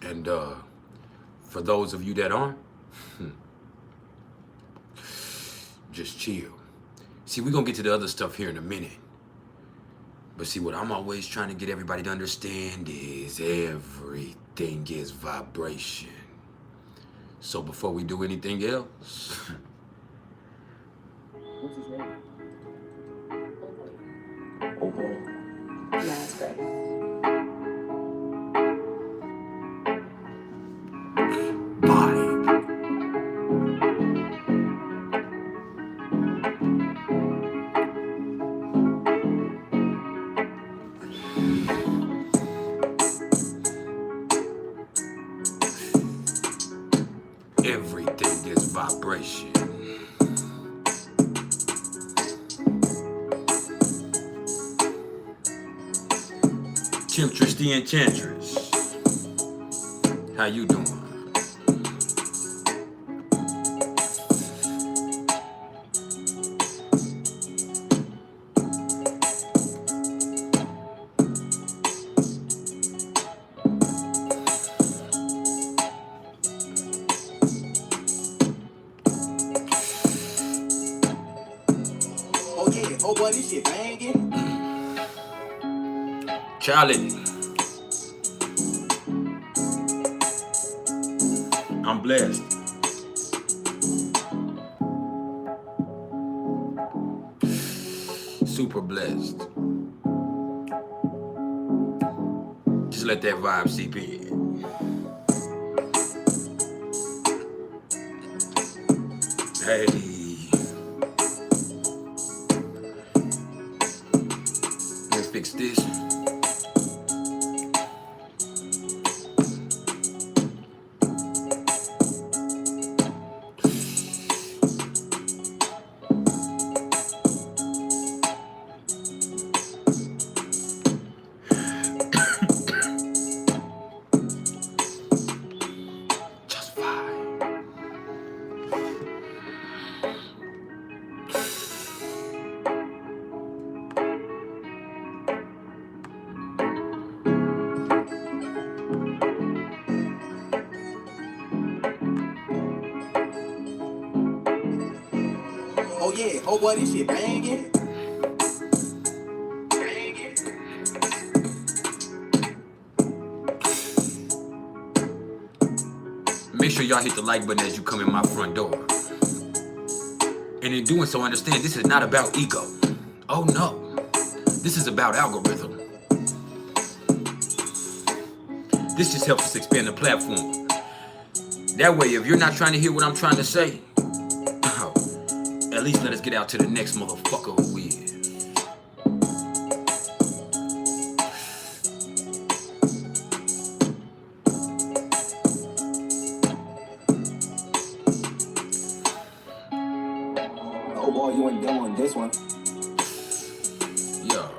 And for those of you that aren't, just chill. See, we're gonna get to the other stuff here in a minute. But see, what I'm always trying to get everybody to understand is everything is vibration. So before we do anything else, what's his name? Okay. Yeah, that's great. everything is vibration. Temptress the Enchantress, how you doing? Oh yeah, oh boy, this shit banging. Charlie, I'm blessed. Super blessed. Just let that vibe seep in. Hey. Let's fix this. Oh yeah, oh boy, this shit banging. Make sure y'all hit the like button as you come in my front door. And in doing so, understand this is not about ego. Oh no, this is about algorithm. This just helps us expand the platform. That way, if you're not trying to hear what I'm trying to say, at least let us get out to the next motherfucker who is. Oh boy, you ain't doing this one. Yeah.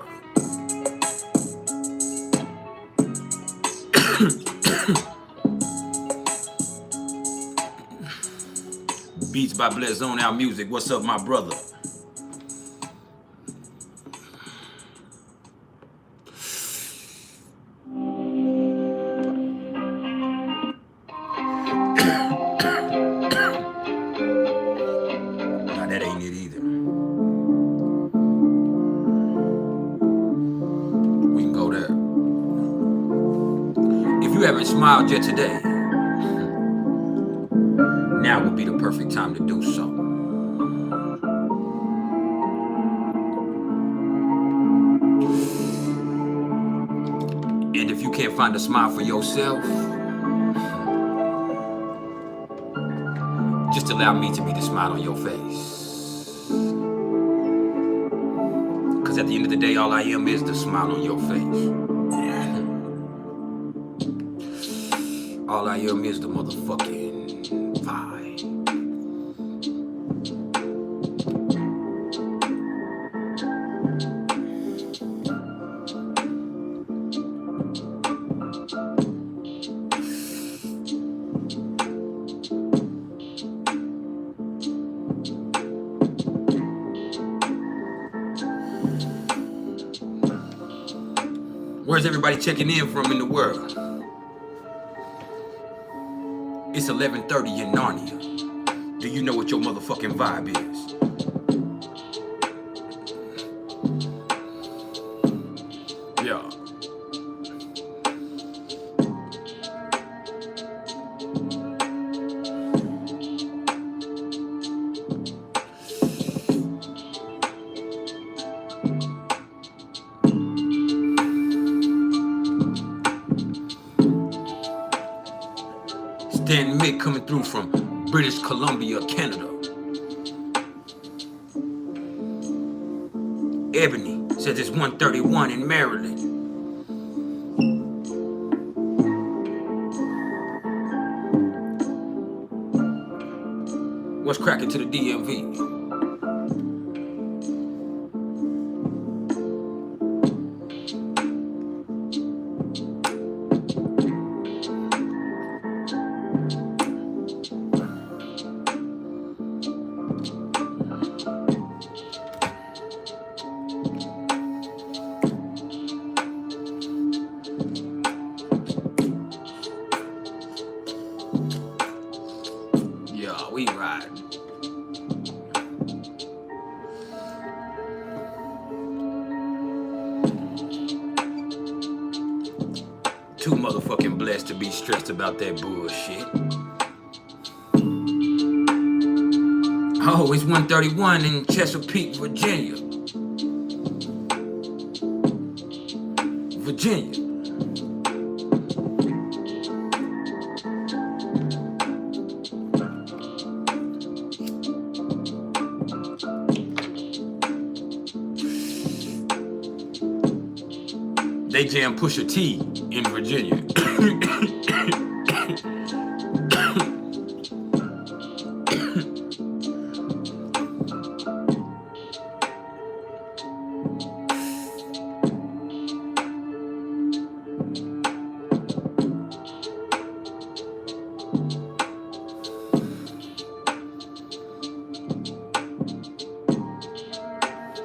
Beats by Bless Zone Out Music. What's up, my brother? Nah, that ain't it either. We can go there. If you haven't smiled yet today, now would be the perfect time to do so. And if you can't find a smile for yourself, just allow me to be the smile on your face. Because at the end of the day, all I am is the smile on your face. All I am is the motherfucking vibe. Where's everybody checking in from in the world? It's 11:30 in Narnia. Do you know what your motherfucking vibe is? Yeah. Stan Mick coming through from British Columbia, Canada. Ebony says it's 1:31 in Maryland. What's cracking to the DMV? Yeah, we riding. Too motherfucking blessed to be stressed about that bullshit. Oh, it's 1:31 in Chesapeake, Virginia. Virginia. They jam Pusha T in Virginia.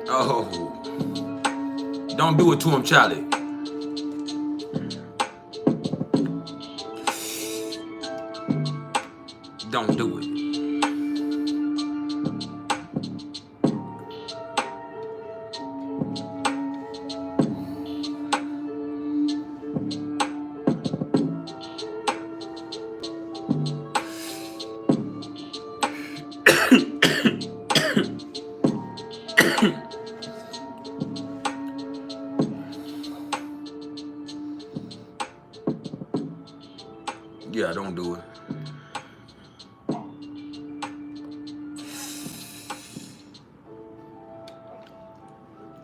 Oh, don't do it to him, Charlie. Don't do it. Yeah, don't do it.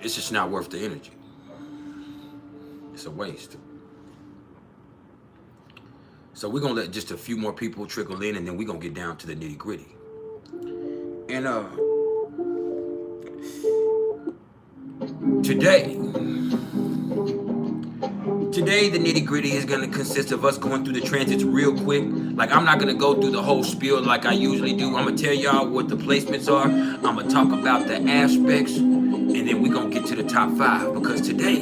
It's just not worth the energy. It's a waste. So we're gonna let just a few more people trickle in, and then we're gonna get down to the nitty gritty. And today the nitty gritty is gonna consist of us going through the transits real quick. Like, I'm not gonna go through the whole spiel like I usually do. I'm gonna tell y'all what the placements are. I'm gonna talk about the aspects, and then we're gonna get to the top 5, because today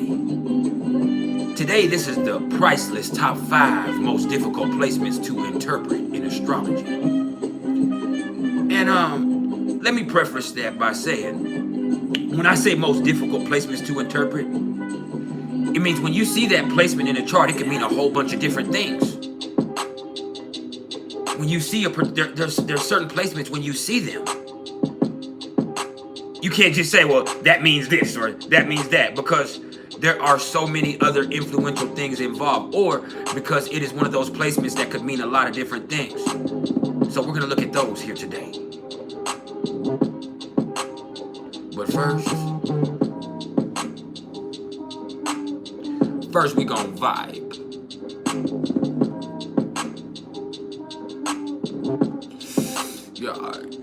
this is the priceless top 5 most difficult placements to interpret in astrology. And let me preface that by saying, when I say most difficult placements to interpret, it means when you see that placement in a chart, it can mean a whole bunch of different things. When you see there's certain placements, when you see them, you can't just say, well, that means this or that means that, because there are so many other influential things involved, or because it is one of those placements that could mean a lot of different things. So we're gonna look at those here today. But first we gonna vibe. Yeah, all right.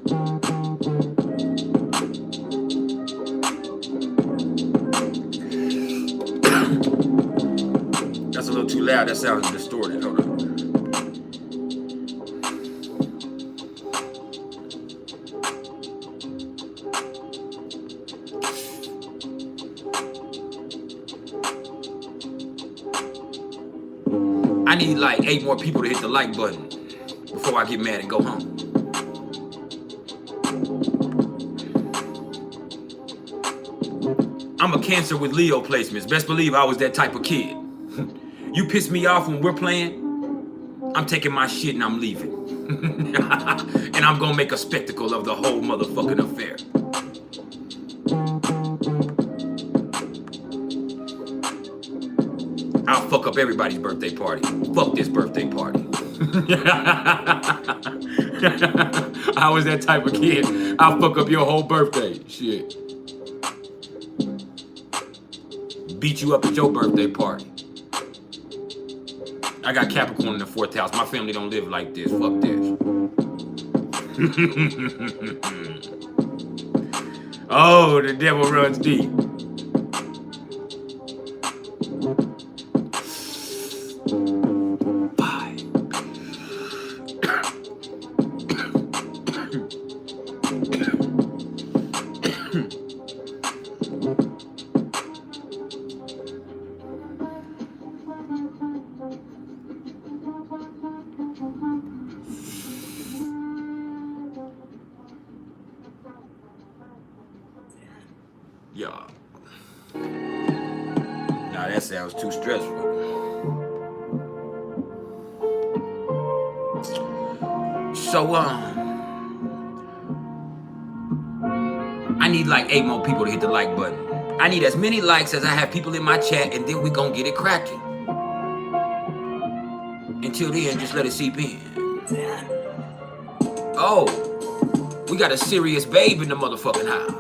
That's a little too loud. That sounds distorted. Hold on. I need like 8 more people to hit the like button. before I get mad and go home. I'm a Cancer with Leo placements. Best believe I was that type of kid. You piss me off when we're playing, I'm taking my shit and I'm leaving. And I'm gonna make a spectacle of the whole motherfucking affair. I'll fuck up everybody's birthday party. Fuck this birthday party. I was that type of kid. I'll fuck up your whole birthday. Shit. Beat you up at your birthday party. I got Capricorn in the 4th house. My family don't live like this. Fuck this. Oh, the devil runs deep. Bye. Yeah. Nah, that sounds too stressful. So, I need like 8 more people to hit the like button. I need as many likes as I have people in my chat, and then we gonna get it cracking. Until then, just let it seep in. Oh, we got a serious babe in the motherfucking house.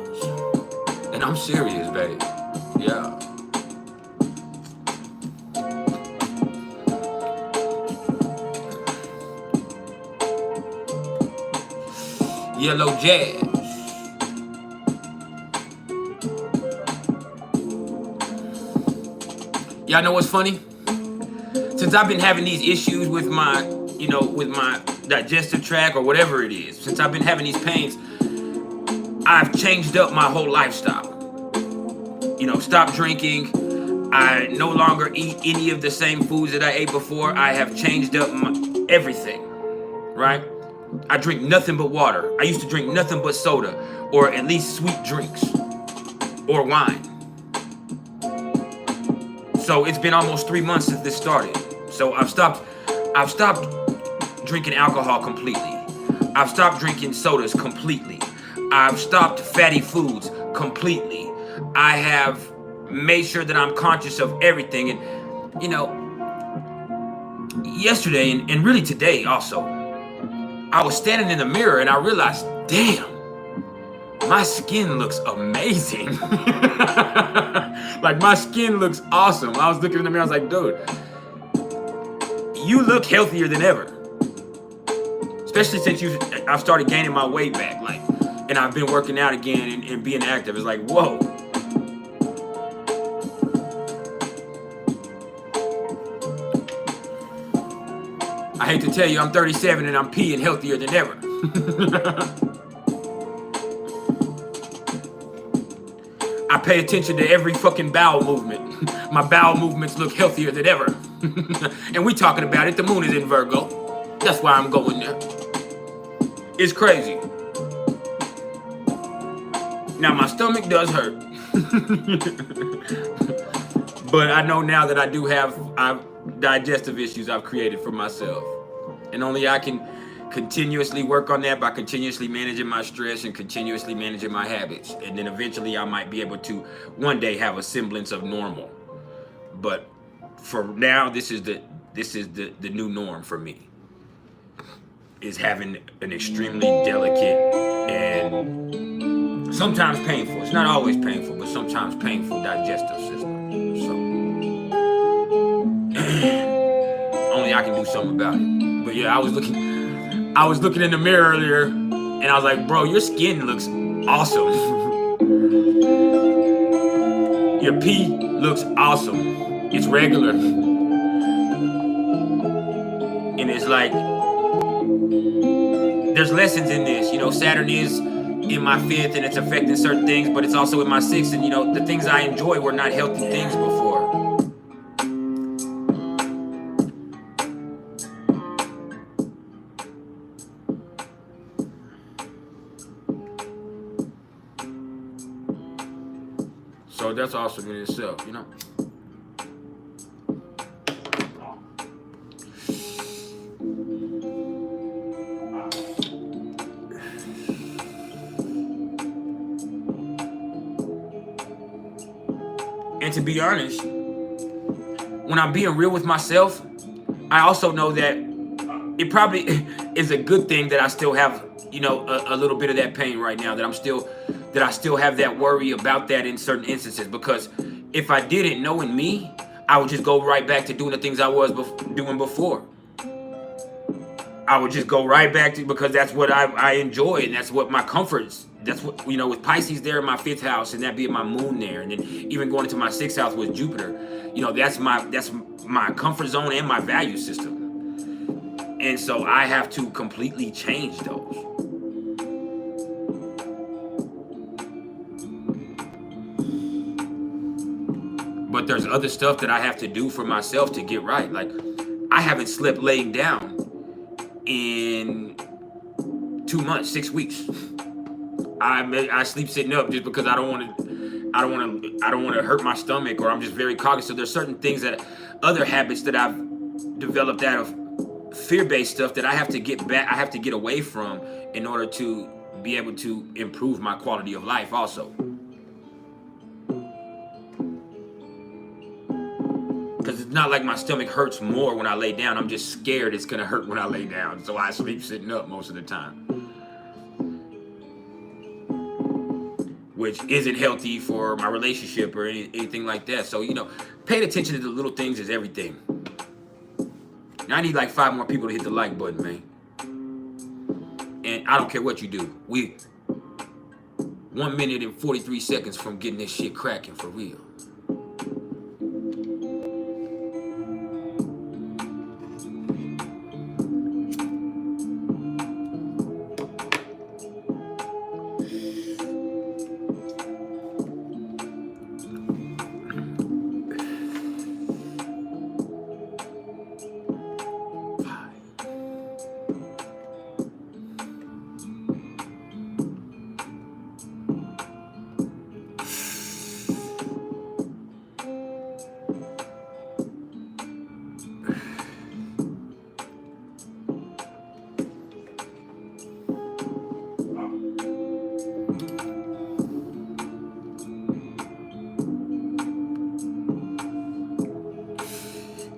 And I'm serious, babe. Yeah. Yellow Jazz. Y'all know what's funny? Since I've been having these issues with my, with my digestive tract or whatever it is, since I've been having these pains, I've changed up my whole lifestyle. Stop drinking. I no longer eat any of the same foods that I ate before. I have changed up everything, right? I drink nothing but water. I used to drink nothing but soda, or at least sweet drinks, or wine. So it's been almost 3 months since this started. So I've stopped drinking alcohol completely. I've stopped drinking sodas completely. I've stopped fatty foods completely. I have made sure that I'm conscious of everything. And, yesterday and really today also, I was standing in the mirror and I realized, damn, my skin looks amazing. Like, my skin looks awesome. I was looking in the mirror, I was like, dude, you look healthier than ever. Especially since I've started gaining my weight back, and I've been working out again and being active. It's like, whoa. I hate to tell you, I'm 37 and I'm peeing healthier than ever. I pay attention to every fucking bowel movement. My bowel movements look healthier than ever. And we talking about it. The moon is in Virgo. That's why I'm going there. It's crazy. Now, my stomach does hurt. But I know now that I do have digestive issues I've created for myself. And only I can continuously work on that by continuously managing my stress and continuously managing my habits. And then eventually I might be able to one day have a semblance of normal. But for now, this is the new norm for me. Is having an extremely delicate and sometimes painful. It's not always painful, but sometimes painful digestive system. So only I can do something about it. But yeah, I was looking in the mirror earlier and I was like, bro, your skin looks awesome. Your pee looks awesome. It's regular. And it's like, there's lessons in this. Saturn is in my 5th and it's affecting certain things, but it's also in my 6th. And the things I enjoy were not healthy things before. So that's awesome in itself, you know. And to be honest, when I'm being real with myself, I also know that it probably is a good thing that I still have, you know, a little bit of that pain right now, that I still have that worry about that in certain instances. Because if I didn't, knowing me, I would just go right back to doing the things I was doing before. I would just go right back to, because that's what I enjoy, and that's what my comforts. That's what, you know, with Pisces there in my 5th house, and that being my moon there, and then even going into my 6th house with Jupiter, you know, that's my comfort zone and my value system. And so I have to completely change those. But there's other stuff that I have to do for myself to get right. Like, I haven't slept laying down in 2 months, 6 weeks. I sleep sitting up just because I don't want to hurt my stomach, or I'm just very cognizant. There's certain things, that other habits that I've developed out of fear-based stuff, that I have to get back, I have to get away from, in order to be able to improve my quality of life also. Because it's not like my stomach hurts more when I lay down. I'm just scared it's going to hurt when I lay down. So I sleep sitting up most of the time, which isn't healthy for my relationship or anything like that. So, you know, paying attention to the little things is everything. Now I need like 5 more people to hit the like button, man. And I don't care what you do. We 1 minute and 43 seconds from getting this shit cracking for real.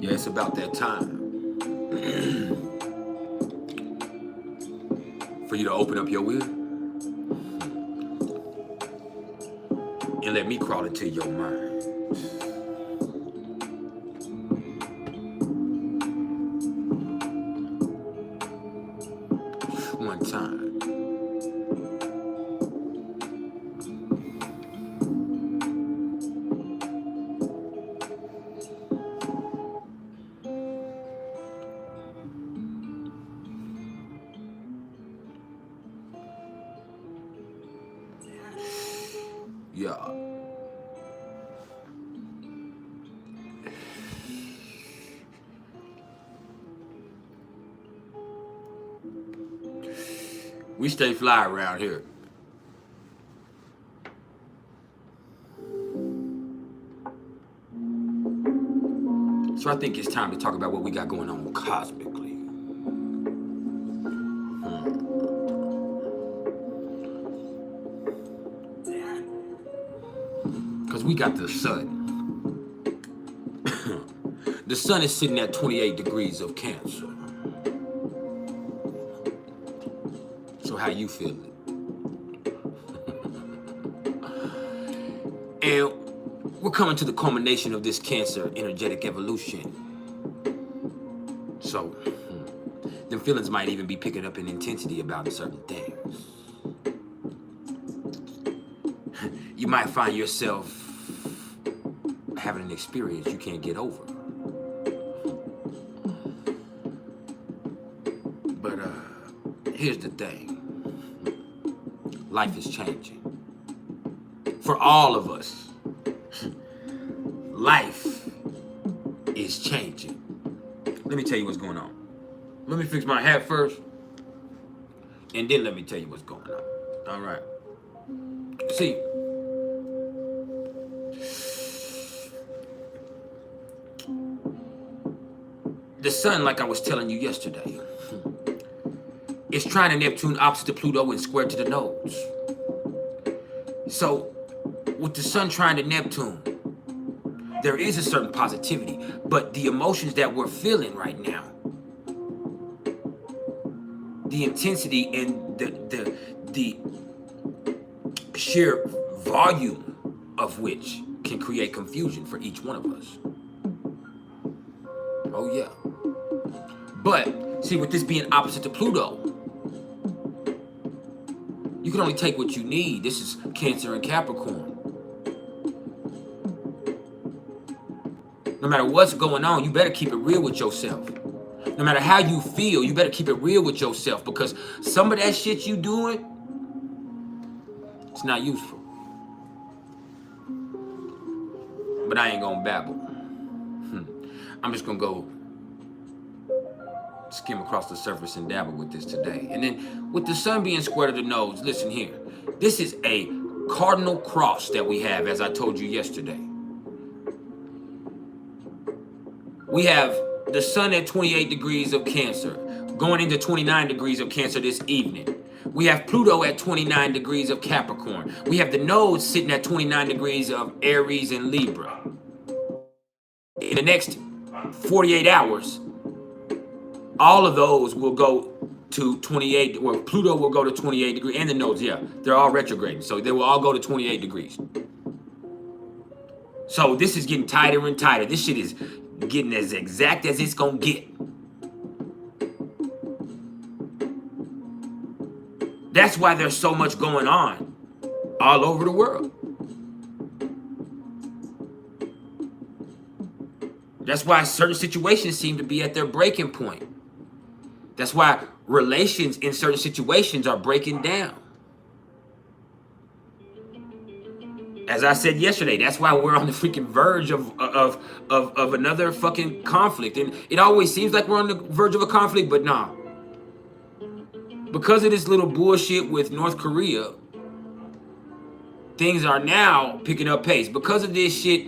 Yeah, it's about that time for you to open up your will and let me crawl into your mind. One time. Yeah. We stay fly around here. So I think it's time to talk about what we got going on cosmically. Because we got the sun. The sun is sitting at 28 degrees of Cancer. So how you feeling? And we're coming to the culmination of this Cancer energetic evolution. So them feelings might even be picking up in intensity about certain things. You might find yourself having an experience you can't get over. But here's the thing. Life is changing. For all of us, life is changing. Let me tell you what's going on. Let me fix my hat first, and then let me tell you what's going on. All right. See, the sun, like I was telling you yesterday, is trying to Neptune opposite to Pluto and square to the nodes. So with the sun trying to Neptune, there is a certain positivity, but the emotions that we're feeling right now, the intensity and the sheer volume of which can create confusion for each one of us. Oh yeah. But see, with this being opposite to Pluto, you can only take what you need. This is Cancer and Capricorn. No matter what's going on, you better keep it real with yourself. No matter how you feel, you better keep it real with yourself, because some of that shit you doing, it's not useful. But I ain't gonna babble. I'm just gonna go skim across the surface and dabble with this today. And then with the sun being square to the nodes, listen here. This is a cardinal cross that we have, as I told you yesterday. We have the sun at 28 degrees of Cancer, going into 29 degrees of Cancer this evening. We have Pluto at 29 degrees of Capricorn. We have the nodes sitting at 29 degrees of Aries and Libra. In the next 48 hours, all of those will go to 28, or Pluto will go to 28 degrees, and the nodes, yeah, they're all retrograding. So they will all go to 28 degrees. So this is getting tighter and tighter. This shit is getting as exact as it's gonna get. That's why there's so much going on all over the world. That's why certain situations seem to be at their breaking point. That's why relations in certain situations are breaking down. As I said yesterday, that's why we're on the freaking verge of another fucking conflict. And it always seems like we're on the verge of a conflict, but nah. Because of this little bullshit with North Korea, things are now picking up pace. Because of this shit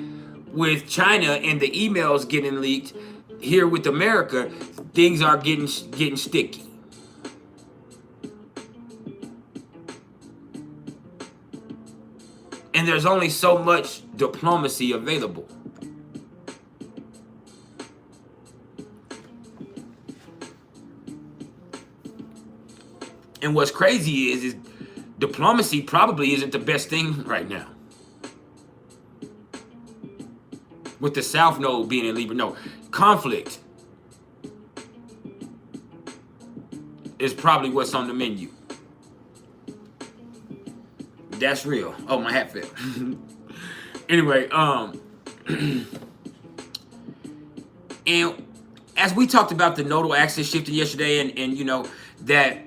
with China and the emails getting leaked here with America, things are getting sticky. And there's only so much diplomacy available. And what's crazy is diplomacy probably isn't the best thing right now. With the South Node being in Libra, no, conflict is probably what's on the menu. That's real. Oh, my hat fell. Anyway, and as we talked about the nodal axis shifting yesterday, and you know that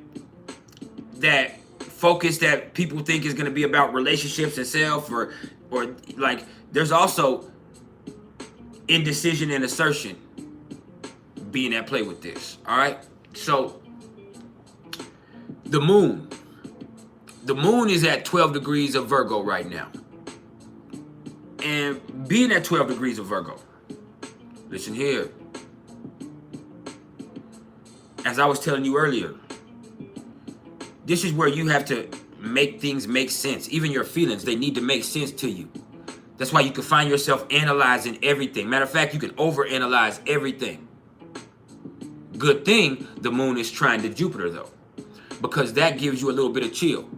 focus that people think is going to be about relationships and self, or like there's also indecision and assertion being at play with this. All right, so the moon is at 12 degrees of Virgo right now, and being at 12 degrees of Virgo, listen here, as I was telling you earlier, this is where you have to make things make sense. Even your feelings, they need to make sense to you. That's why you can find yourself analyzing everything. Matter of fact, you can overanalyze everything. Good thing the moon is trying to Jupiter, though, because that gives you a little bit of chill.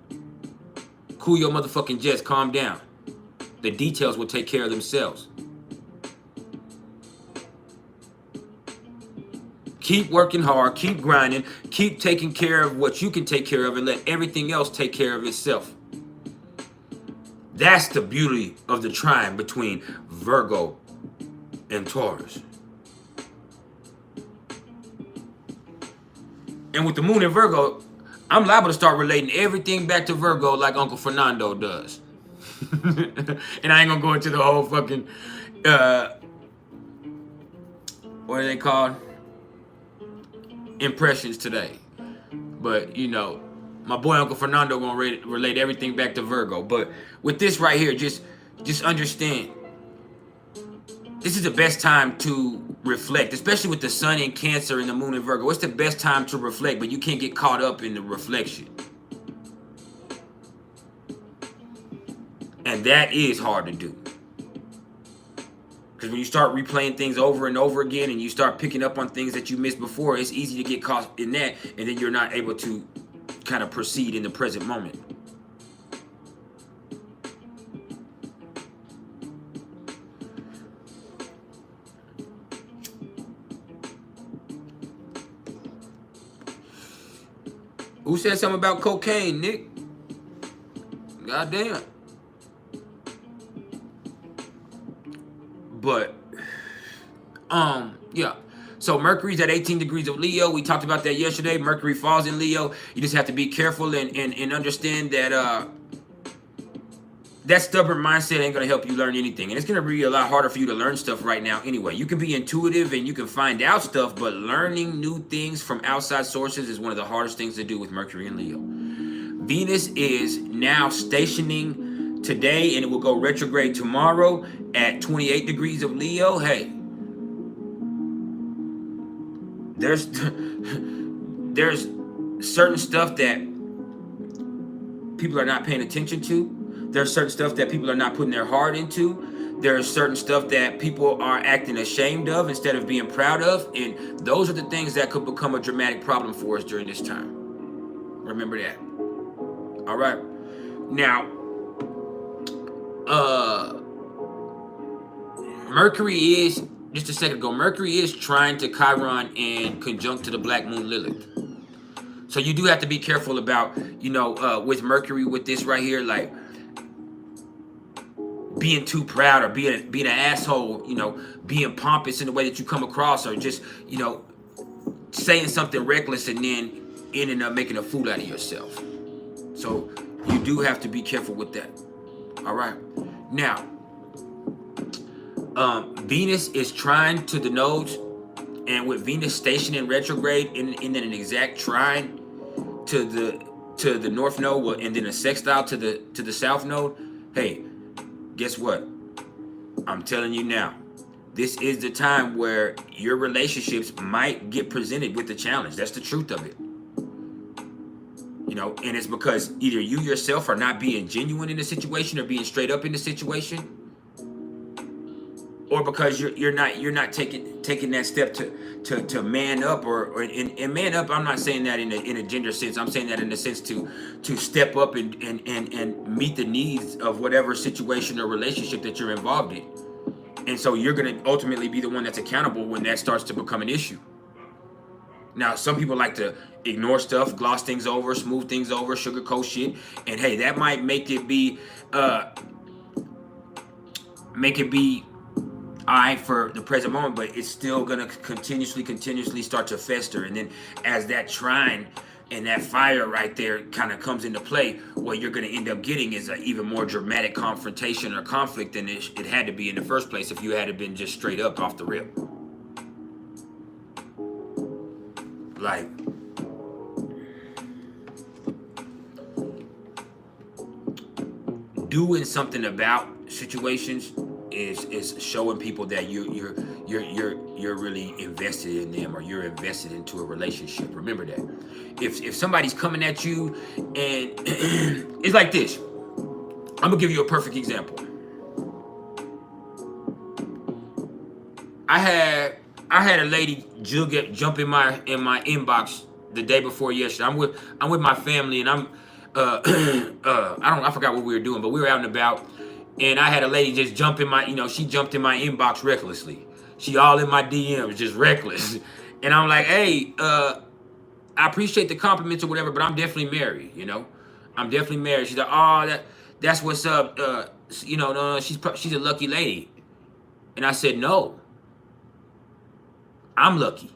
Cool your motherfucking jets, calm down. The details will take care of themselves. Keep working hard, keep grinding, keep taking care of what you can take care of, and let everything else take care of itself. That's the beauty of the trine between Virgo and Taurus. And with the moon in Virgo, I'm liable to start relating everything back to Virgo like Uncle Fernando does. And I ain't gonna go into the whole fucking, what are they called? Impressions today. But, you know, my boy Uncle Fernando gonna relate everything back to Virgo. But with this right here, just understand. this is the best time to reflect, especially with the sun in Cancer and the moon in Virgo. It's the best time to reflect, but you can't get caught up in the reflection. And that is hard to do. Because when you start replaying things over and over again and you start picking up on things that you missed before, it's easy to get caught in that, and then you're not able to kind of proceed in the present moment. Who said something about cocaine, Nick? Goddamn. But, yeah. So Mercury's at 18 degrees of Leo. We talked about that yesterday. Mercury falls in Leo. You just have to be careful and understand that that stubborn mindset ain't going to help you learn anything. And it's going to be a lot harder for you to learn stuff right now anyway. You can be intuitive and you can find out stuff, but learning new things from outside sources is one of the hardest things to do with Mercury and Leo. Venus is now stationing today, and it will go retrograde tomorrow at 28 degrees of Leo. Hey, there's certain stuff that people are not paying attention to. There's certain stuff that people are not putting their heart into. There's certain stuff that people are acting ashamed of instead of being proud of. And those are the things that could become a dramatic problem for us during this time. Remember that. All right. Now, Mercury is, just a second ago, Mercury is trying to Chiron and conjunct to the Black Moon Lilith. So you do have to be careful about, with Mercury, with this right here, like being too proud or being an asshole, being pompous in the way that you come across, or just, saying something reckless and then ending up making a fool out of yourself. So you do have to be careful with that. All right. Now, Venus is trine to the nodes, and with Venus stationed in retrograde in an exact trine to the north node, and then a sextile to the south node. Hey, guess what? I'm telling you now, this is the time where your relationships might get presented with a challenge. That's the truth of it. And it's because either you yourself are not being genuine in the situation or being straight up in the situation, or because you're not taking that step to man up, and man up. I'm not saying that in a gender sense. I'm saying that in the sense to step up and meet the needs of whatever situation or relationship that you're involved in. And so you're going to ultimately be the one that's accountable when that starts to become an issue. Now, some people like to ignore stuff, gloss things over, smooth things over, sugarcoat shit, and hey, that might make it be all right for the present moment, but it's still gonna continuously start to fester. And then as that trine and that fire right there kind of comes into play, what you're gonna end up getting is an even more dramatic confrontation or conflict than it had to be in the first place if you had been just straight up off the rip. Like, doing something about situations is showing people that you're really invested in them, or you're invested into a relationship. Remember that. If somebody's coming at you, and it's like this. I'm gonna give you a perfect example. I had a lady jump in my inbox the day before yesterday. I'm with my family, and I forgot what we were doing, but we were out and about, and I had a lady just jump in my, she jumped in my inbox recklessly. She all in my DMs, just reckless. And I'm like, hey, I appreciate the compliments or whatever, but I'm definitely married, I'm definitely married. She's like, oh, that's what's up. No, she's a lucky lady. And I said, no, I'm lucky.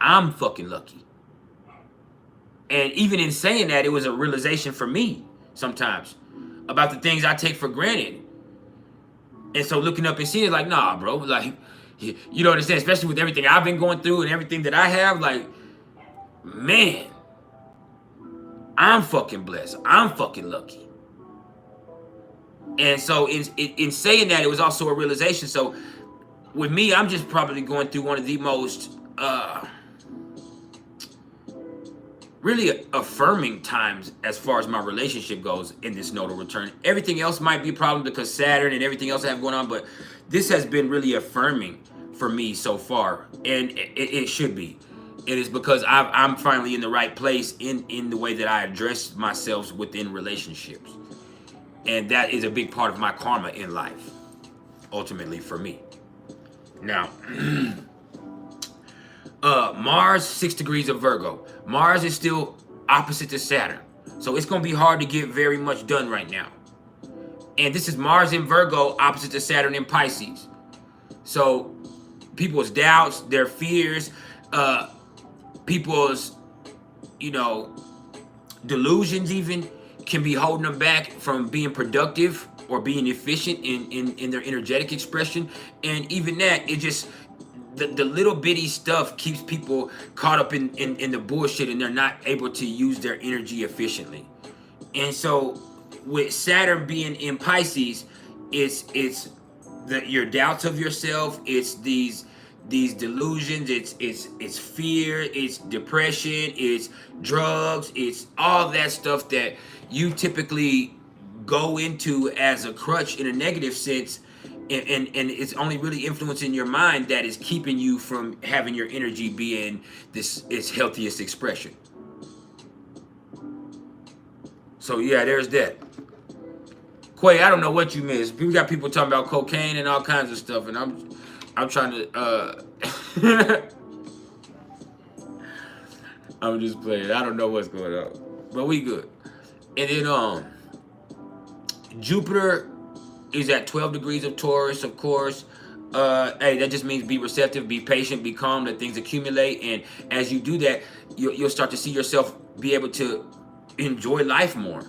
I'm fucking lucky. And even in saying that, it was a realization for me sometimes about the things I take for granted. And so looking up and seeing it, like, nah, bro, like, you don't understand, especially with everything I've been going through and everything that I have, like, man, I'm fucking blessed. I'm fucking lucky. And so in saying that, it was also a realization. So with me, I'm just probably going through one of the most really affirming times as far as my relationship goes in this nodal return. Everything else might be a problem because Saturn and everything else I have going on, but this has been really affirming for me so far, and it should be. It is because I'm finally in the right place in the way that I address myself within relationships, and that is a big part of my karma in life, ultimately for me. Now, Mars, 6 degrees of Virgo. Mars is still opposite to Saturn, so it's gonna be hard to get very much done right now. And this is Mars in Virgo opposite to Saturn in Pisces. So people's doubts, their fears, people's, delusions even can be holding them back from being productive or being efficient in their energetic expression. And even that, it just, the little bitty stuff keeps people caught up in the bullshit, and they're not able to use their energy efficiently. And so with Saturn being in Pisces, it's your doubts of yourself, it's these delusions, it's fear, it's depression, it's drugs, it's all that stuff that you typically go into as a crutch in a negative sense, and it's only really influencing your mind that is keeping you from having your energy being its healthiest expression. So yeah, there's that. Quay, I don't know what you missed. We got people talking about cocaine and all kinds of stuff, and I'm trying to I'm just playing. I don't know what's going on, but we good. And then Jupiter is at 12 degrees of Taurus, of course. Hey, that just means be receptive, be patient, be calm, let things accumulate. And as you do that, you'll start to see yourself be able to enjoy life more.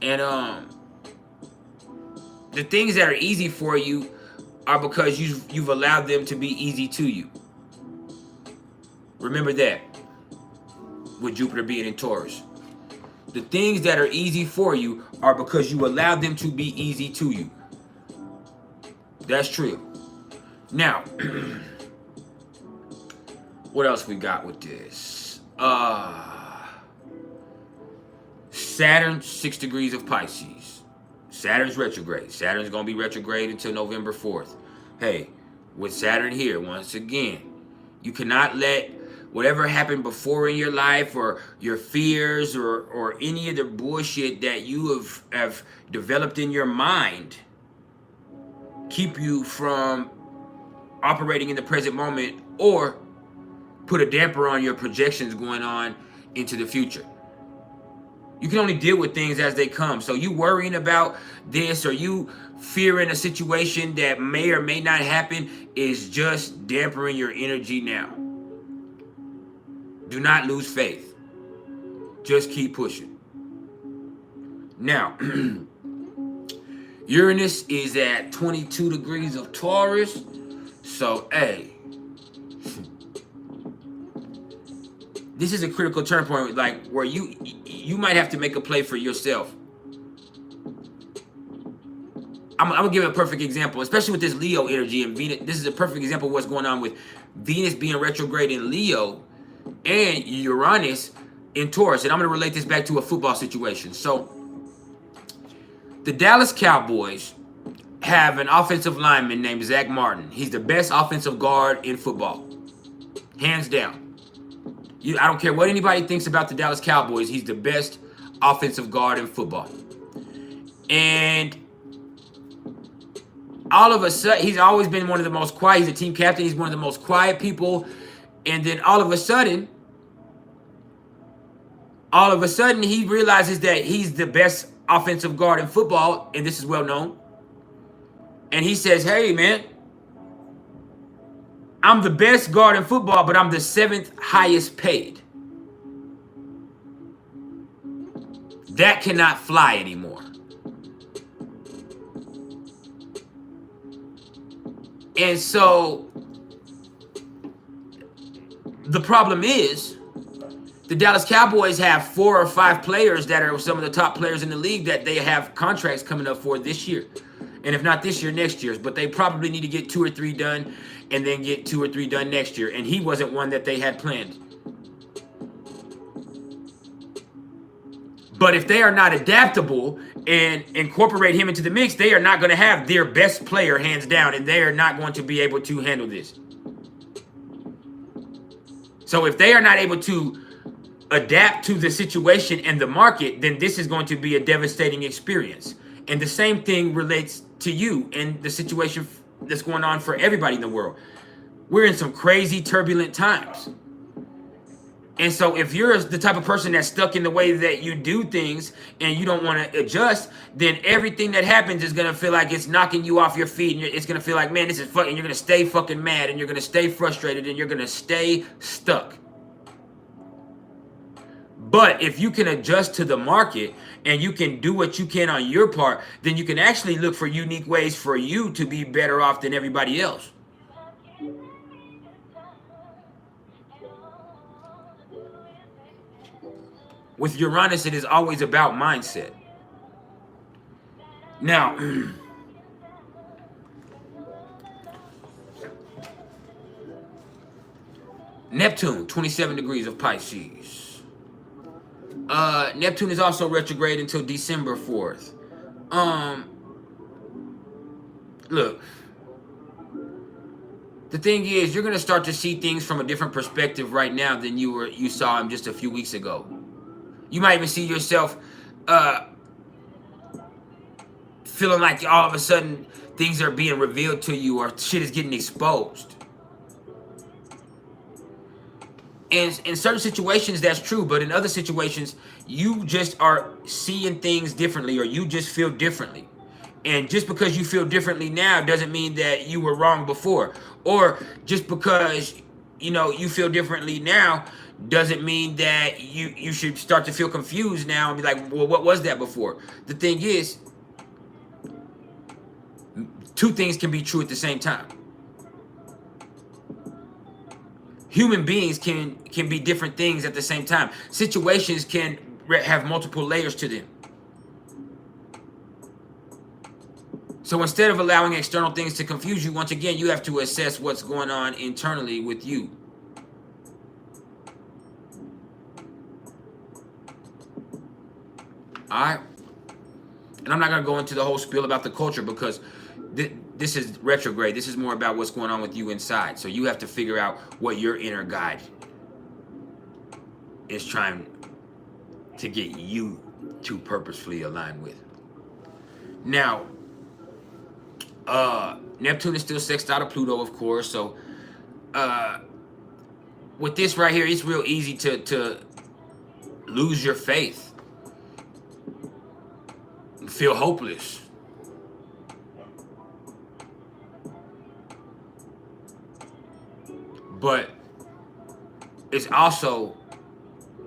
And the things that are easy for you are because you've allowed them to be easy to you. Remember that, with Jupiter being in Taurus. The things that are easy for you are because you allowed them to be easy to you. That's true. Now, what else we got with this? Saturn, 6 degrees of Pisces. Saturn's retrograde. Saturn's going to be retrograde until November 4th. Hey, with Saturn here, once again, you cannot let whatever happened before in your life, or your fears, or any of the bullshit that you have developed in your mind, keep you from operating in the present moment, or put a damper on your projections going on into the future. You can only deal with things as they come. So you worrying about this, or you fearing a situation that may or may not happen, is just dampering your energy now. Do not lose faith. Just keep pushing. Now, Uranus is at 22 degrees of Taurus. So, hey, this is a critical turn point, like where you might have to make a play for yourself. I'm gonna give a perfect example, especially with this Leo energy and Venus. This is a perfect example of what's going on with Venus being retrograde in Leo and Uranus in Taurus. And I'm gonna relate this back to a football situation. So the Dallas Cowboys have an offensive lineman named Zach Martin. He's the best offensive guard in football, hands down. I don't care what anybody thinks about the Dallas Cowboys. He's the best offensive guard in football. And all of a sudden, he's always been one of the most quiet. He's a team captain. He's one of the most quiet people. And then all of a sudden, he realizes that he's the best offensive guard in football. And this is well known. And he says, hey, man, I'm the best guard in football, but I'm the 7th highest paid. That cannot fly anymore. And so the problem is the Dallas Cowboys have 4 or 5 players that are some of the top players in the league that they have contracts coming up for this year. And if not this year, next year's. But they probably need to get 2 or 3 done and then get 2 or 3 done next year. And he wasn't one that they had planned. But if they are not adaptable and incorporate him into the mix, they are not going to have their best player hands down, and they are not going to be able to handle this. So if they are not able to adapt to the situation and the market, then this is going to be a devastating experience. And the same thing relates to you and the situation that's going on for everybody in the world. We're in some crazy turbulent times. And so if you're the type of person that's stuck in the way that you do things and you don't want to adjust, then everything that happens is going to feel like it's knocking you off your feet. And it's going to feel like, man, this is fucking, you're going to stay fucking mad, and you're going to stay frustrated, and you're going to stay stuck. But if you can adjust to the market and you can do what you can on your part, then you can actually look for unique ways for you to be better off than everybody else. With Uranus, it is always about mindset. Now, Neptune, 27 degrees of Pisces. Neptune is also retrograde until December 4th. Look, the thing is, you're going to start to see things from a different perspective right now than you saw them just a few weeks ago. You might even see yourself feeling like all of a sudden things are being revealed to you, or shit is getting exposed. And in certain situations, that's true. But in other situations, you just are seeing things differently, or you just feel differently. And just because you feel differently now doesn't mean that you were wrong before. Or just because, you feel differently now doesn't mean that you should start to feel confused now and be like, well, what was that before? The thing is, two things can be true at the same time. Human beings can be different things at the same time. Situations can have multiple layers to them. So instead of allowing external things to confuse you, once again, you have to assess what's going on internally with you. Alright? And I'm not going to go into the whole spiel about the culture, because this is retrograde. This is more about what's going on with you inside. So you have to figure out what your inner guide is trying to get you to purposefully align with. Now, Neptune is still sextile to Pluto, of course. So with this right here, it's real easy to lose your faith, feel hopeless. But it's also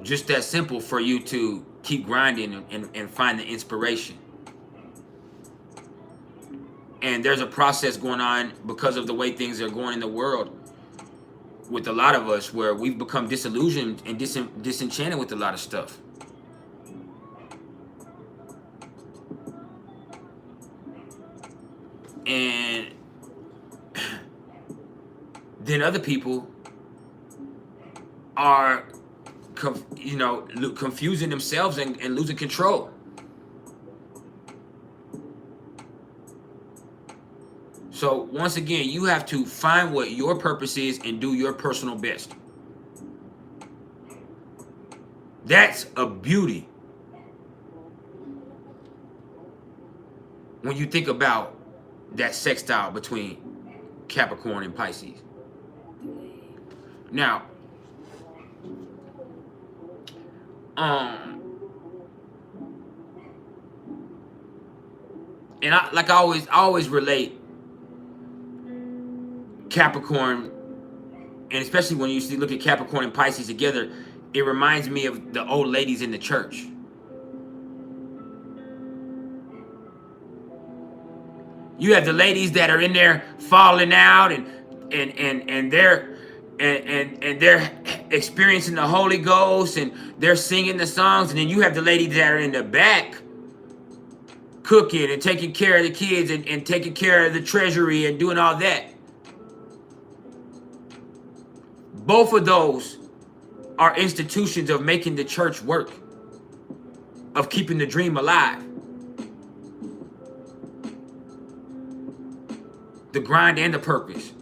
just that simple for you to keep grinding and find the inspiration. And there's a process going on because of the way things are going in the world with a lot of us, where we've become disillusioned and disenchanted with a lot of stuff. And then other people are, confusing themselves and losing control. So once again, you have to find what your purpose is and do your personal best. That's a beauty when you think about that sextile between Capricorn and Pisces. Now, and I always relate Capricorn, and especially when you look at Capricorn and Pisces together, it reminds me of the old ladies in the church. You have the ladies that are in there falling out and they're experiencing the Holy Ghost and they're singing the songs, and then you have the ladies that are in the back cooking and taking care of the kids and taking care of the treasury and doing all that. Both of those are institutions of making the church work, of keeping the dream alive. The grind and the purpose.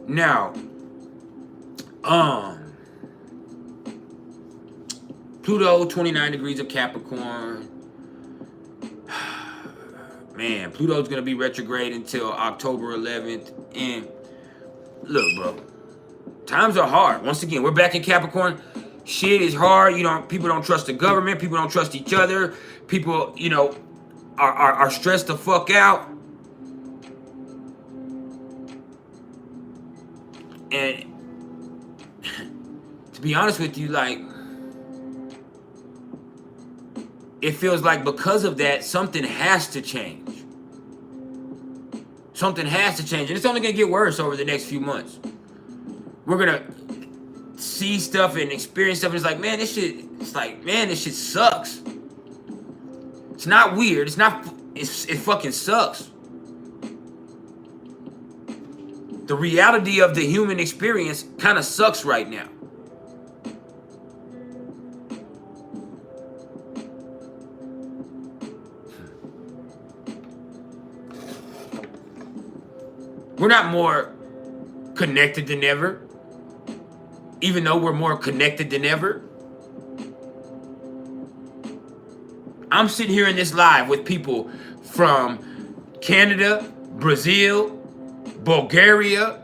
Now, Pluto, 29 degrees of Capricorn. Man, Pluto's going to be retrograde until October 11th. And look, bro, times are hard. Once again, we're back in Capricorn. Shit is hard. You know, people don't trust the government. People don't trust each other. People, you know, are stressed the fuck out. And to be honest with you, like, it feels like because of that, something has to change. Something has to change. And it's only going to get worse over the next few months. We're going to see stuff and experience stuff. And it's like, man, this shit, it's like, man, this shit sucks. It's not weird. It's not, it fucking sucks. The reality of the human experience kind of sucks right now. We're not more connected than ever, even though we're more connected than ever. I'm sitting here in this live with people from Canada, Brazil, Bulgaria,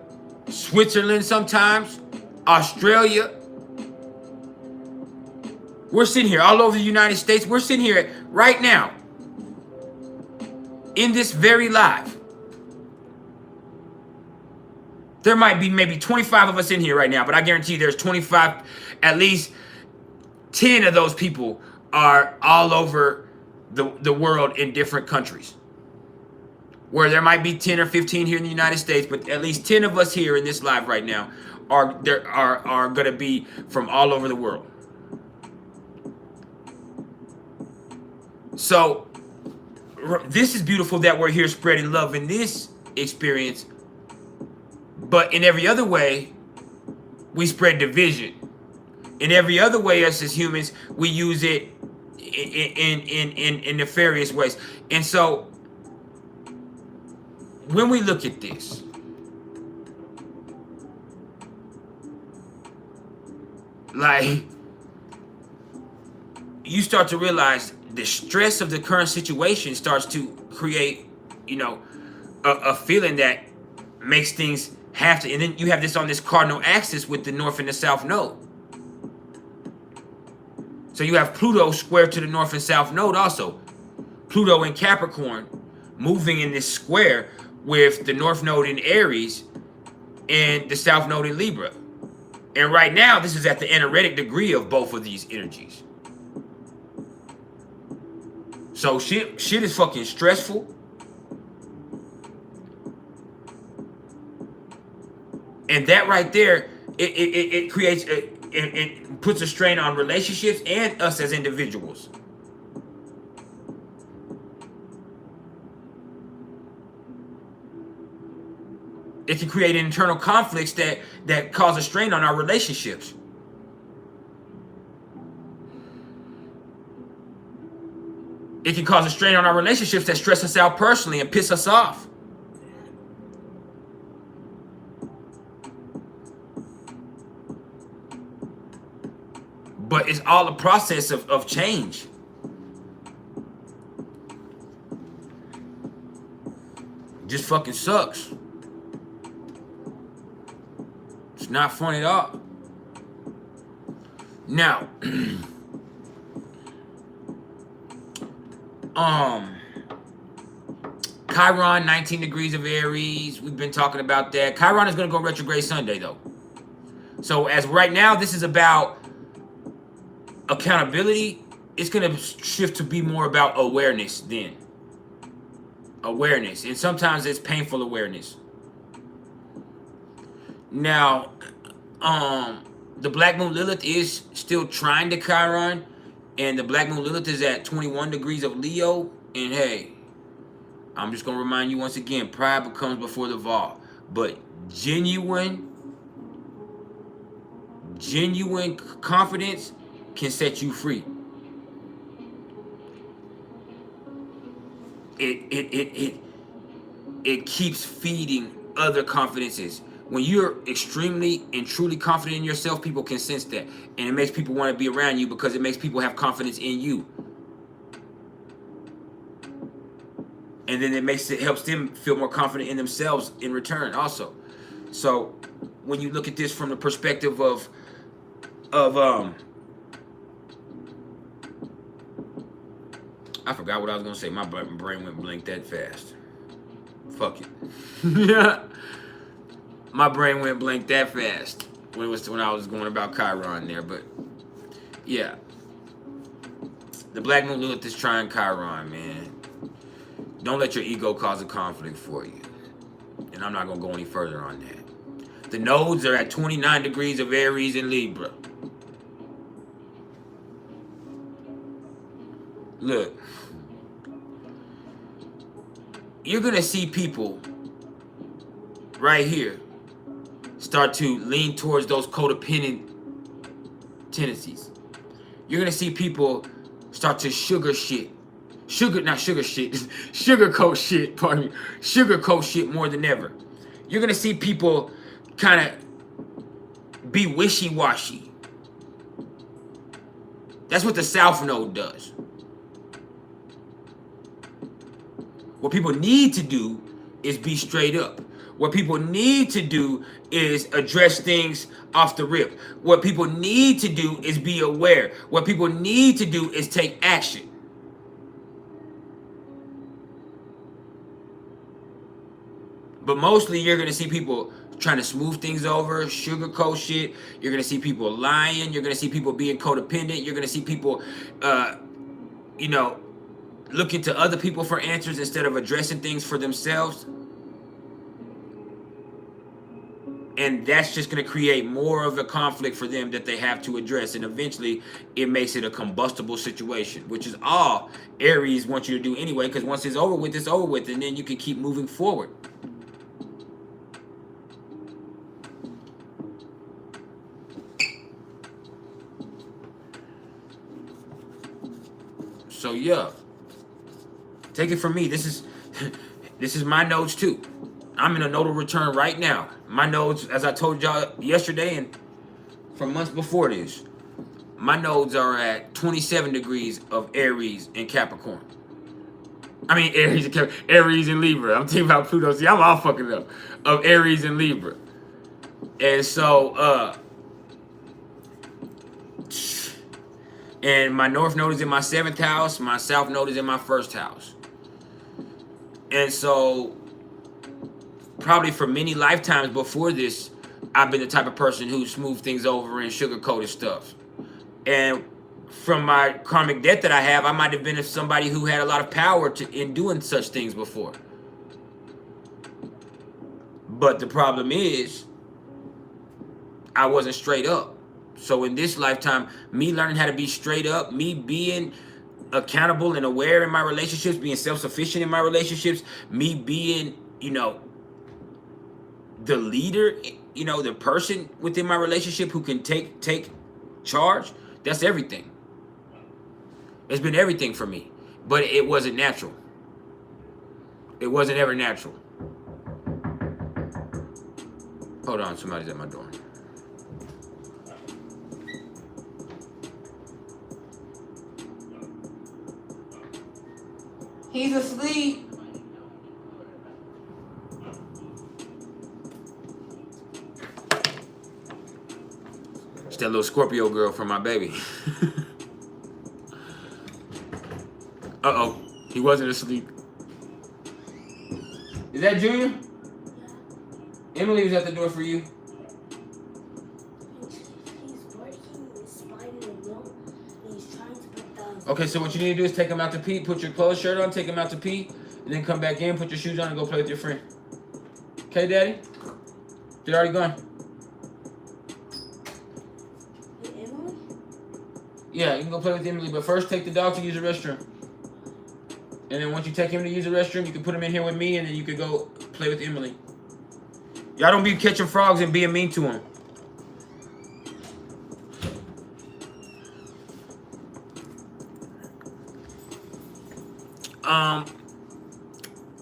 Switzerland sometimes, Australia. We're sitting here all over the United States. We're sitting here right now in this very live. There might be maybe 25 of us in here right now, but I guarantee you there's 25, at least 10 of those people are all over the world in different countries. Where there might be 10 or 15 here in the United States, but at least 10 of us here in this live right now are going to be from all over the world. So this is beautiful that we're here spreading love in this experience. But in every other way, we spread division. In every other way, us as humans, we use it in nefarious ways. And so, when we look at this, like, you start to realize the stress of the current situation starts to create, you know, a feeling that makes things have to, and then you have this on this cardinal axis with the north and the south node. So you have Pluto square to the north and south node also. Pluto in Capricorn moving in this square with the north node in Aries and the south node in Libra. And right now, this is at the energetic degree of both of these energies. So shit is fucking stressful. And that right there, it creates, it puts a strain on relationships and us as individuals. It can create internal conflicts that cause a strain on our relationships. It can cause a strain on our relationships that stress us out personally and piss us off. But it's all a process of change. It just fucking sucks. It's not fun at all. Now, Chiron, 19 degrees of Aries. We've been talking about that. Chiron is going to go retrograde Sunday, though. So as right now, this is about accountability. It's going to shift to be more about awareness then. Awareness. And sometimes it's painful awareness. Now, The Black Moon Lilith is still trying to Chiron, and the Black Moon Lilith is at 21 degrees of Leo. And hey, I'm just gonna remind you once again, pride becomes before the fall, but genuine confidence can set you free. It keeps feeding other confidences. When you're extremely and truly confident in yourself, people can sense that, and it makes people want to be around you because it makes people have confidence in you, and then it helps them feel more confident in themselves in return also. So when you look at this from the perspective of I forgot what I was gonna say. My brain went blank that fast. Fuck it. My brain went blank that fast when I was going about Chiron there. But yeah, the Black Moon Lilith is trying Chiron, man. Don't let your ego cause a conflict for you. And I'm not gonna go any further on that. The nodes are at 29 degrees of Aries and Libra. Look, you're gonna see people right here start to lean towards those codependent tendencies. You're gonna see people start to sugarcoat shit more than ever. You're gonna see people kind of be wishy-washy. That's what the South Node does. What people need to do is be straight up. What people need to do is address things off the rip. What people need to do is be aware. What people need to do is take action. But mostly you're going to see people trying to smooth things over, sugarcoat shit. You're going to see people lying. You're going to see people being codependent. You're going to see people, looking to other people for answers instead of addressing things for themselves. And that's just going to create more of a conflict for them that they have to address. And eventually, it makes it a combustible situation, which is all Aries wants you to do anyway, because once it's over with, it's over with. And then you can keep moving forward. So, yeah. Take it from me. This is my nodes too. I'm in a nodal return right now. My nodes, as I told y'all yesterday and for months before this, my nodes are at 27 degrees of Aries and Capricorn. I mean Aries and Libra. I'm thinking about Pluto. See, I'm all fucking up. Of Aries and Libra. And so, and my North node is in my 7th house. My South node is in my 1st house. And so, probably for many lifetimes before this, I've been the type of person who smoothed things over and sugarcoated stuff. And from my karmic debt that I have, I might have been somebody who had a lot of power in doing such things before. But the problem is, I wasn't straight up. So in this lifetime, me learning how to be straight up, me being accountable and aware in my relationships, being self-sufficient in my relationships, me being, the leader, the person within my relationship who can take charge, that's everything. It's been everything for me, but it wasn't natural. It wasn't ever natural. Hold on, somebody's at my door. He's asleep. It's that little Scorpio girl from my baby. Uh-oh. He wasn't asleep. Is that Junior? Emily was at the door for you. Okay, so what you need to do is take him out to pee, put your clothes shirt on, take him out to pee, and then come back in, put your shoes on, and go play with your friend. Okay, Daddy? They're already gone. Yeah, you can go play with Emily, but first take the dog to use the restroom. And then once you take him to use the restroom, you can put him in here with me, and then you can go play with Emily. Y'all don't be catching frogs and being mean to them.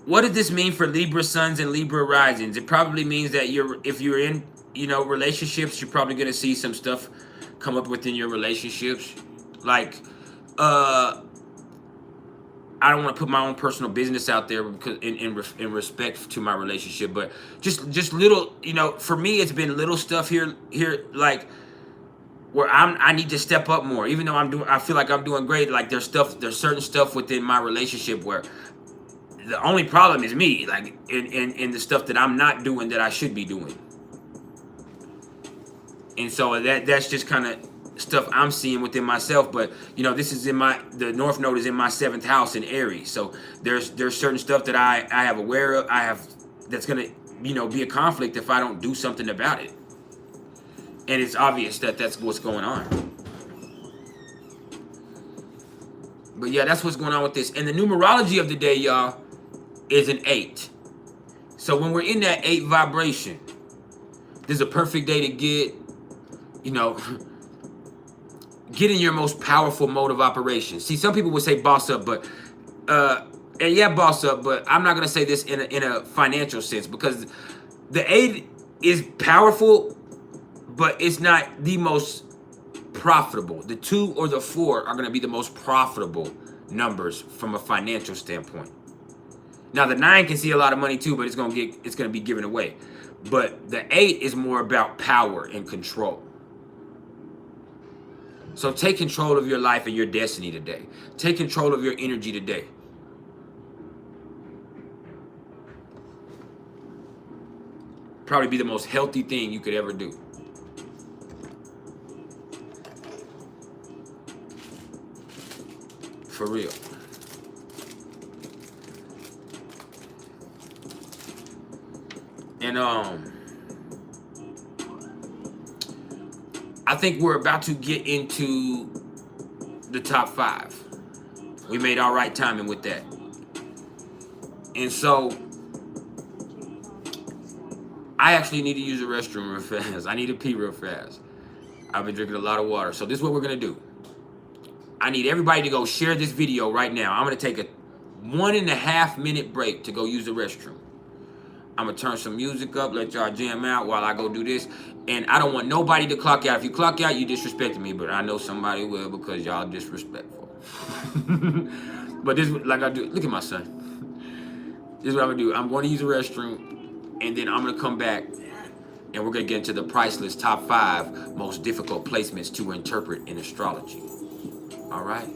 What does this mean for Libra suns and Libra risings? It probably means that if you're in, relationships, you're probably gonna see some stuff come up within your relationships. Like, I don't want to put my own personal business out there because in respect to my relationship, but just little, for me, it's been little stuff here, like where I need to step up more. Even though I feel like I'm doing great. Like there's certain stuff within my relationship where the only problem is me, like in the stuff that I'm not doing that I should be doing. And so that's just kind of stuff I'm seeing within myself. But this is the North Node is in my 7th house in Aries. So there's certain stuff that I have aware of. That's gonna be a conflict if I don't do something about it. And it's obvious that that's what's going on. But yeah, that's what's going on with this. And the numerology of the day, y'all, is an 8. So when we're in that 8 vibration, this is a perfect day to get in your most powerful mode of operation. See, some people would say boss up, but and yeah, boss up, but I'm not gonna say this in a financial sense, because the 8 is powerful, but it's not the most profitable. The 2 or the 4 are gonna be the most profitable numbers from a financial standpoint. Now the 9 can see a lot of money too, but it's gonna be given away. But the 8 is more about power and control. So take control of your life and your destiny today. Take control of your energy today. Probably be the most healthy thing you could ever do. For real. And I think we're about to get into the top 5. We made all right timing with that. And so I actually need to use the restroom real fast. I need to pee real fast. I've been drinking a lot of water. So this is what we're going to do. I need everybody to go share this video right now. I'm going to take a 1.5 minute break to go use the restroom. I'm going to turn some music up, let y'all jam out while I go do this. And I don't want nobody to clock out. If you clock out, you disrespecting me. But I know somebody will, because y'all disrespectful. But this is like I do. Look at my son. This is what I'm going to do. I'm going to use the restroom. And then I'm going to come back. And we're going to get into the Priceless top 5 most difficult placements to interpret in astrology. All right?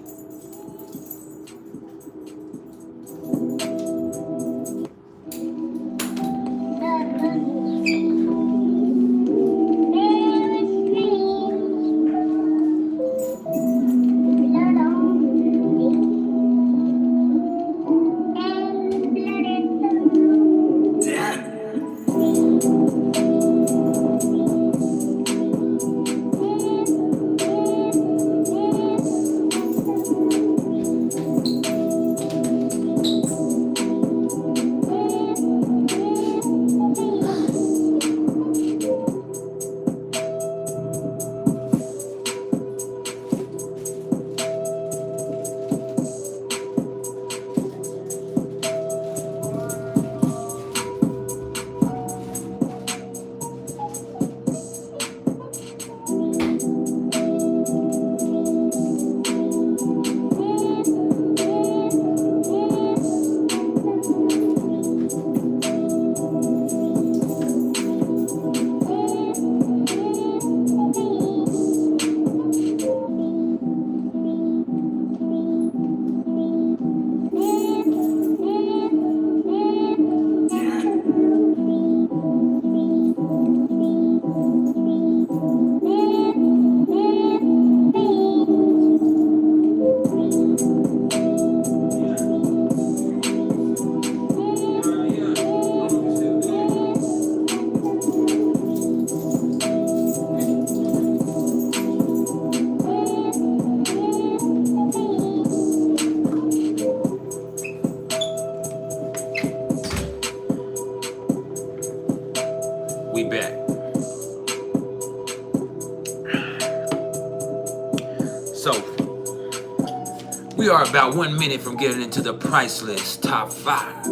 are about 1 minute from getting into the Priceless top 5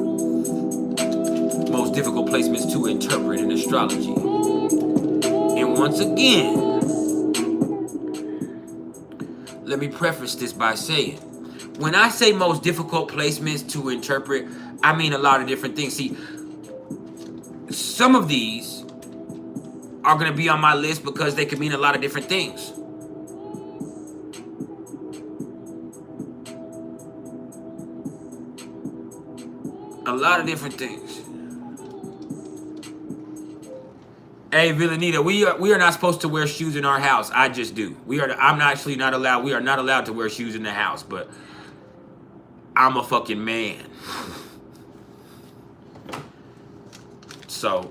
most difficult placements to interpret in astrology. And once again, let me preface this by saying, when I say most difficult placements to interpret, I mean a lot of different things. See, some of these are going to be on my list because they could mean a lot of different things. A lot of different things. Hey, Villanita, we are not supposed to wear shoes in our house. I just do. I'm actually not allowed. We are not allowed to wear shoes in the house, but I'm a fucking man. So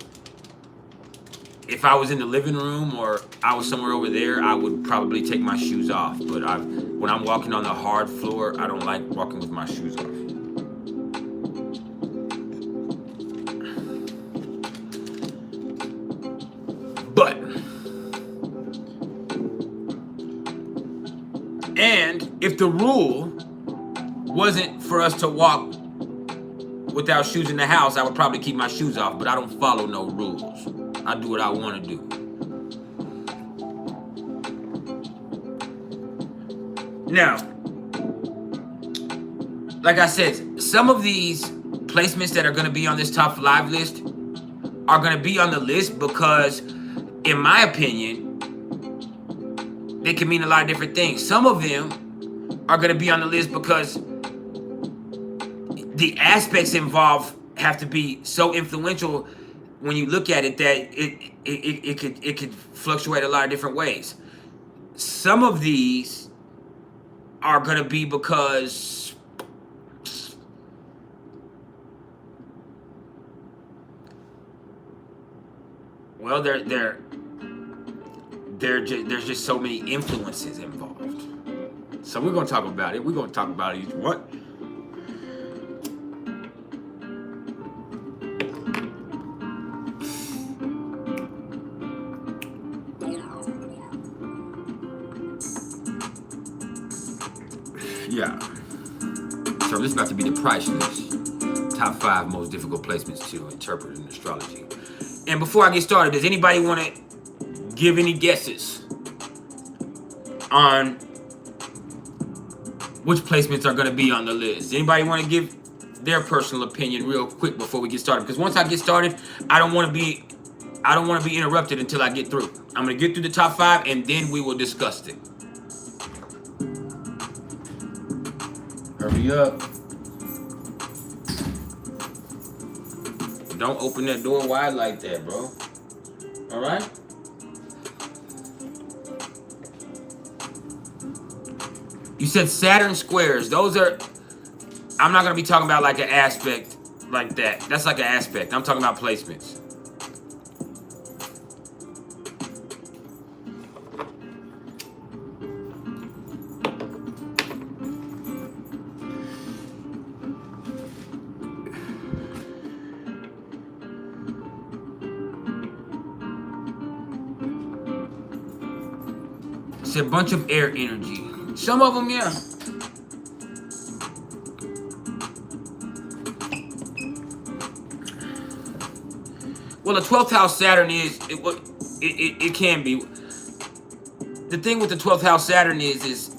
if I was in the living room or I was somewhere over there, I would probably take my shoes off. But when I'm walking on the hard floor, I don't like walking with my shoes off. But, and if the rule wasn't for us to walk without shoes in the house, I would probably keep my shoes off, but I don't follow no rules. I do what I want to do. Now, like I said, some of these placements that are going to be on this top 5 list are going to be on the list because, in my opinion, they can mean a lot of different things. Some of them are going to be on the list because the aspects involved have to be so influential when you look at it that it could fluctuate a lot of different ways. Some of these are going to be because well, there's just so many influences involved. So we're going to talk about it. We're going to talk about each one. Yeah. So this is about to be the Priceless top 5 most difficult placements to interpret in astrology. And before I get started, does anybody want to give any guesses on which placements are going to be on the list? Anybody want to give their personal opinion real quick before we get started? Because once I get started, I don't want to be interrupted until I get through. I'm going to get through the top 5 and then we will discuss it. Hurry up. Don't open that door wide like that, bro. All right? You said Saturn squares. Those are... I'm not going to be talking about like an aspect like that. That's like an aspect. I'm talking about placements. It's a bunch of air energy. Some of them, yeah. Well, the 12th house Saturn is, it can be. The thing with the 12th house Saturn is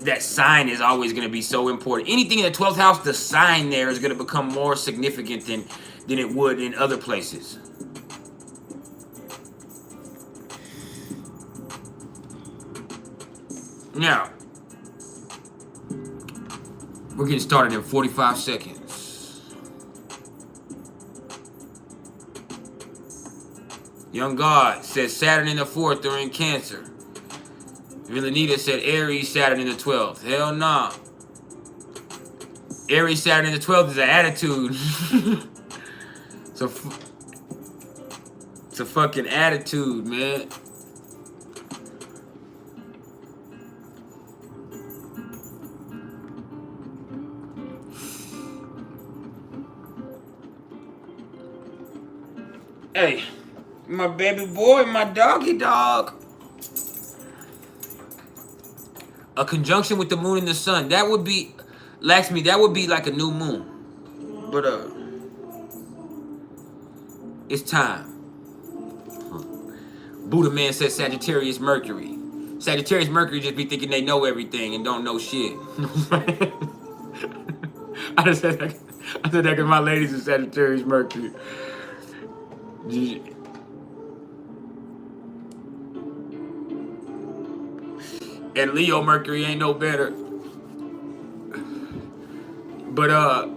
that sign is always going to be so important. Anything in the 12th house, the sign there is going to become more significant than it would in other places. Now, we're getting started in 45 seconds. Young God says Saturn in the 4th or in Cancer. Villanita said Aries, Saturn in the 12th. Hell nah. Aries, Saturn in the 12th is an attitude. It's a fucking attitude, man. Hey, my baby boy, my doggy dog. A conjunction with the moon and the sun. That would be, Lakshmi, that would be like a new moon. But it's time. Buddha man says Sagittarius Mercury. Sagittarius Mercury just be thinking they know everything and don't know shit. I said that because my ladies are Sagittarius Mercury. And Leo Mercury ain't no better. But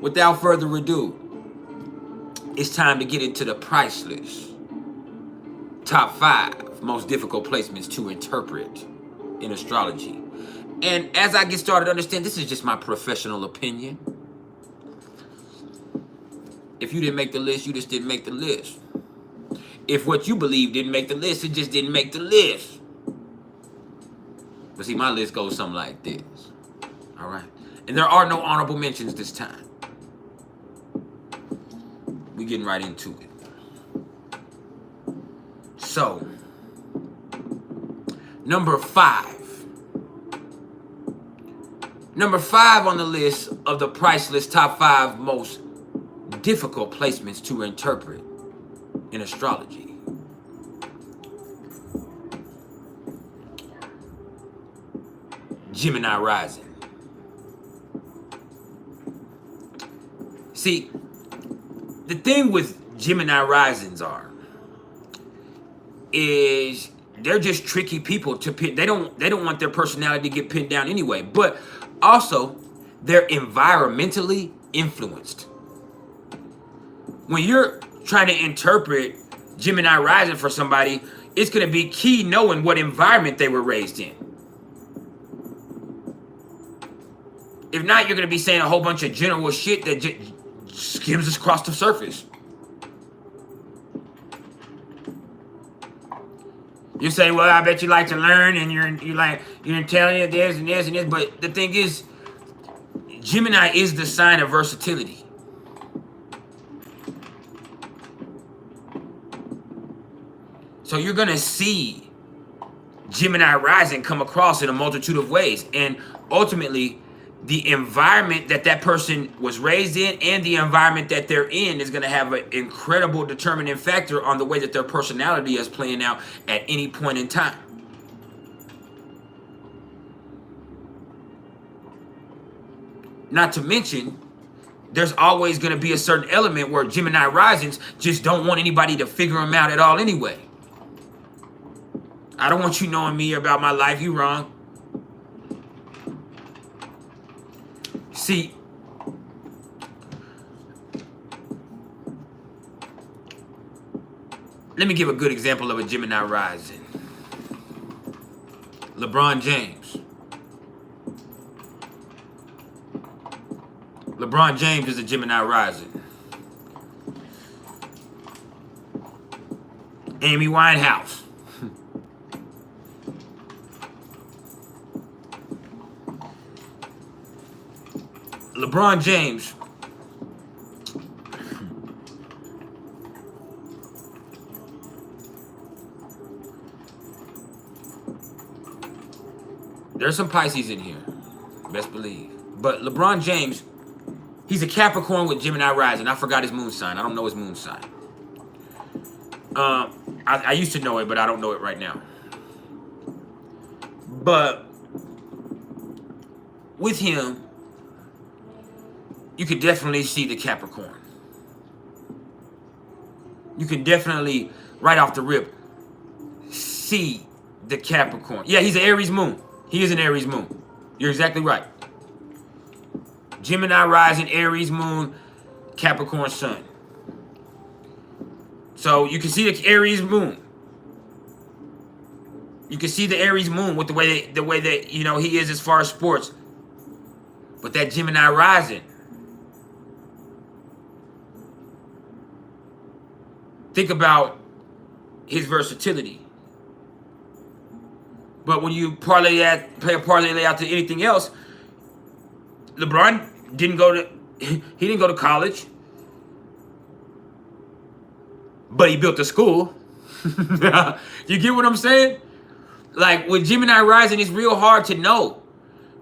without further ado, it's time to get into the priceless top 5 most difficult placements to interpret in astrology. And as I get started, understand this is just my professional opinion. If you didn't make the list, you just didn't make the list. If what you believe didn't make the list, it just didn't make the list. But see, my list goes something like this. All right? And there are no honorable mentions this time. We getting right into it. So, number 5. Number 5 on the list of the priceless top 5 most difficult placements to interpret in astrology. Gemini rising. See, the thing with Gemini risings is they're just tricky people to pin. They don't want their personality to get pinned down anyway. But also, they're environmentally influenced. When you're trying to interpret Gemini rising for somebody, it's going to be key knowing what environment they were raised in. If not, you're going to be saying a whole bunch of general shit that skims across the surface. You say, well, I bet you like to learn and you're intelligent, this and this and this. But the thing is, Gemini is the sign of versatility. So you're going to see Gemini rising come across in a multitude of ways. And ultimately, the environment that person was raised in and the environment that they're in is going to have an incredible determining factor on the way that their personality is playing out at any point in time. Not to mention, there's always going to be a certain element where Gemini risings just don't want anybody to figure them out at all anyway. I don't want you knowing me about my life. You wrong. See, let me give a good example of a Gemini rising. LeBron James. LeBron James is a Gemini rising. Amy Winehouse. LeBron James there's some Pisces in here, best believe. But LeBron James, he's a Capricorn with Gemini rising. I forgot his moon sign. I don't know his moon sign. I used to know it, but I don't know it right now. But with him, you could definitely see the Capricorn. You can definitely, right off the rip, see the Capricorn. Yeah, he's an Aries moon. He is an Aries moon. You're exactly right. Gemini rising, Aries moon, Capricorn sun. So you can see the Aries moon. You can see the Aries moon with the way that he is as far as sports. But that Gemini rising, think about his versatility. But when you play a parlay out to anything else, LeBron didn't go to college, but he built a school. You get what I'm saying? Like with Gemini rising, it's real hard to know,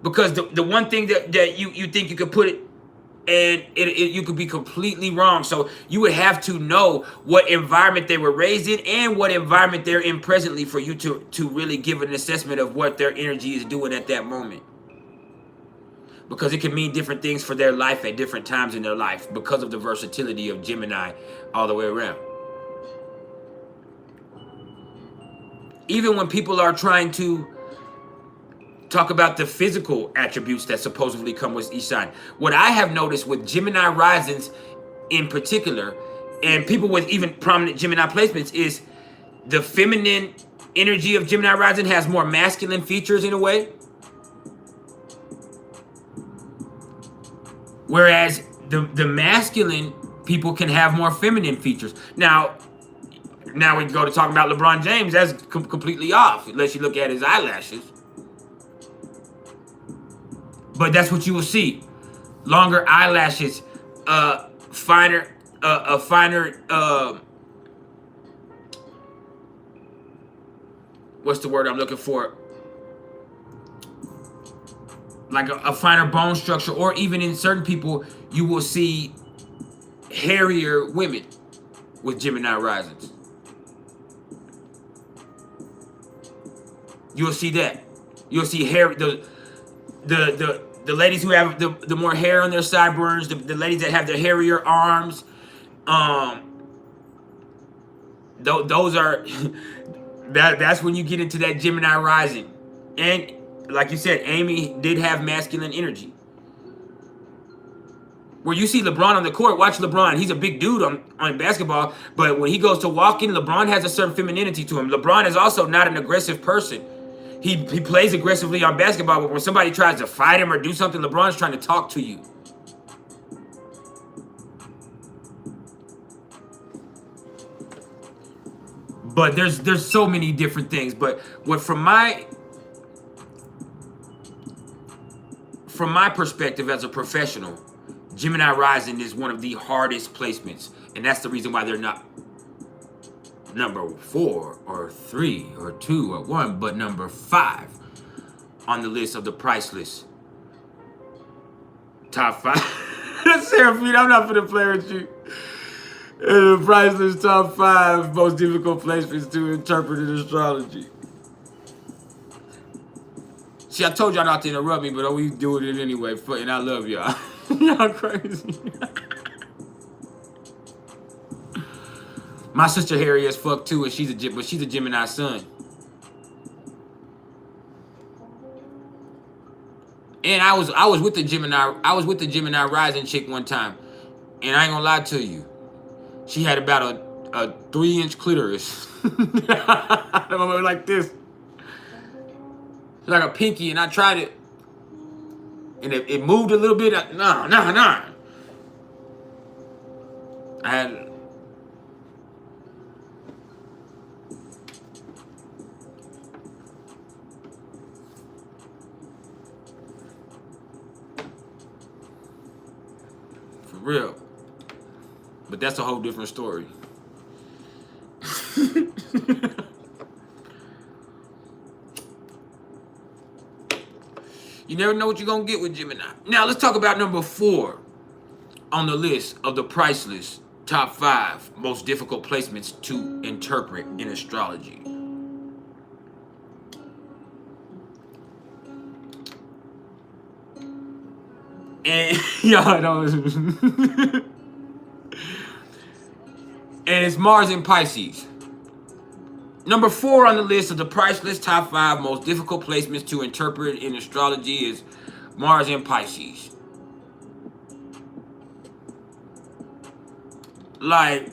because the one thing that you think you could put it, and you could be completely wrong. So you would have to know what environment they were raised in and what environment they're in presently for you to really give an assessment of what their energy is doing at that moment. Because it can mean different things for their life at different times in their life because of the versatility of Gemini all the way around. Even when people are trying to talk about the physical attributes that supposedly come with each sign, what I have noticed with Gemini risings in particular, and people with even prominent Gemini placements, is the feminine energy of Gemini rising has more masculine features in a way, whereas the masculine people can have more feminine features. Now we go to talking about LeBron James. That's completely off, unless you look at his eyelashes. But that's what you will see: longer eyelashes, finer, what's the word I'm looking for? Like a finer bone structure, or even in certain people, you will see hairier women with Gemini risings. You'll see that. You'll see hair. The ladies who have the more hair on their sideburns, the ladies that have the hairier arms, those are that's when you get into that Gemini rising. And like you said, Amy did have masculine energy. Where you see LeBron on the court, watch LeBron. He's a big dude on basketball, but when he goes to walking, LeBron has a certain femininity to him. LeBron is also not an aggressive person. He plays aggressively on basketball, but when somebody tries to fight him or do something, LeBron's trying to talk to you. But there's so many different things. But what from my perspective as a professional, Gemini rising is one of the hardest placements, and that's the reason why they're not number 4 or 3 or 2 or 1, but number 5 on the list of the Priceless top 5. Seraphine, I'm not gonna play with you. The Priceless top 5 most difficult placements to interpret in astrology. See, I told y'all not to interrupt me, but we doing it anyway, and I love y'all. Y'all crazy. My sister hairy as fuck too, and she's a Gemini sun. And I was with the Gemini rising chick one time, and I ain't gonna lie to you, she had about a 3-inch clitoris. Like this, like a pinky, and I tried it, and it moved a little bit. No. I had. Real, but that's a whole different story. You never know what you're gonna get with Gemini. Now let's talk about number 4 on the list of the Priceless top 5 most difficult placements to interpret in astrology. And y'all don't. And it's Mars in Pisces. Number 4 on the list of the Priceless top 5 most difficult placements to interpret in astrology is Mars in Pisces. Like,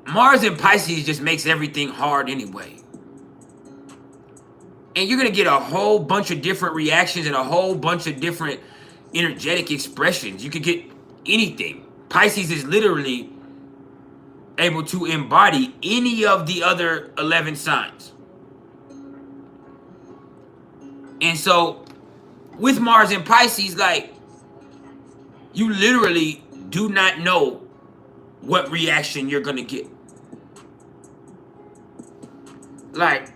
Mars in Pisces just makes everything hard anyway. And you're going to get a whole bunch of different reactions and a whole bunch of different energetic expressions. You could get anything. Pisces is literally able to embody any of the other 11 signs. And so with Mars in Pisces, like, you literally do not know what reaction you're gonna get. Like,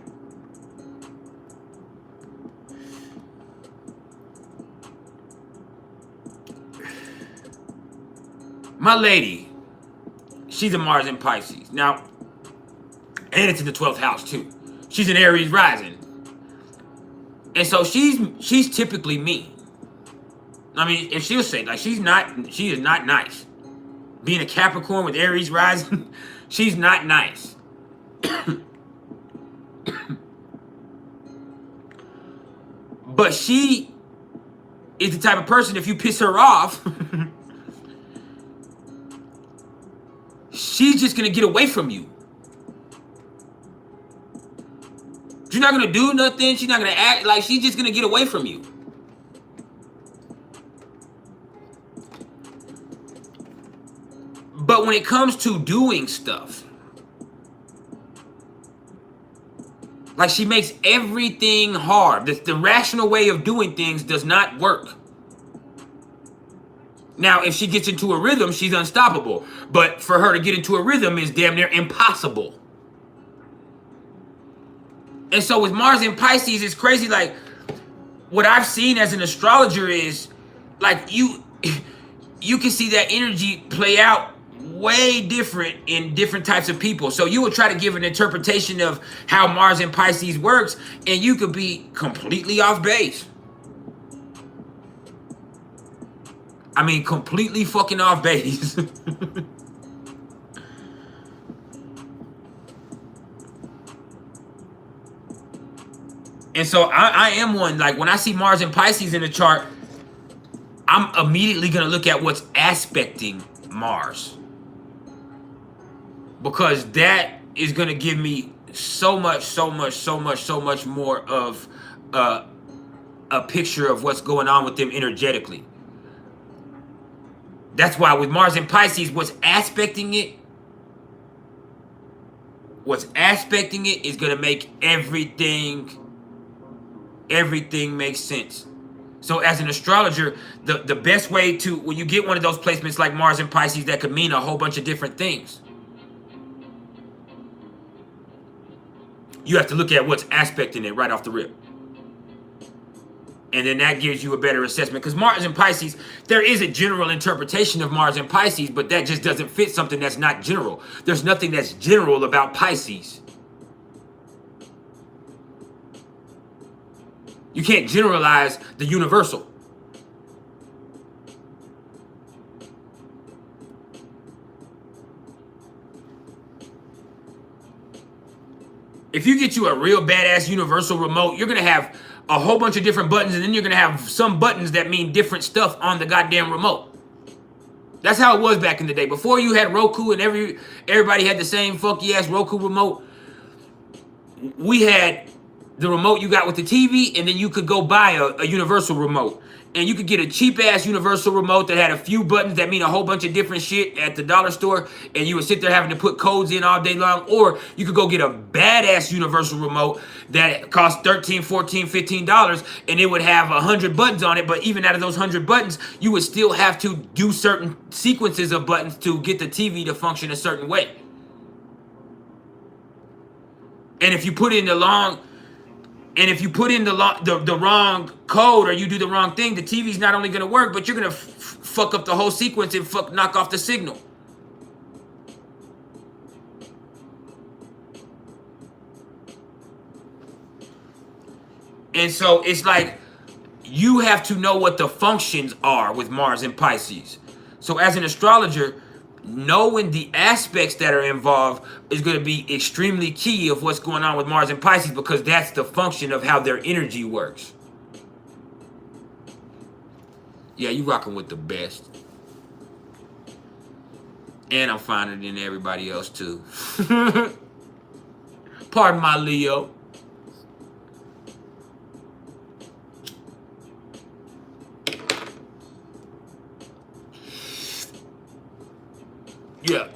my lady, she's a Mars in Pisces. Now, and it's in the 12th house too. She's an Aries rising. And so she's typically mean. I mean, if she'll say, like, she is not nice. Being a Capricorn with Aries rising, she's not nice. But she is the type of person, if you piss her off, she's just gonna get away from you. She's not gonna do nothing. She's not gonna act. Like, she's just gonna get away from you. But when it comes to doing stuff, like, she makes everything hard. The rational way of doing things does not work. Now, if she gets into a rhythm, she's unstoppable. But for her to get into a rhythm is damn near impossible. And so with Mars in Pisces, it's crazy. Like, what I've seen as an astrologer is, like, you can see that energy play out way different in different types of people. So you would try to give an interpretation of how Mars in Pisces works, and you could be completely off base. I mean, completely fucking off base. And so I am one, like, when I see Mars in Pisces in the chart, I'm immediately going to look at what's aspecting Mars. Because that is going to give me so much more of a picture of what's going on with them energetically. That's why with Mars in Pisces, what's aspecting it is going to make everything make sense. So as an astrologer, the best way to, when you get one of those placements like Mars in Pisces, that could mean a whole bunch of different things. You have to look at what's aspecting it right off the rip. And then that gives you a better assessment. Because Mars in Pisces, there is a general interpretation of Mars in Pisces, but that just doesn't fit something that's not general. There's nothing that's general about Pisces. You can't generalize the universal. If you get you a real badass universal remote, you're going to have a whole bunch of different buttons, and then you're going to have some buttons that mean different stuff on the goddamn remote. That's how it was back in the day. Before you had Roku and everybody had the same funky ass Roku remote, we had the remote you got with the TV, and then you could go buy a universal remote. And you could get a cheap-ass universal remote that had a few buttons that mean a whole bunch of different shit at the dollar store, and you would sit there having to put codes in all day long. Or you could go get a badass universal remote that cost $13, $14, $15, and it would have 100 buttons on it. But even out of those 100 buttons, you would still have to do certain sequences of buttons to get the TV to function a certain way. And if you put in the wrong code, or you do the wrong thing, the TV's not only going to work, but you're going to fuck up the whole sequence and knock off the signal. And so it's like, you have to know what the functions are with Mars and Pisces. So as an astrologer, knowing the aspects that are involved is going to be extremely key of what's going on with Mars and Pisces, because that's the function of how their energy works. Yeah, you rocking with the best. And I'm finer than everybody else too. Pardon my Leo. Yeah.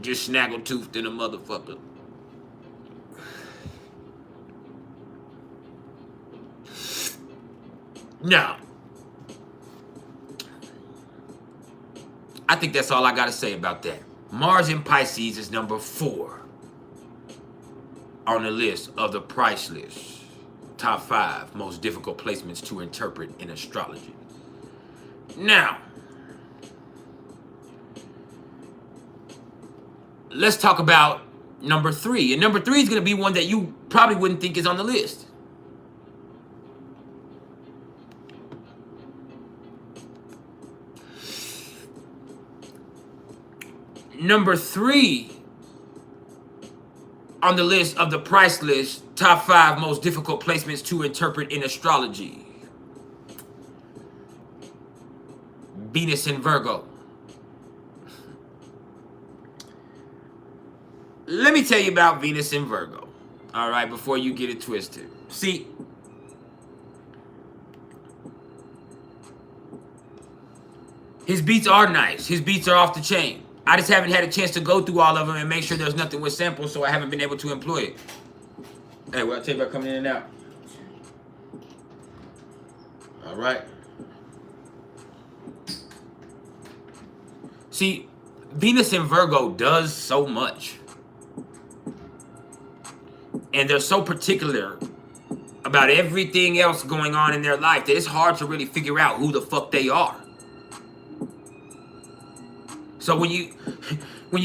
Just snaggle-toothed in a motherfucker. Now, I think that's all I got to say about that. Mars in Pisces is number 4 on the list of the Priceless top 5 most difficult placements to interpret in astrology. Now, let's talk about number 3. And number 3 is going to be one that you probably wouldn't think is on the list. Number 3 on the list of the Priceless top 5 most difficult placements to interpret in astrology. Venus in Virgo. Let me tell you about Venus in Virgo, all right, before you get it twisted. See, his beats are nice. His beats are off the chain. I just haven't had a chance to go through all of them and make sure there's nothing with samples, so I haven't been able to employ it. Hey, well, I'll tell you about coming in and out. All right. See, Venus in Virgo does so much. And they're so particular about everything else going on in their life that it's hard to really figure out who the fuck they are. So when you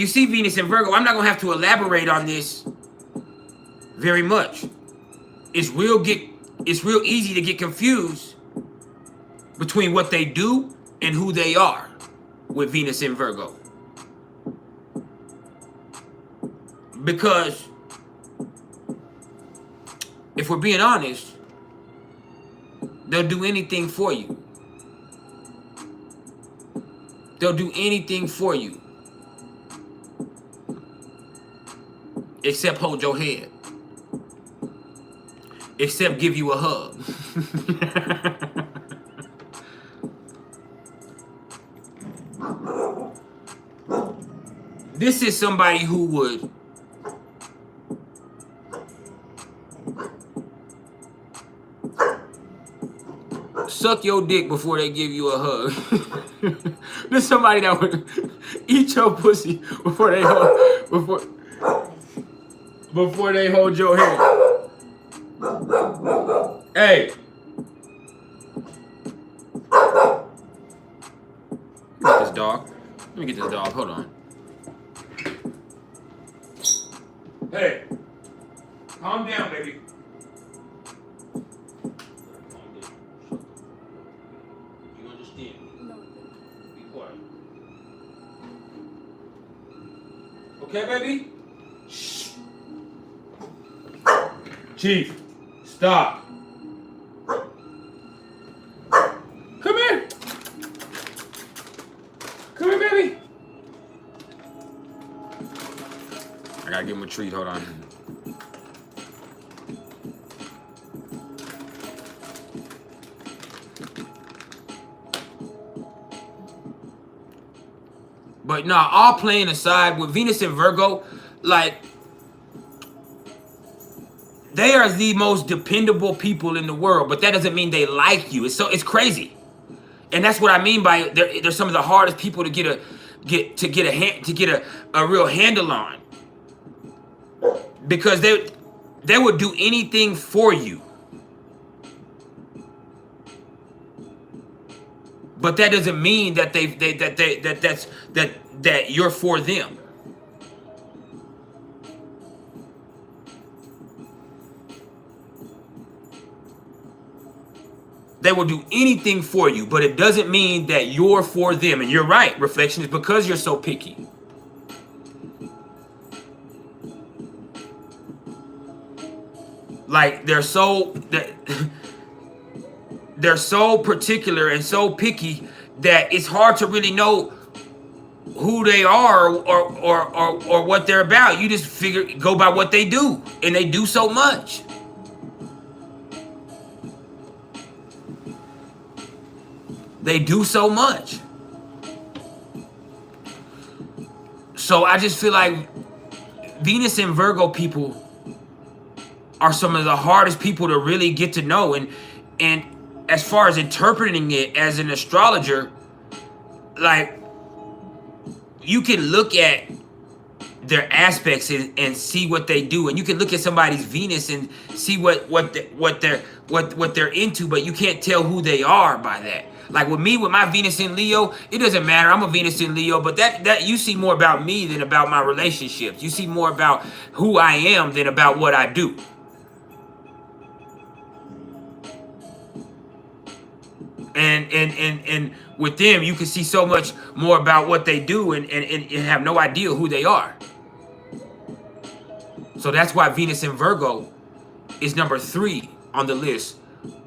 see Venus in Virgo, I'm not gonna have to elaborate on this very much. It's real easy to get confused between what they do and who they are with Venus in Virgo. Because if we're being honest, they'll do anything for you. They'll do anything for you. Except hold your hand. Except give you a hug. This is somebody who would suck your dick before they give you a hug. There's somebody that would eat your pussy before they hold your hand. Hey. Get this dog. Let me get this dog. Hold on. Hey. Calm down, baby. Okay, baby? Shh. Chief, stop. Come here. Come here, baby. I gotta give him a treat. Hold on. But nah, all playing aside, with Venus and Virgo, like, they are the most dependable people in the world, but that doesn't mean they like you. It's crazy. And that's what I mean by they're some of the hardest people to get a real handle on. Because they would do anything for you. But that doesn't mean that that you're for them. They will do anything for you, but it doesn't mean that you're for them. And you're right, reflection is because you're so picky. Like they're so particular and so picky that it's hard to really know who they are or what they're about. You just go by what they do, and they do so much. They do so much. So I just feel like Venus and Virgo people are some of the hardest people to really get to know. And as far as interpreting it as an astrologer, like, you can look at their aspects and see what they do, and you can look at somebody's Venus and see what they're into, but you can't tell who they are by that. Like with me, with my Venus in Leo, it doesn't matter. I'm a Venus in Leo, but that you see more about me than about my relationships. You see more about who I am than about what I do. And with them, you can see so much more about what they do and have no idea who they are. So that's why Venus in Virgo is number 3 on the list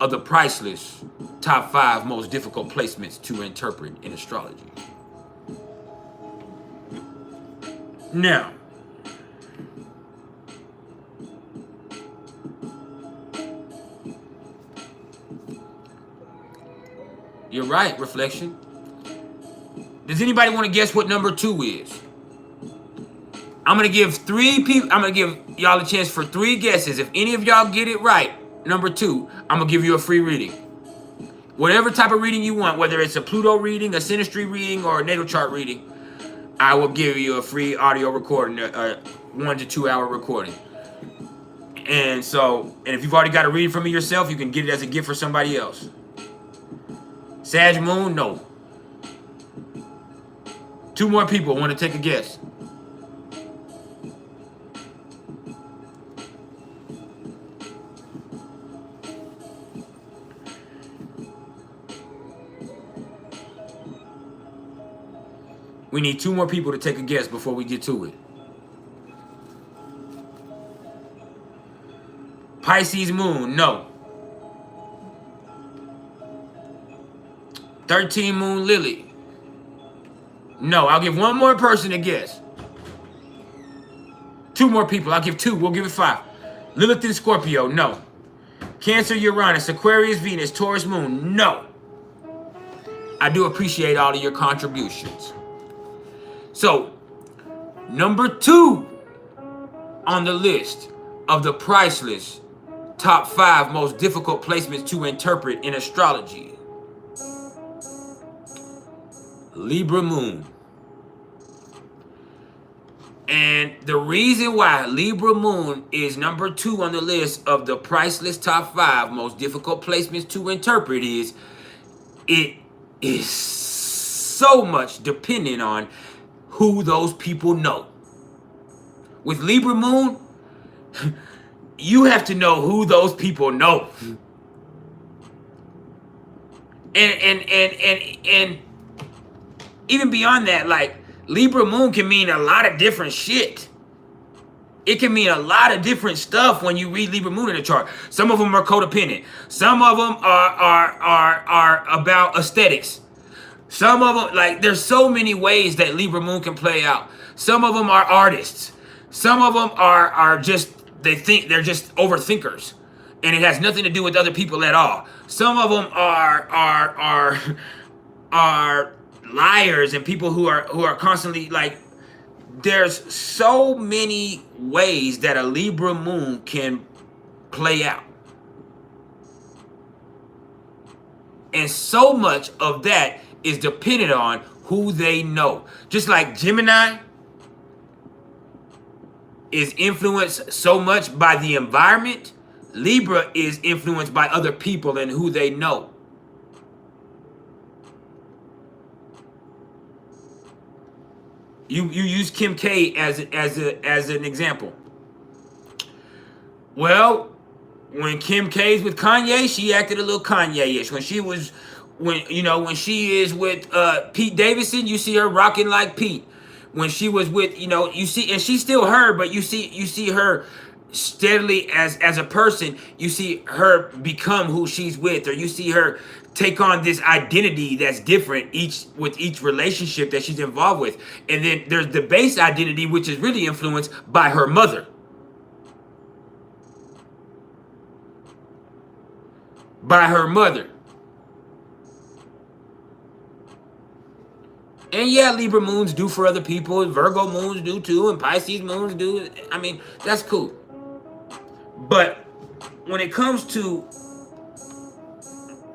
of the priceless top 5 most difficult placements to interpret in astrology. Now, you're right, Reflection. Does anybody want to guess what number 2 is? I'm going to give 3 people, I'm going to give y'all a chance for 3 guesses. If any of y'all get it right, number 2, I'm going to give you a free reading. Whatever type of reading you want, whether it's a Pluto reading, a Synastry reading, or a natal chart reading, I will give you a free audio recording, a 1 to 2 hour recording. And if you've already got a reading from me yourself, you can get it as a gift for somebody else. Sag Moon, no. 2 more people want to take a guess. We need 2 more people to take a guess before we get to it. Pisces Moon, no. 13 Moon Lily. No, I'll give 1 more person a guess. 2 more people, I'll give 2, we'll give it 5. Lilith in Scorpio, no. Cancer Uranus, Aquarius Venus, Taurus Moon, no. I do appreciate all of your contributions. So, number 2 on the list of the priceless top 5 most difficult placements to interpret in astrology. Libra Moon. And the reason why Libra Moon is number 2 on the list of the priceless top 5 most difficult placements to interpret is it is so much dependent on who those people know. With Libra Moon, you have to know who those people know. And even beyond that, like, Libra Moon can mean a lot of different shit. It can mean a lot of different stuff when you read Libra Moon in the chart. Some of them are codependent. Some of them are about aesthetics. Some of them, like, there's so many ways that Libra Moon can play out. Some of them are artists. Some of them are just, they think they're just overthinkers, and it has nothing to do with other people at all. Some of them are liars and people who are constantly, like, there's so many ways that a Libra Moon can play out. And so much of that is dependent on who they know. Just like Gemini is influenced so much by the environment, Libra is influenced by other people and who they know. You use Kim K as an example. Well, when Kim K's with Kanye, she acted a little Kanye-ish. When she is with Pete Davidson, you see her rocking like Pete. When she was with, you see, and she's still her, but you see her steadily as a person. You see her become who she's with, or you see her take on this identity that's different with each relationship that she's involved with. And then there's the base identity, which is really influenced by her mother. By her mother. And yeah, Libra moons do for other people, and Virgo moons do too, and Pisces moons do. I mean, that's cool. But when it comes to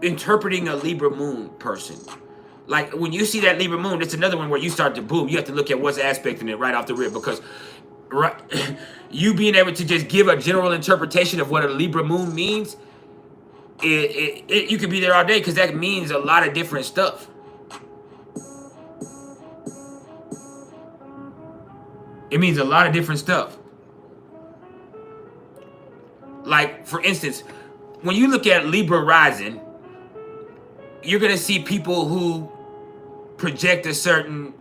interpreting a Libra moon person, Like when you see that Libra moon, it's another one where you start to boom. You have to look at what's aspecting it right off the rip, because right, you being able to just give a general interpretation of what a Libra moon means, you could be there all day, because that means a lot of different stuff. It means a lot of different stuff. Like, for instance, when you look at Libra rising, you're going to see people who project a certain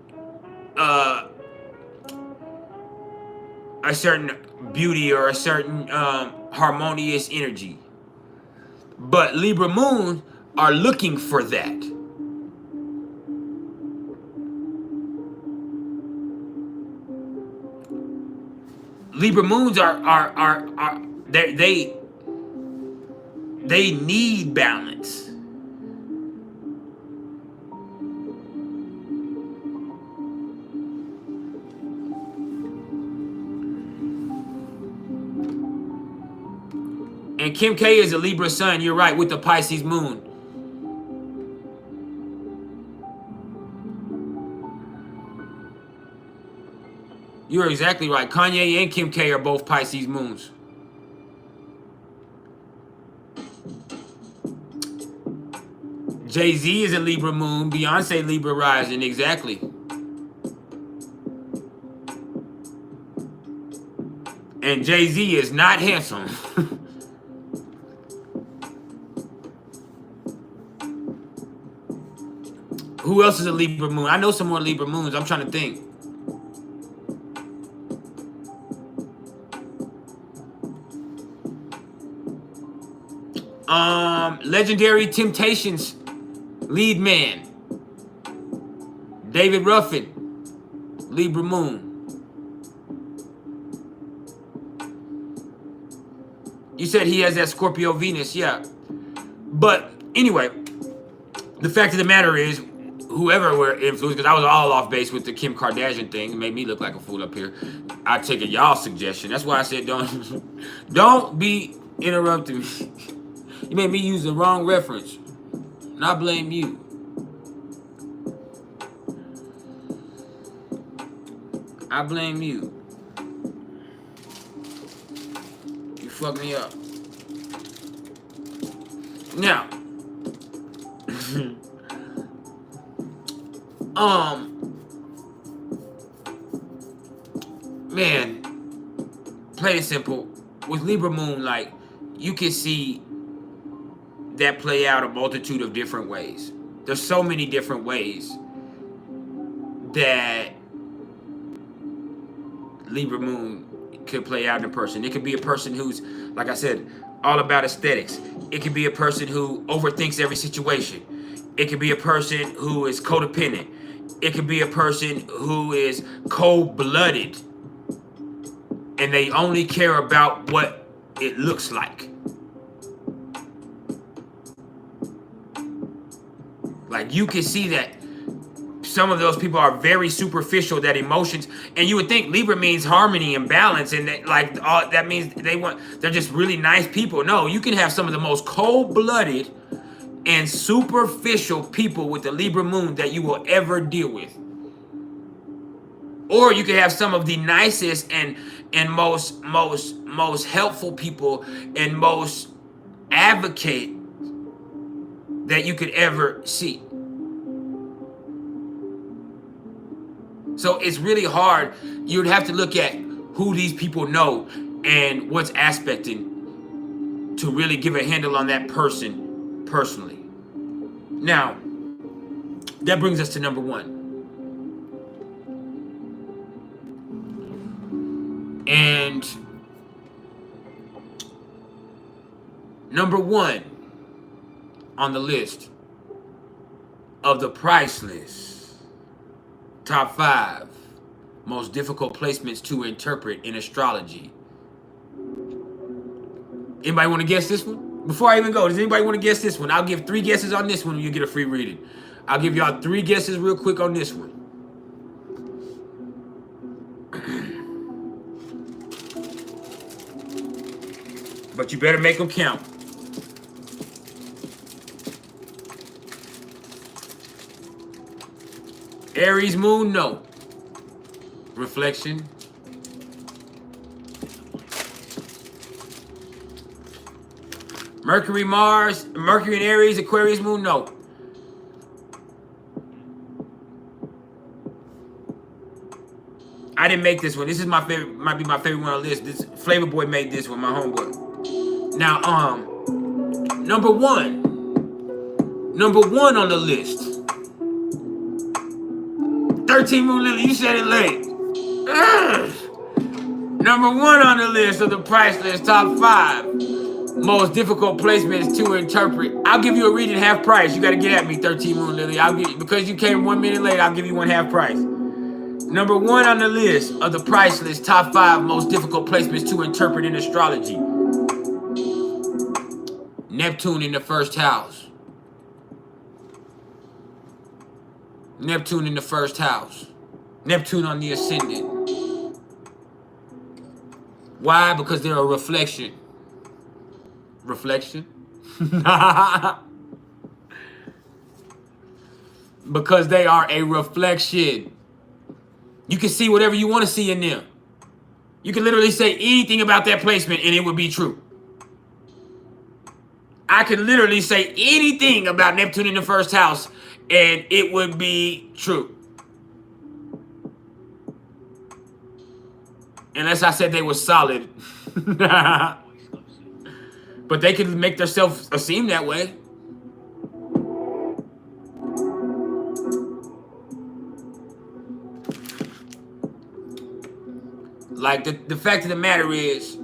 beauty or a certain harmonious energy. But Libra moon are looking for that. Libra moons they need balance. And Kim K is a Libra sun, you're right, with the Pisces moon. You're exactly right. Kanye and Kim K are both Pisces moons. Jay-Z is a Libra moon. Beyonce Libra rising. Exactly. And Jay-Z is not handsome. Who else is a Libra moon? I know some more Libra moons. I'm trying to think. Legendary Temptations lead man, David Ruffin, Libra moon. You said he has that Scorpio Venus, yeah. But anyway, the fact of the matter is, whoever were influenced, because I was all off base with the Kim Kardashian thing, it made me look like a fool up here. I take it y'all's suggestion. That's why I said don't be interrupting me. You made me use the wrong reference. And I blame you. I blame you. You fucked me up. Now, man, plain and simple, with Libra moon, like, you can see that play out a multitude of different ways. There's so many different ways that Libra moon could play out in a person. It could be a person who's, like I said, all about aesthetics. It could be a person who overthinks every situation. It could be a person who is codependent. It could be a person who is cold-blooded and they only care about what it looks like. Like, you can see that some of those people are very superficial, that emotions, and you would think Libra means harmony and balance, and that, like, all that means they're just really nice people. No, you can have some of the most cold-blooded and superficial people with the Libra moon that you will ever deal with. Or you can have some of the nicest and most helpful people and most advocate that you could ever see. So it's really hard. You'd have to look at who these people know and what's aspecting to really give a handle on that person personally. Now, that brings us to number one. And number one on the list of the Priceless top 5 most difficult placements to interpret in astrology. Anybody want to guess this one? Before I even go, does anybody want to guess this one? I'll give 3 guesses on this one and you get a free reading. I'll give y'all 3 guesses real quick on this one. But you better make them count. Aries moon, no. Reflection. Mercury, Mars, Mercury and Aries, Aquarius moon, no. I didn't make this one. This is my favorite, might be my favorite one on the list. This Flavor Boy made this one, my homeboy. Now, number one on the list. 13 Moon Lily, you said it late. Number one on the list of the Priceless top 5 most difficult placements to interpret. I'll give you a reading half price. You got to get at me, 13 Moon Lily. Because you came 1 minute late, I'll give you one half price. Number one on the list of the Priceless top 5 most difficult placements to interpret in astrology. Neptune in the first house. Neptune in the first house. Neptune on the ascendant. Why? Because they're a reflection. Reflection? Because they are a reflection. You can see whatever you want to see in them. You can literally say anything about that placement and it would be true. I could literally say anything about Neptune in the first house and it would be true. Unless I said they were solid. But they can make themselves seem that way. Like, the fact of the matter is,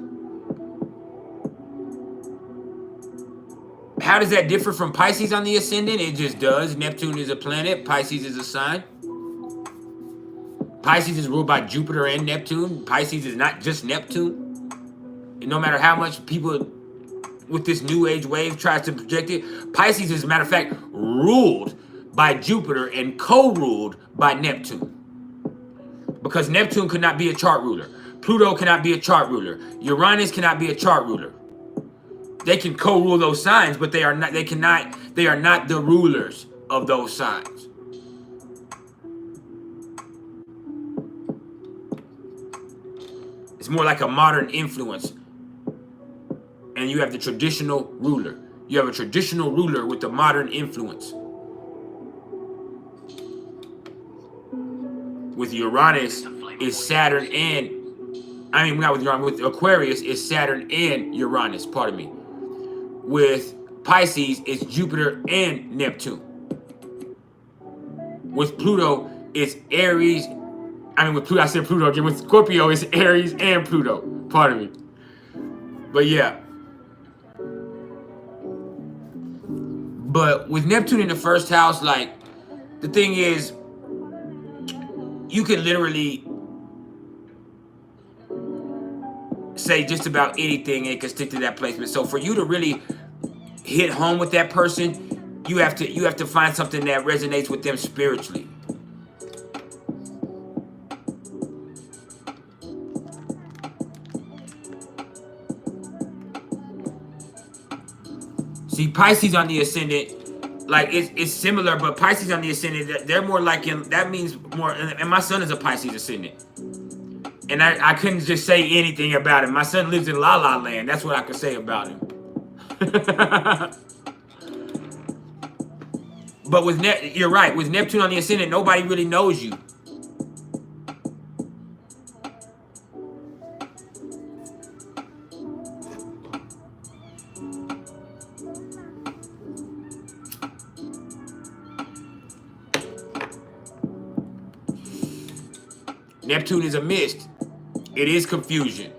how does that differ from Pisces on the ascendant? It just does. Neptune is a planet. Pisces is a sign. Pisces is ruled by Jupiter and Neptune. Pisces is not just Neptune. And no matter how much people with this new age wave tries to project it, Pisces is, as a matter of fact, ruled by Jupiter and co-ruled by Neptune. Because Neptune could not be a chart ruler. Pluto cannot be a chart ruler. Uranus cannot be a chart ruler. They can co-rule those signs, but they are not the rulers of those signs. It's more like a modern influence. And you have the traditional ruler. You have a traditional ruler with the modern influence. With Uranus is Saturn and, not with Uranus, with Aquarius is Saturn and Uranus, pardon me. With Pisces, it's Jupiter and Neptune. With Pluto, it's Aries. With Pluto, I said Pluto again. With Scorpio, it's Aries and Pluto. Pardon me. But yeah. But with Neptune in the first house, like, the thing is, you can literally say just about anything and it can stick to that placement. So for you to really hit home with that person, you have to find something that resonates with them spiritually. See, Pisces on the ascendant, like it's similar, but Pisces on the ascendant, they're more like that means more. And my son is a Pisces ascendant, and I couldn't just say anything about him. My son lives in La La Land. That's what I could say about him. But you're right. With Neptune on the ascendant, nobody really knows you. Neptune is a mist. It is confusion.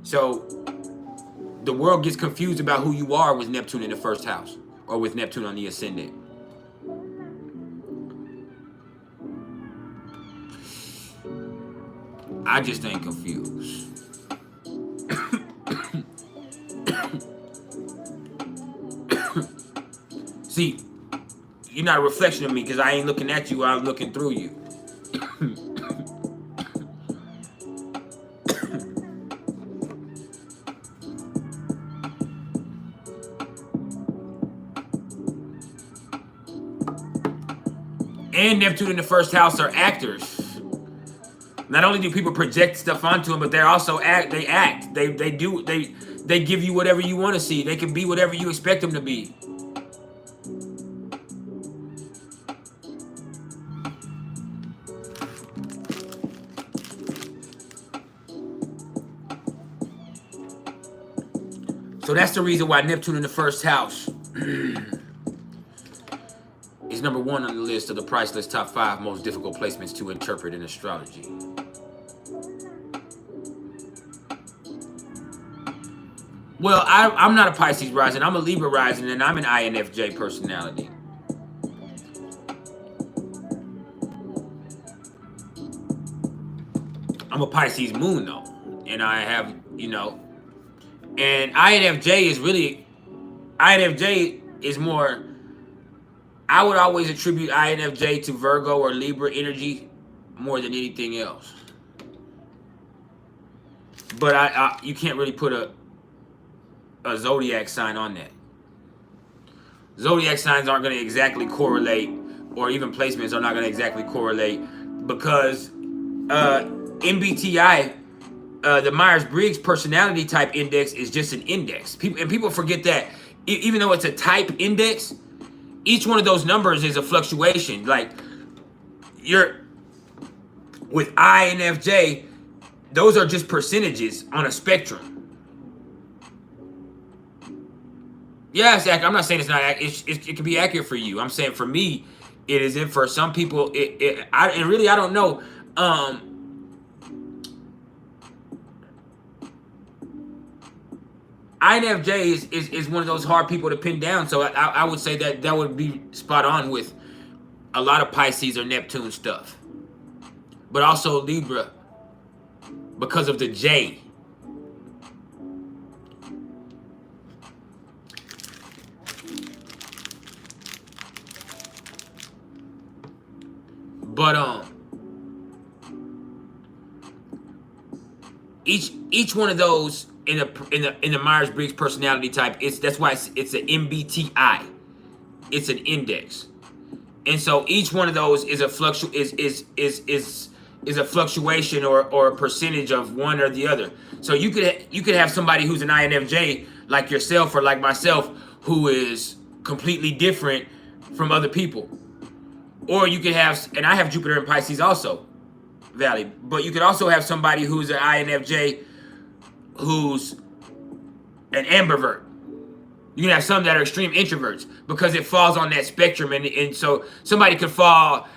So the world gets confused about who you are with Neptune in the first house or with Neptune on the ascendant. I just ain't confused. See, you're not a reflection of me because I ain't looking at you, I'm looking through you. and Neptune in the first house are actors. Not only do people project stuff onto them, but they're also they act. They give you whatever you want to see. They can be whatever you expect them to be. So that's the reason why Neptune in the first house is number 1 on the list of the Priceless top 5 most difficult placements to interpret in astrology. Well, I'm not a Pisces rising. I'm a Libra rising, and I'm an INFJ personality. I'm a Pisces moon, though. And I have, you know... And INFJ is more, I would always attribute INFJ to Virgo or Libra energy more than anything else. But you can't really put a zodiac sign on that. Zodiac signs aren't going to exactly correlate, or even placements are not going to exactly correlate, because MBTI, the Myers-Briggs personality type index, is just an index. People forget that even though it's a type index, each one of those numbers is a fluctuation. Like with INFJ, those are just percentages on a spectrum. Yes, I'm not saying it's not. It can be accurate for you. I'm saying for me, it isn't. For some people, I don't know. INFJ is one of those hard people to pin down. So I would say that would be spot on with a lot of Pisces or Neptune stuff. But also Libra, because of the J. But each one of those in the Myers-Briggs personality type, that's why it's an MBTI. It's an index, and so each one of those is a fluctuation or a percentage of one or the other. So you could have somebody who's an INFJ like yourself or like myself who is completely different from other people. Or you could have, and I have Jupiter in Pisces also, Valley. But you could also have somebody who's an INFJ who's an ambivert. You can have some that are extreme introverts because it falls on that spectrum. And so somebody could fall,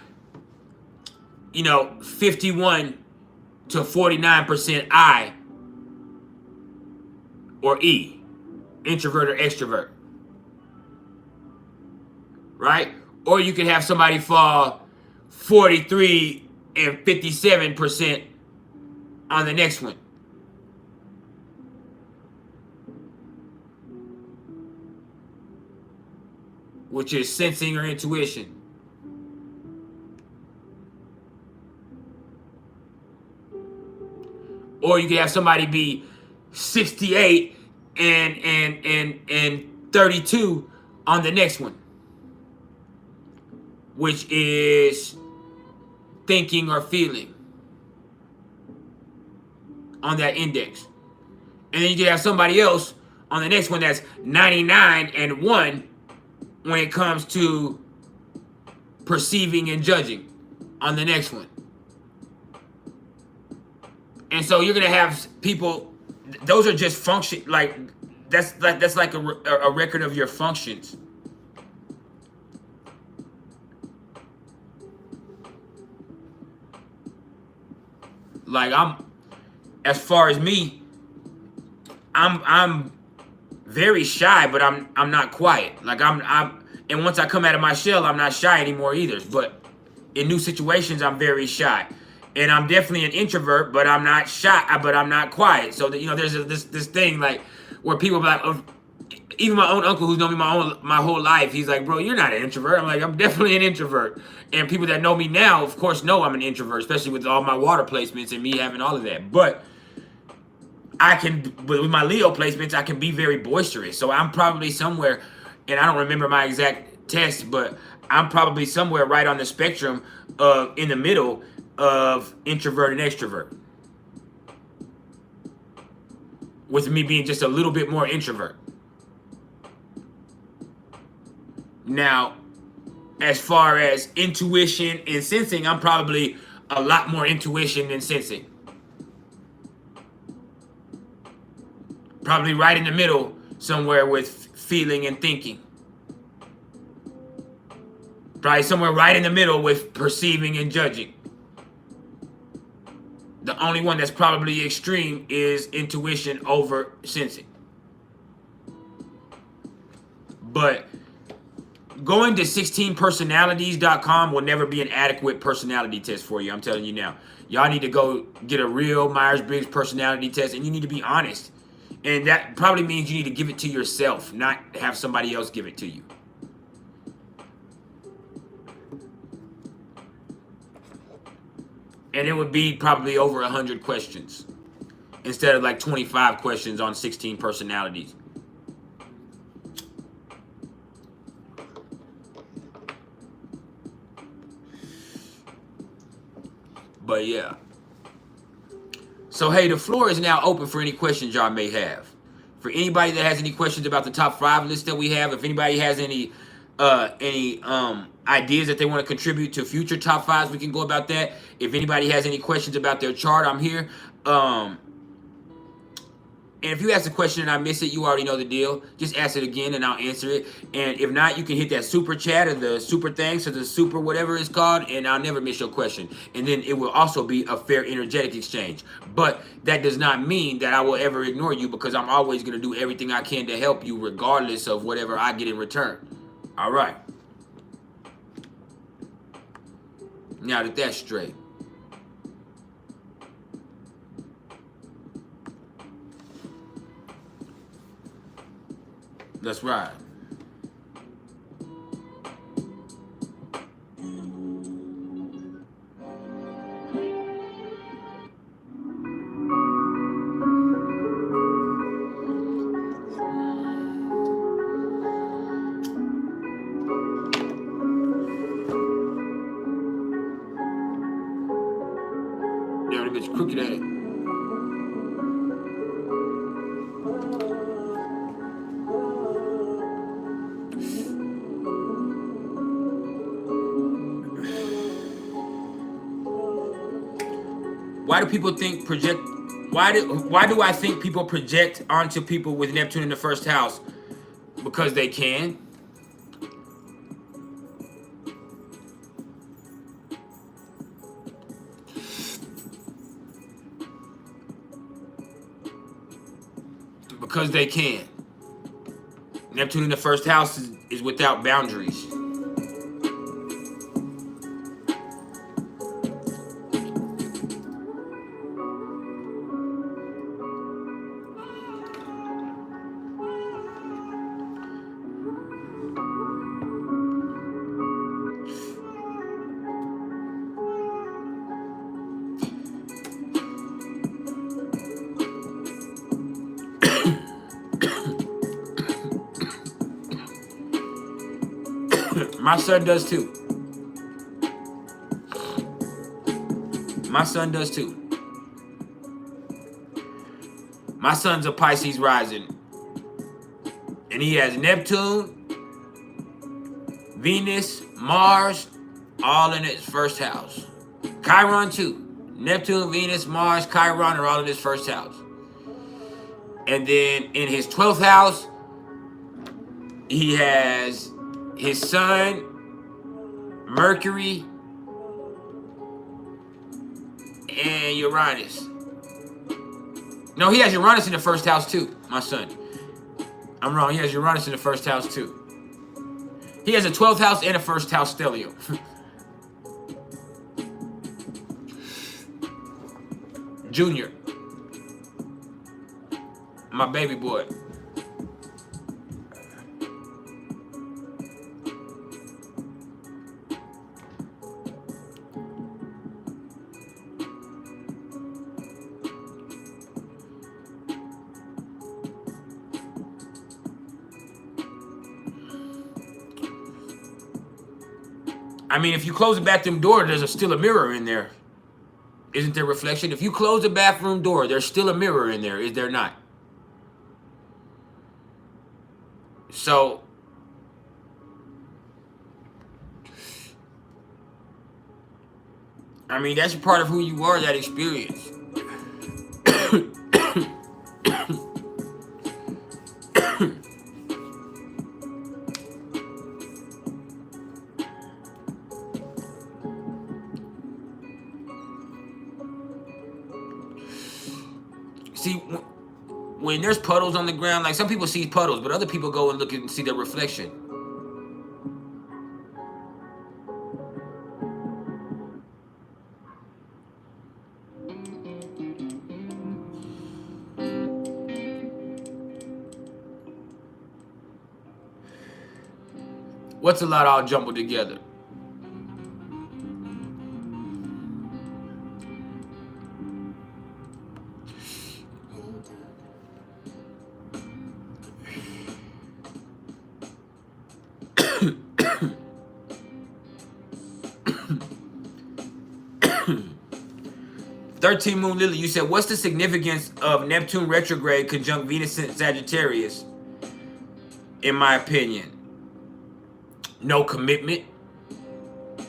51 to 49% I or E, introvert or extrovert. Right? Or you could have somebody fall 43 and 57% on the next one. Which is sensing or intuition. Or you could have somebody be 68 and 32 on the next one, which is thinking or feeling on that index. And then you can have somebody else on the next one that's 99 and 1 when it comes to perceiving and judging on the next one. And so you're going to have people, those are just function, that's like a record of your functions. As far as me, I'm very shy, but I'm not quiet. And once I come out of my shell, I'm not shy anymore either. But in new situations, I'm very shy, and I'm definitely an introvert, but I'm not shy, but I'm not quiet. So that, there's this thing where people be like, even my own uncle who's known me my whole life, he's like, bro, you're not an introvert. I'm like, I'm definitely an introvert. And people that know me now, of course, know I'm an introvert, especially with all my water placements and me having all of that. But with my Leo placements, I can be very boisterous. So I'm probably somewhere, and I don't remember my exact test, but I'm probably somewhere right on the spectrum of in the middle of introvert and extrovert, with me being just a little bit more introvert. Now, as far as intuition and sensing, I'm probably a lot more intuition than sensing. Probably right in the middle somewhere with feeling and thinking. Probably somewhere right in the middle with perceiving and judging. The only one that's probably extreme is intuition over sensing. But going to 16personalities.com will never be an adequate personality test for you. I'm telling you now. Y'all need to go get a real Myers-Briggs personality test, and you need to be honest. And that probably means you need to give it to yourself, not have somebody else give it to you. And it would be probably over 100 questions instead of like 25 questions on 16 personalities. But yeah. So hey, the floor is now open for any questions y'all may have. For anybody that has any questions about the top 5 list that we have, if anybody has any ideas that they want to contribute to future top 5s, we can go about that. If anybody has any questions about their chart, I'm here. And if you ask a question and I miss it, you already know the deal. Just ask it again and I'll answer it. And if not, you can hit that super chat or the super thanks or the super whatever it's called, and I'll never miss your question. And then it will also be a fair energetic exchange. But that does not mean that I will ever ignore you, because I'm always going to do everything I can to help you regardless of whatever I get in return. All right. Now that that's straight. Let's ride. Damn, that bitch crooked at it. Why do people think project? Why do I think people project onto people with Neptune in the first house? Because they can. Because they can. Neptune in the first house is without boundaries. My son does too. My son does too. My son's a Pisces rising. And he has Neptune, Venus, Mars, all in his first house. Chiron too. Neptune, Venus, Mars, Chiron are all in his first house. And then in his 12th house, he has his sun, Mercury, and Uranus. No, he has Uranus in the first house too, my son. I'm wrong. He has Uranus in the first house too. He has a 12th house and a first house stellium. Junior. My baby boy. I mean, if you close the bathroom door, there's still a mirror in there. Isn't there reflection? If you close the bathroom door, there's still a mirror in there, is there not? So, I mean, that's part of who you are, that experience. See, when there's puddles on the ground, like some people see puddles, but other people go and look and see their reflection. What's a lot all jumbled together? Thirteen Moon Lily, you said, what's the significance of Neptune retrograde conjunct Venus in Sagittarius? In my opinion, no commitment.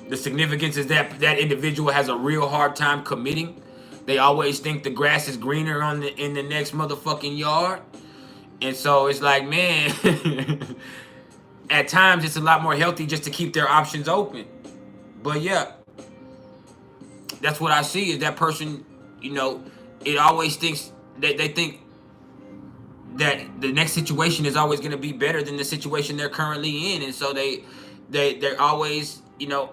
The significance is that that individual has a real hard time committing. They always think the grass is greener in the next motherfucking yard. And so it's like, man, at times it's a lot more healthy just to keep their options open. But yeah, that's what I see is that person, you know, it always thinks that they think that the next situation is always going to be better than the situation they're currently in. And so they're always, you know,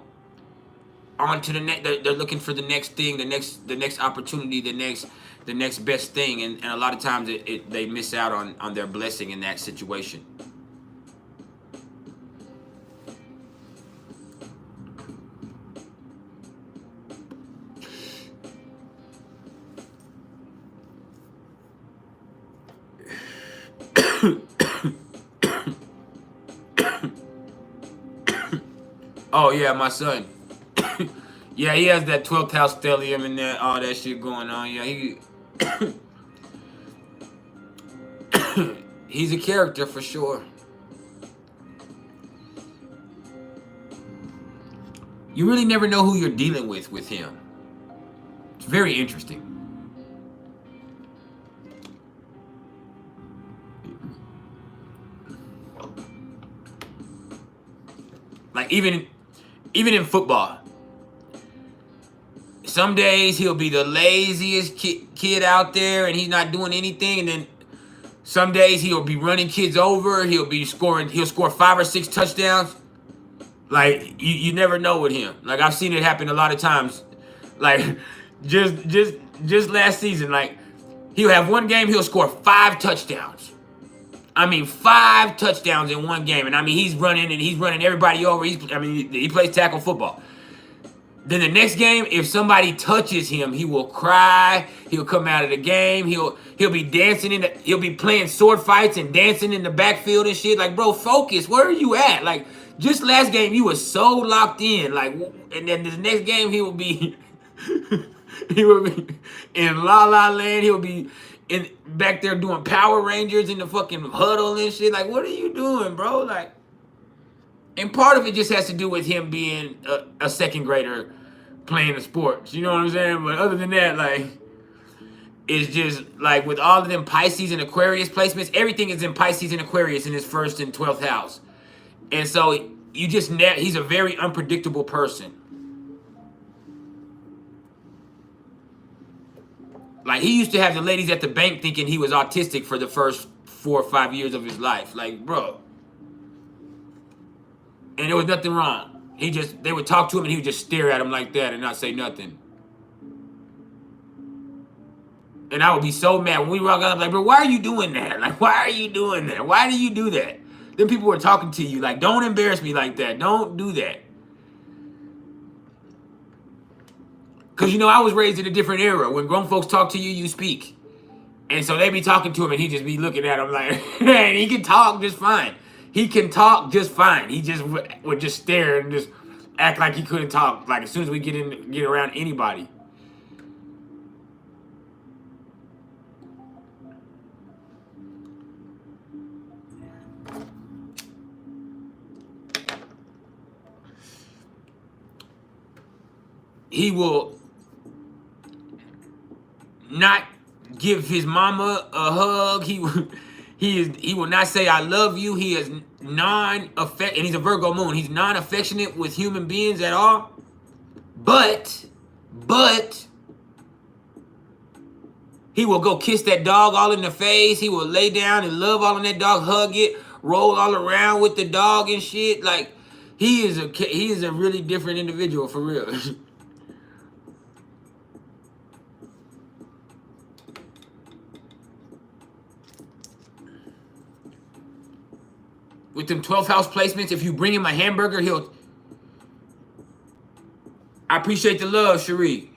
on to the next, they're looking for the next thing, the next opportunity, the next best thing. And a lot of times they miss out on their blessing in that situation. Oh yeah, my son. Yeah, he has that 12th house stellium and that all that shit going on. Yeah, he's a character for sure. You really never know who you're dealing with him. It's very interesting. Like even in football, some days he'll be the laziest kid out there and he's not doing anything, and then some days he'll be running kids over. He'll score 5 or 6 touchdowns. Like you never know with him. Like I've seen it happen a lot of times. Like just last season, like he'll have one game, he'll score 5 touchdowns. I mean, 5 touchdowns in one game. And I mean, he's running everybody over. He plays tackle football. Then the next game, if somebody touches him, he will cry. He'll come out of the game. He'll be dancing he'll be playing sword fights and dancing in the backfield and shit. Like, bro, focus. Where are you at? Like, just last game, you were so locked in. Like, and then the next game, he will be in La La Land. He'll be back there doing Power Rangers in the fucking huddle and shit. Like, what are you doing, bro? Like, and part of it just has to do with him being a second grader playing the sports. You know what I'm saying? But other than that, like, it's just like with all of them Pisces and Aquarius placements, everything is in Pisces and Aquarius in his 1st and 12th house. And so you just he's a very unpredictable person. Like, he used to have the ladies at the bank thinking he was autistic for the first 4 or 5 years of his life. Like, bro. And there was nothing wrong. They would talk to him and he would just stare at him like that and not say nothing. And I would be so mad when we walk out, like, bro, why are you doing that? Like, why are you doing that? Why do you do that? Then people were talking to you like, don't embarrass me like that. Don't do that. Because, you know, I was raised in a different era. When grown folks talk to you, you speak. And so they be talking to him and he just be looking at him like, and he can talk just fine. He can talk just fine. He just would just stare and just act like he couldn't talk. Like as soon as we get around anybody. He will not give his mama a hug. He will not say I love you. He is non-affect, and he's a Virgo moon. He's non-affectionate with human beings at all. But he will go kiss that dog all in the face. He will lay down and love all on that dog, hug it, roll all around with the dog and shit. Like he is a really different individual for real. With them 12th house placements, if you bring him a hamburger, he'll... I appreciate the love, Cherie.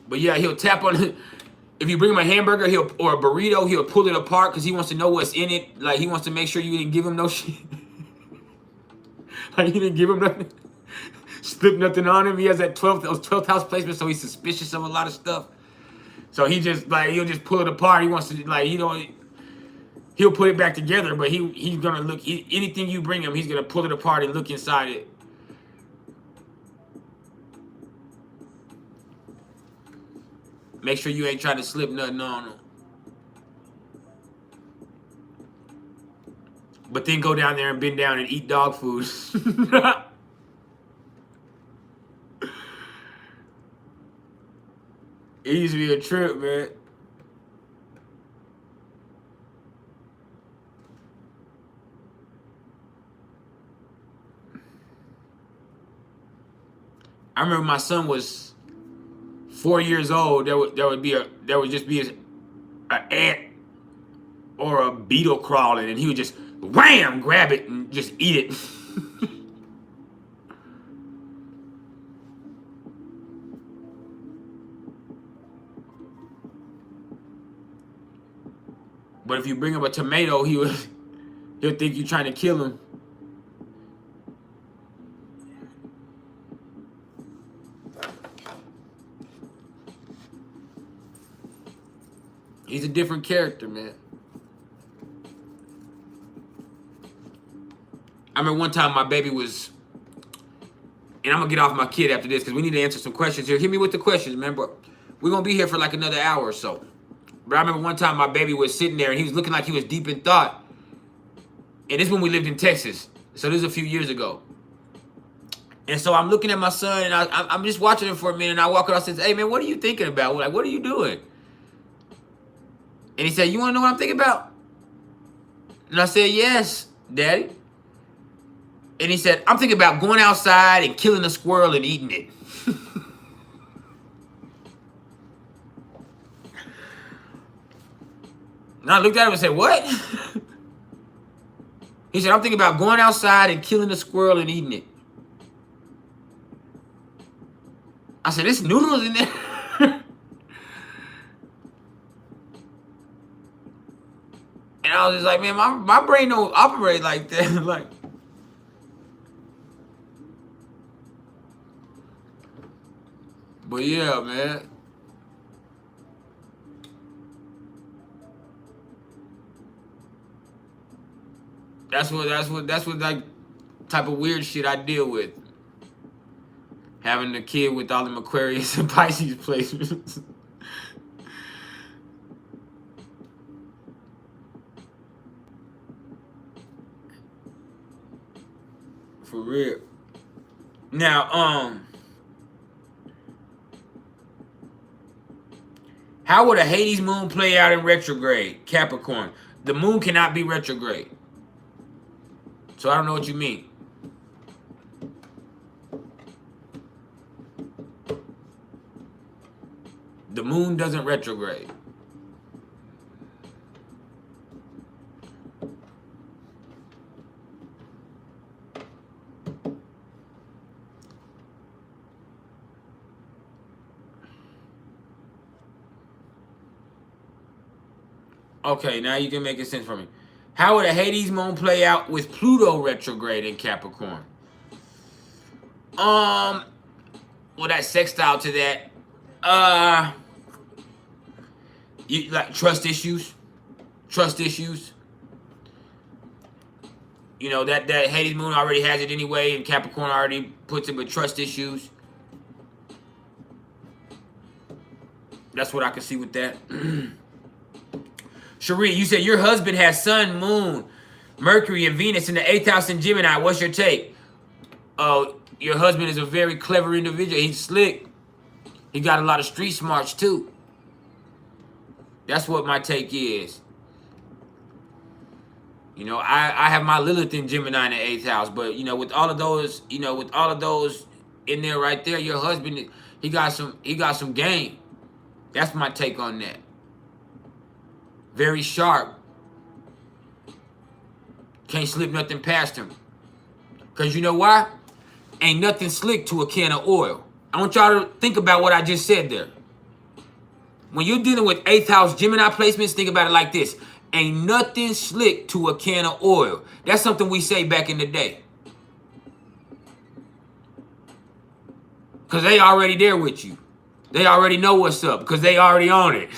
But yeah, he'll tap on it. If you bring him a hamburger, or a burrito, he'll pull it apart because he wants to know what's in it. Like he wants to make sure you didn't give him no shit. Like you didn't give him nothing. Slip nothing on him. He has that 12th house placement, so he's suspicious of a lot of stuff. So he just like he'll just pull it apart. He wants to like he'll put it back together, but he's gonna look anything you bring him, he's gonna pull it apart and look inside it. Make sure you ain't trying to slip nothing on him. But then go down there and bend down and eat dog food. It used to be a trip, man. I remember my son was 4 years old. There would just be an ant or a beetle crawling, and he would just wham, grab it and just eat it. But if you bring him a tomato, he'll think you're trying to kill him. He's a different character, man. I remember one time my baby was, and I'm gonna get off my kid after this because we need to answer some questions here. Hit me with the questions, man. But we're gonna be here for like another hour or so. But I remember one time my baby was sitting there and he was looking like he was deep in thought. And this is when we lived in Texas. So this is a few years ago. And so I'm looking at my son and I'm just watching him for a minute. And I walk around and say, hey, man, what are you thinking about? Like, what are you doing? And he said, you want to know what I'm thinking about? And I said, yes, Daddy. And he said, I'm thinking about going outside and killing a squirrel and eating it. And I looked at him and said, what? He said, I'm thinking about going outside and killing a squirrel and eating it. I said, there's noodles in there. And I was just like, man, my brain don't operate like that. Like, but yeah, man. That's what like type of weird shit I deal with. Having a kid with all them Aquarius and Pisces placements. For real. Now, how would a Hades moon play out in retrograde? Capricorn. The moon cannot be retrograde. So I don't know what you mean. The moon doesn't retrograde. Okay, now you can make it sense for me. How would a Hades moon play out with Pluto retrograde in Capricorn? Well, that sextile to that. You like trust issues. You know, that Hades moon already has it anyway, and Capricorn already puts it with trust issues. That's what I can see with that. Cherie, you said your husband has Sun, Moon, Mercury, and Venus in the 8th house in Gemini. What's your take? Oh, your husband is a very clever individual. He's slick. He got a lot of street smarts, too. That's what my take is. You know, I have my Lilith in Gemini in the 8th house, but, you know, with all of those, in there right there, your husband, he got some game. That's my take on that. Very sharp. Can't slip nothing past him. Because you know why? Ain't nothing slick to a can of oil. I want y'all to think about what I just said there. When you're dealing with 8th house Gemini placements, think about it like this. Ain't nothing slick to a can of oil. That's something we say back in the day. Because they already there with you. They already know what's up because they already on it.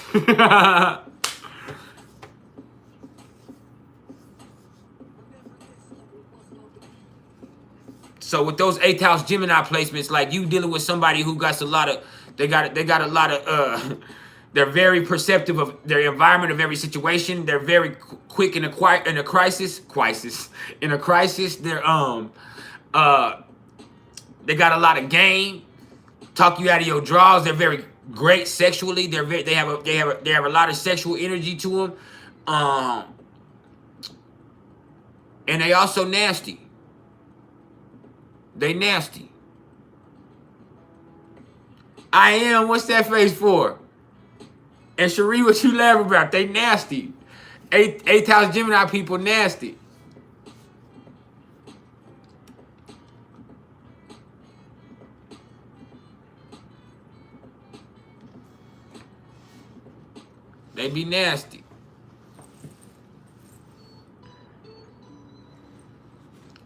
So with those 8th house Gemini placements, like you dealing with somebody who got a lot of, they got a lot of, they're very perceptive of their environment, of every situation. They're very quick in a crisis. They're they got a lot of game. Talk you out of your drawers. They're very great sexually. They have a lot of sexual energy to them. And they also nasty. They nasty. I am. What's that face for? And Cherie, what you laughing about? They nasty. 8th house Gemini people nasty. They be nasty.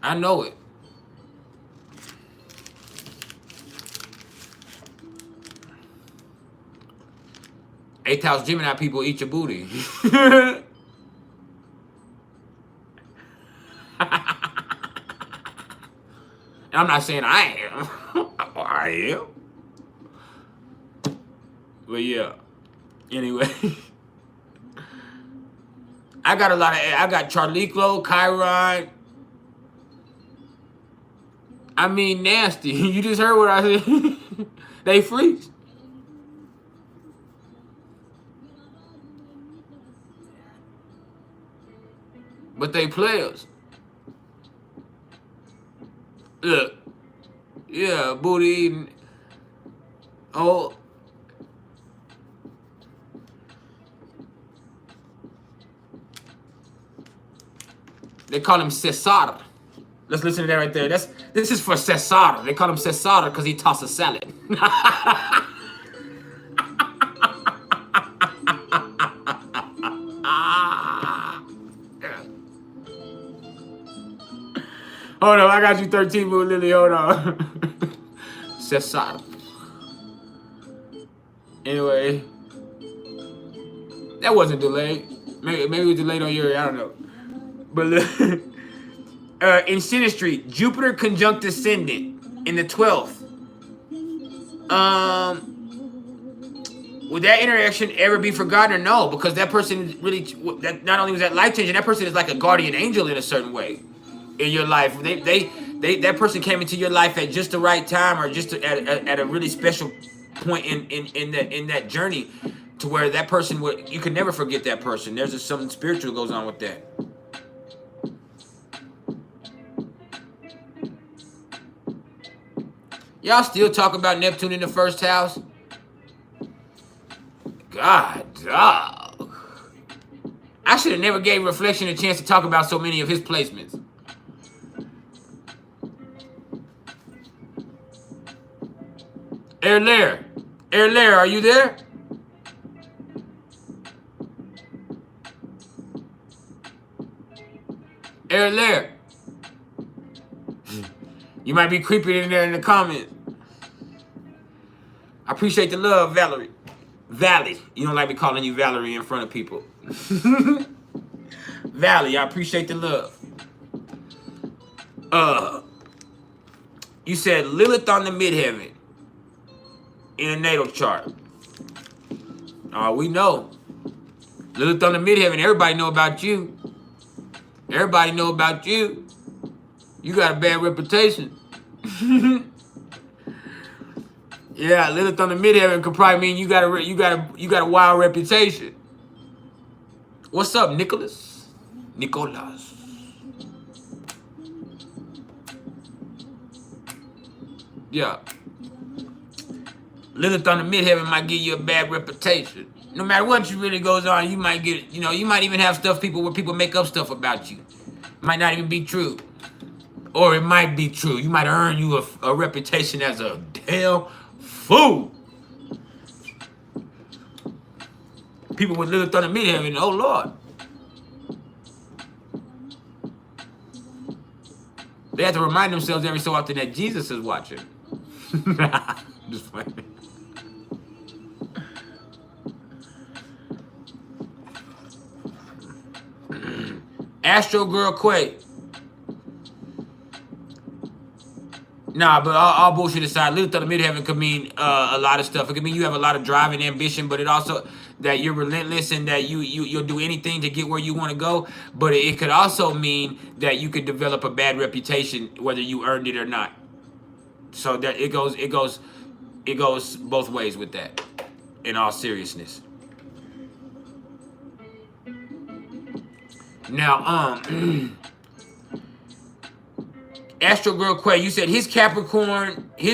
I know it. Eighth house Gemini people eat your booty. And I'm not saying I am. I am. But yeah. Anyway. I got Charliclo, Chiron. I mean nasty. You just heard what I said. They freaks. But they players. Look. Yeah, booty eating. Oh. They call him Cesar. Let's listen to that right there. This is for Cesar. They call him Cesar because he tosses salad. Hold on, I got you 13 Moon Lily. Hold on. Cesar. Anyway. That wasn't delayed. Maybe it was delayed on your, I don't know. But look. In Synastry, Jupiter conjunct Ascendant in the 12th. Would that interaction ever be forgotten or no? Because that person really, that not only was that life changing, that person is like a guardian angel in a certain way in your life. That person came into your life at just the right time or just at a really special point in that journey, to where that person you could never forget that person. There's just something spiritual goes on with that. Y'all still talk about Neptune in the 1st house? God, dog. I should have never gave Reflection a chance to talk about so many of his placements. Air Lair, are you there? there. You might be creeping in there in the comments. I appreciate the love, Valerie. Valley. You don't like me calling you Valerie in front of people. Valley, I appreciate the love. You said Lilith on the midheaven in a natal chart. We know. Lilith on the midheaven, everybody know about you. Everybody know about you. You got a bad reputation. Yeah, Lilith on the midheaven could probably mean you got a wild reputation. What's up, Nicholas? Nicholas. Yeah. Lilith on the midheaven might give you a bad reputation. No matter what really goes on, you might get, you might even have stuff where people make up stuff about you. It might not even be true. Or it might be true. You might earn you a reputation as a damn fool. People with Lilith on the midheaven, oh Lord. They have to remind themselves every so often that Jesus is watching. Just playing. Astro Girl Quay. Nah, but all bullshit aside, Lilith on the midheaven could mean a lot of stuff. It could mean you have a lot of drive and ambition, but it also that you're relentless and that you'll do anything to get where you want to go. But it could also mean that you could develop a bad reputation, whether you earned it or not. So that it goes both ways with that. In all seriousness. Now, Astro Girl Quay, you said his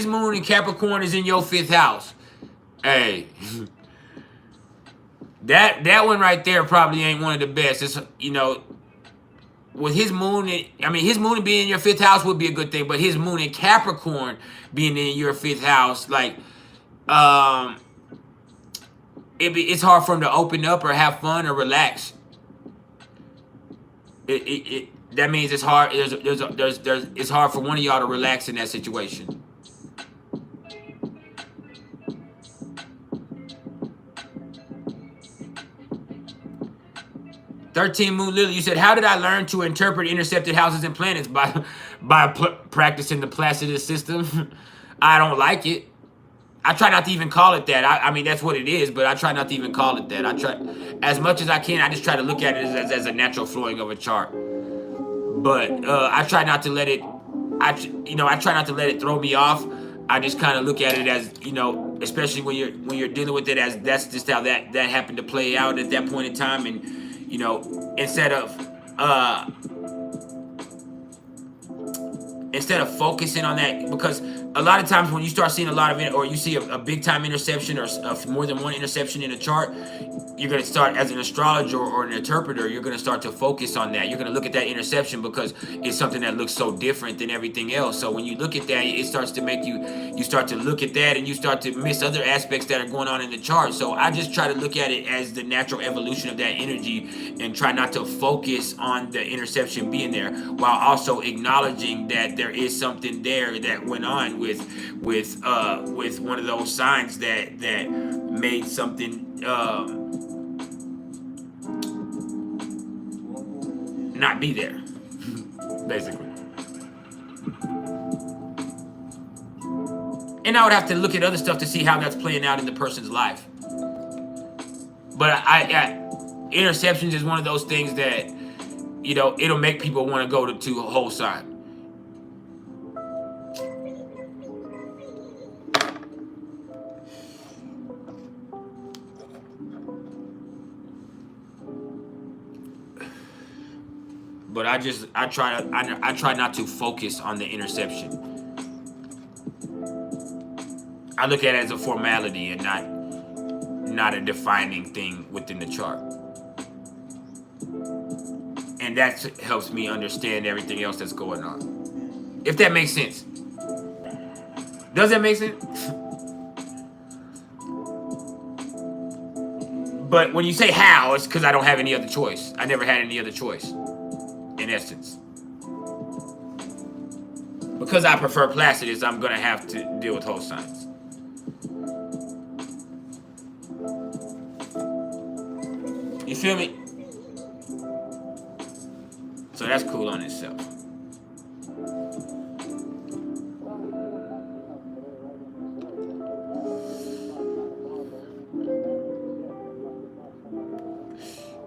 moon in Capricorn is in your 5th house. Hey, that one right there probably ain't one of the best. It's, with his moon, his moon being in your 5th house would be a good thing, but his moon in Capricorn being in your 5th house, like, it's hard for him to open up or have fun or relax. That means it's hard. It's hard for one of y'all to relax in that situation. "13 Moon Lily," you said, how did I learn to interpret intercepted houses and planets? By practicing the PlAcEmEnTs system. I don't like it. I try not to even call it that. I mean, that's what it is, but I try not to even call it that. I try, as much as I can, I just try to look at it as a natural flowing of a chart. But I try not to let it, I try not to let it throw me off. I just kind of look at it as, especially when you're dealing with it as that's just how that happened to play out at that point in time. And, instead of focusing on that, because a lot of times when you start seeing a lot of it, or you see a big time interception or more than one interception in a chart, you're going to start, as an astrologer or an interpreter, you're going to start to focus on that. You're going to look at that interception because it's something that looks so different than everything else. So when you look at that, it starts to make you start to look at that and you start to miss other aspects that are going on in the chart. So I just try to look at it as the natural evolution of that energy and try not to focus on the interception being there, while also acknowledging that there is something there that went on with one of those signs that made something not be there, basically. And I would have to look at other stuff to see how that's playing out in the person's life. But interceptions is one of those things that, it'll make people want to go to a whole sign. But I try not to focus on the interception. I look at it as a formality and not a defining thing within the chart. And that helps me understand everything else that's going on. If that makes sense. Does that make sense? But when you say how, it's because I don't have any other choice. I never had any other choice. In essence. because I prefer PlAcEmEnTs, I'm gonna have to deal with whole signs. You feel me? So that's cool on itself.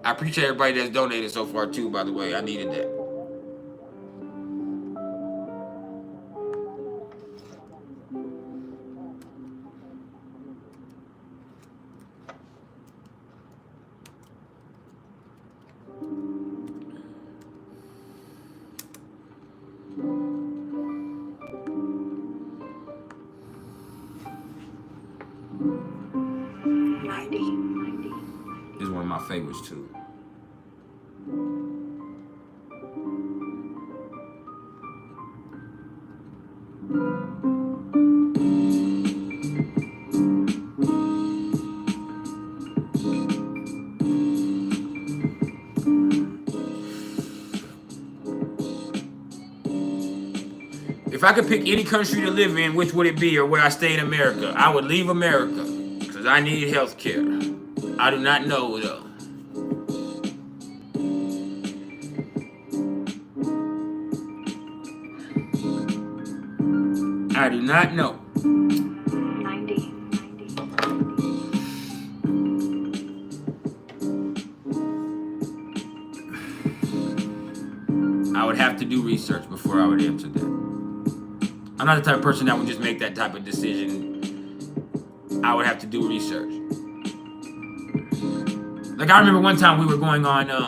I appreciate everybody that's donated so far too, by the way. I needed that. 90. This is one of my favorites too. If I could pick any country to live in, which would it be, or would I stay in America? I would leave America, because I need health care. I do not know, though. I do not know. 90. I would have to do research before I would answer that. I'm not the type of person that would just make that type of decision. I would have to do research. Like, I remember one time we were going on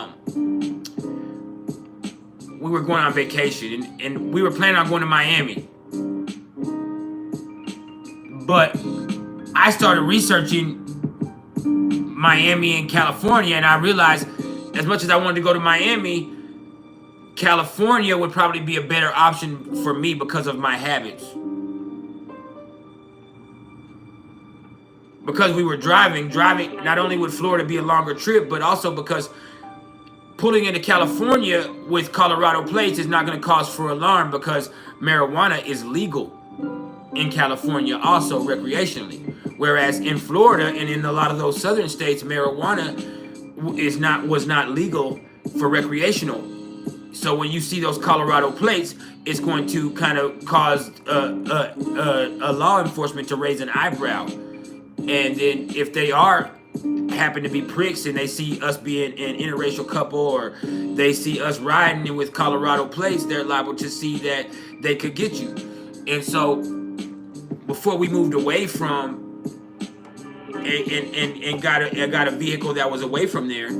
vacation, and we were planning on going to Miami. But I started researching Miami and California, and I realized as much as I wanted to go to Miami, California would probably be a better option for me because of my habits. Because we were driving, not only would Florida be a longer trip, but also because pulling into California with Colorado plates is not going to cause for alarm, because marijuana is legal in California also recreationally. Whereas in Florida and in a lot of those southern states, marijuana was not legal for recreational. So when you see those Colorado plates, it's going to kind of cause a law enforcement to raise an eyebrow. And then if they happen to be pricks and they see us being an interracial couple, or they see us riding with Colorado plates, they're liable to see that they could get you. And so before we moved away from and got a vehicle that was away from there,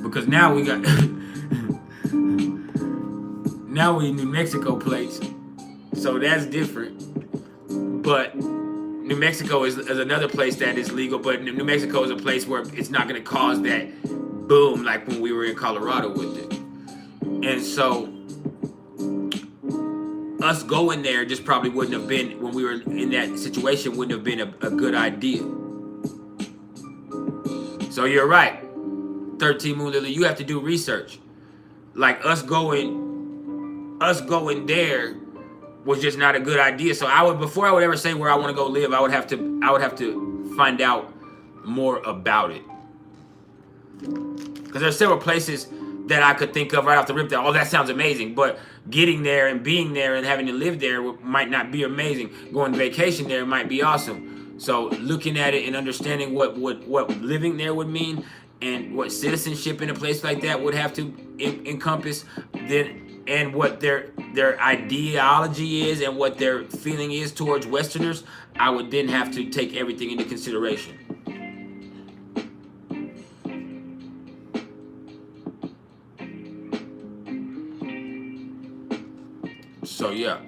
because now we got now we New Mexico plates, so that's different. But New Mexico is another place that is legal, but New Mexico is a place where it's not going to cause that boom like when we were in Colorado with it. And so us going there just probably wouldn't have been, when we were in that situation, wouldn't have been a good idea. So you're right, 13 Moon Lily, you have to do research. Like us going there was just not a good idea. So before I would ever say where I want to go live, I would have to find out more about it. Because there's several places that I could think of right off the rip that, oh, that sounds amazing. But getting there and being there and having to live there might not be amazing. Going on vacation there might be awesome. So looking at it and understanding what living there would mean, and what citizenship in a place like that would have to encompass, then, and what their ideology is and what their feeling is towards Westerners, I would then have to take everything into consideration. So yeah.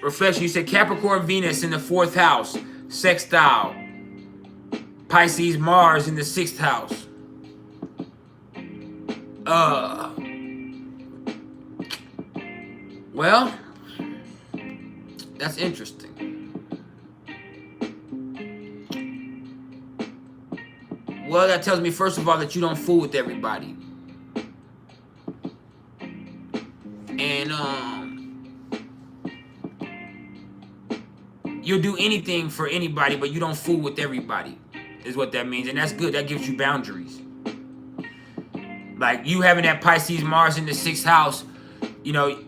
Reflection, you said Capricorn Venus in the 4th house, sextile. Pisces Mars in the 6th house. Well, that's interesting. Well, that tells me, first of all, that you don't fool with everybody. And you'll do anything for anybody, but you don't fool with everybody, is what that means. And that's good. That gives you boundaries. Like, you having that Pisces Mars in the 6th house, you know,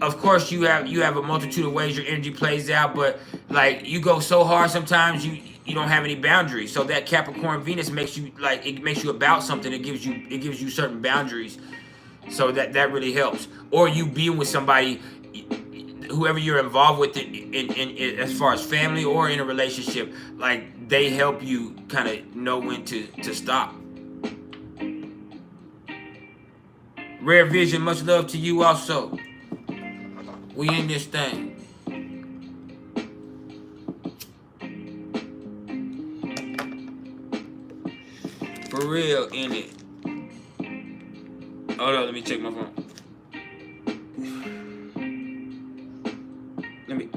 of course you have a multitude of ways your energy plays out, but like, you go so hard sometimes you don't have any boundaries. So that Capricorn Venus makes you, like, it makes you about something. It gives you certain boundaries. So that really helps. Or you being with somebody, whoever you're involved with in as far as family or in a relationship, like, they help you kind of know when to stop. Rare Vision, much love to you also. We in this thing. For real, in it. Hold on, let me check my phone. Let me.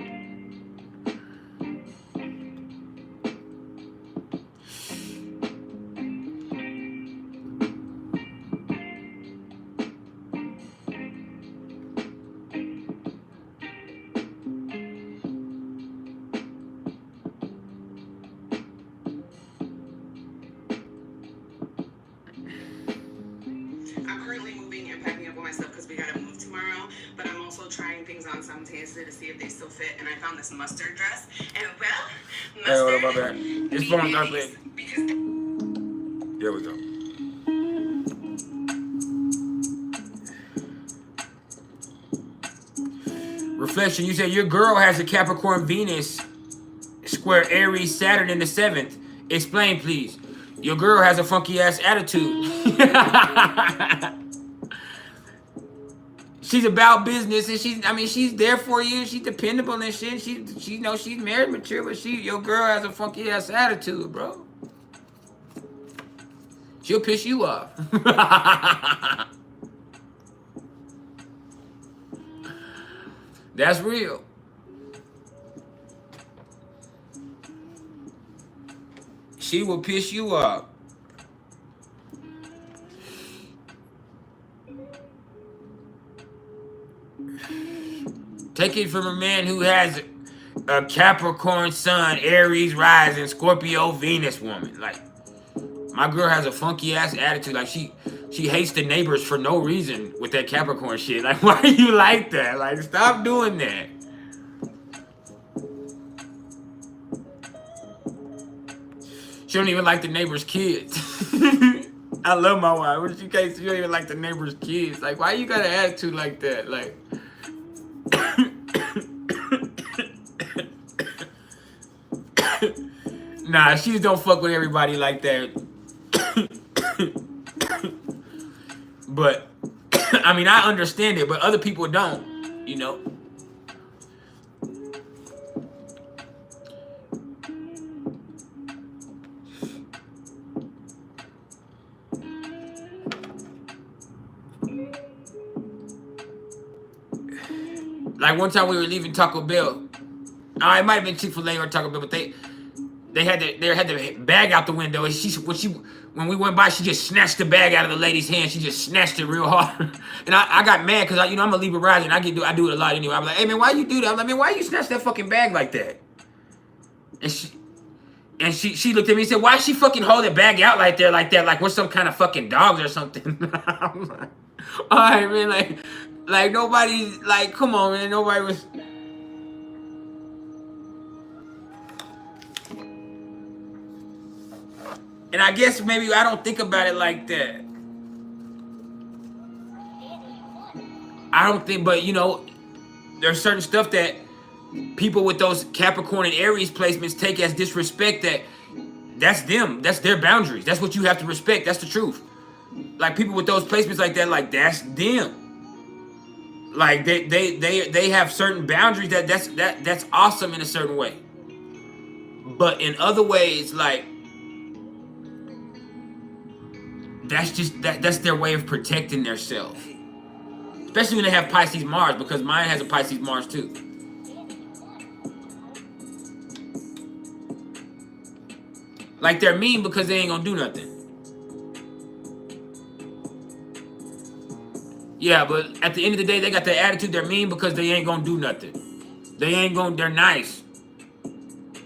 To see if they still fit, and I found this mustard dress, and well, Hey, hold on, my mustard. bad. This phone starts playing. Because There we go. Reflection, you said your girl has a Capricorn Venus square Aries Saturn in the 7th. Explain, please. Your girl has a funky ass attitude. She's about business, and she's there for you. She's dependable and shit. She knows she's married mature, but your girl has a funky ass attitude, bro. She'll piss you off. That's real. She will piss you off. Take it from a man who has a Capricorn Sun, Aries rising, Scorpio Venus woman. Like, my girl has a funky ass attitude. Like, she hates the neighbors for no reason with that Capricorn shit. Like, why are you like that? Like, stop doing that. She don't even like the neighbors' kids. I love my wife. She don't even like the neighbors' kids. Like, why you got an attitude like that? Like, nah, she don't fuck with everybody like that. But I mean, I understand it, but other people don't, you know. Like, one time we were leaving Taco Bell. It might have been Chick-fil-A or Taco Bell, but they had the bag out the window, and when we went by, she just snatched the bag out of the lady's hand. She just snatched it real hard, and I got mad because I'm a Libra rising. I do it a lot anyway. I'm like, hey man, why you do that? I'm like, man, why you snatch that fucking bag like that? And she looked at me and said, why she fucking hold the bag out like that, like we're some kind of fucking dogs or something. I'm like, all right, man, like nobody, like, come on, man, nobody was. And I guess maybe I don't think about it like that. I don't think, but you know, there's certain stuff that people with those Capricorn and Aries placements take as disrespect. That's them. That's their boundaries. That's what you have to respect. That's the truth. Like, people with those placements like that, like, that's them. Like, they have certain boundaries that's awesome in a certain way. But in other ways, like, that's just that's their way of protecting themselves. Especially when they have Pisces Mars, because mine has a Pisces Mars too. Like they're mean because they ain't gonna do nothing. Yeah, but at the end of the day, they got the attitude they're mean because they ain't gonna do nothing. They ain't gonna, they're nice.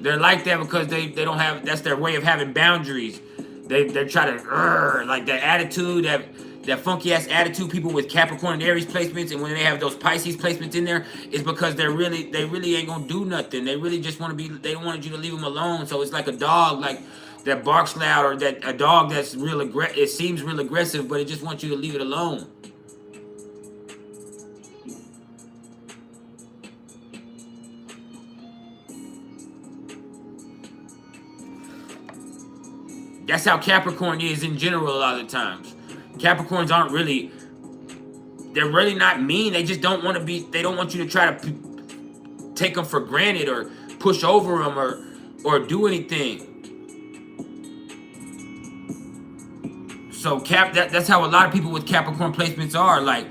They're like that because they don't have, that's their way of having boundaries. They try to, like that attitude, that funky ass attitude people with Capricorn and Aries placements, and when they have those Pisces placements in there, is because they really ain't gonna do nothing. They really just want to be, they wanted you to leave them alone. So it's like a dog, like that barks loud, or that a dog that's real aggressive, it seems real aggressive, but it just wants you to leave it alone. That's how Capricorn is in general a lot of the times. Capricorns aren't really, they're really not mean. They just don't want to be, they don't want you to try to take them for granted or push over them or do anything. So that's how a lot of people with Capricorn placements are. Like,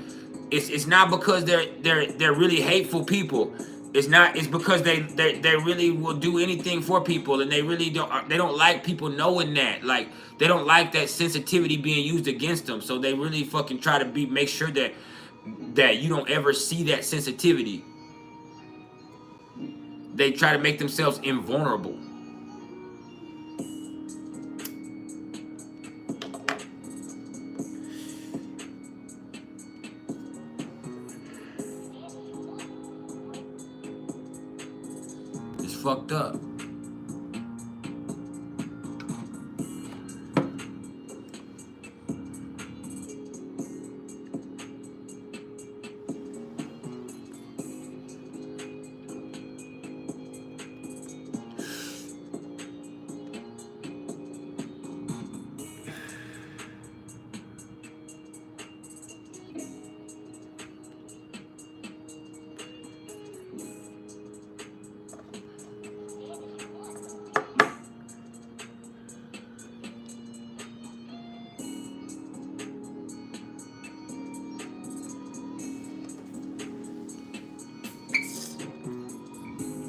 it's not because they're really hateful people. It's not. It's because they really will do anything for people, and they really don't like people knowing that. Like, they don't like that sensitivity being used against them. So they really fucking try to make sure that you don't ever see that sensitivity. They try to make themselves invulnerable. It's fucked up.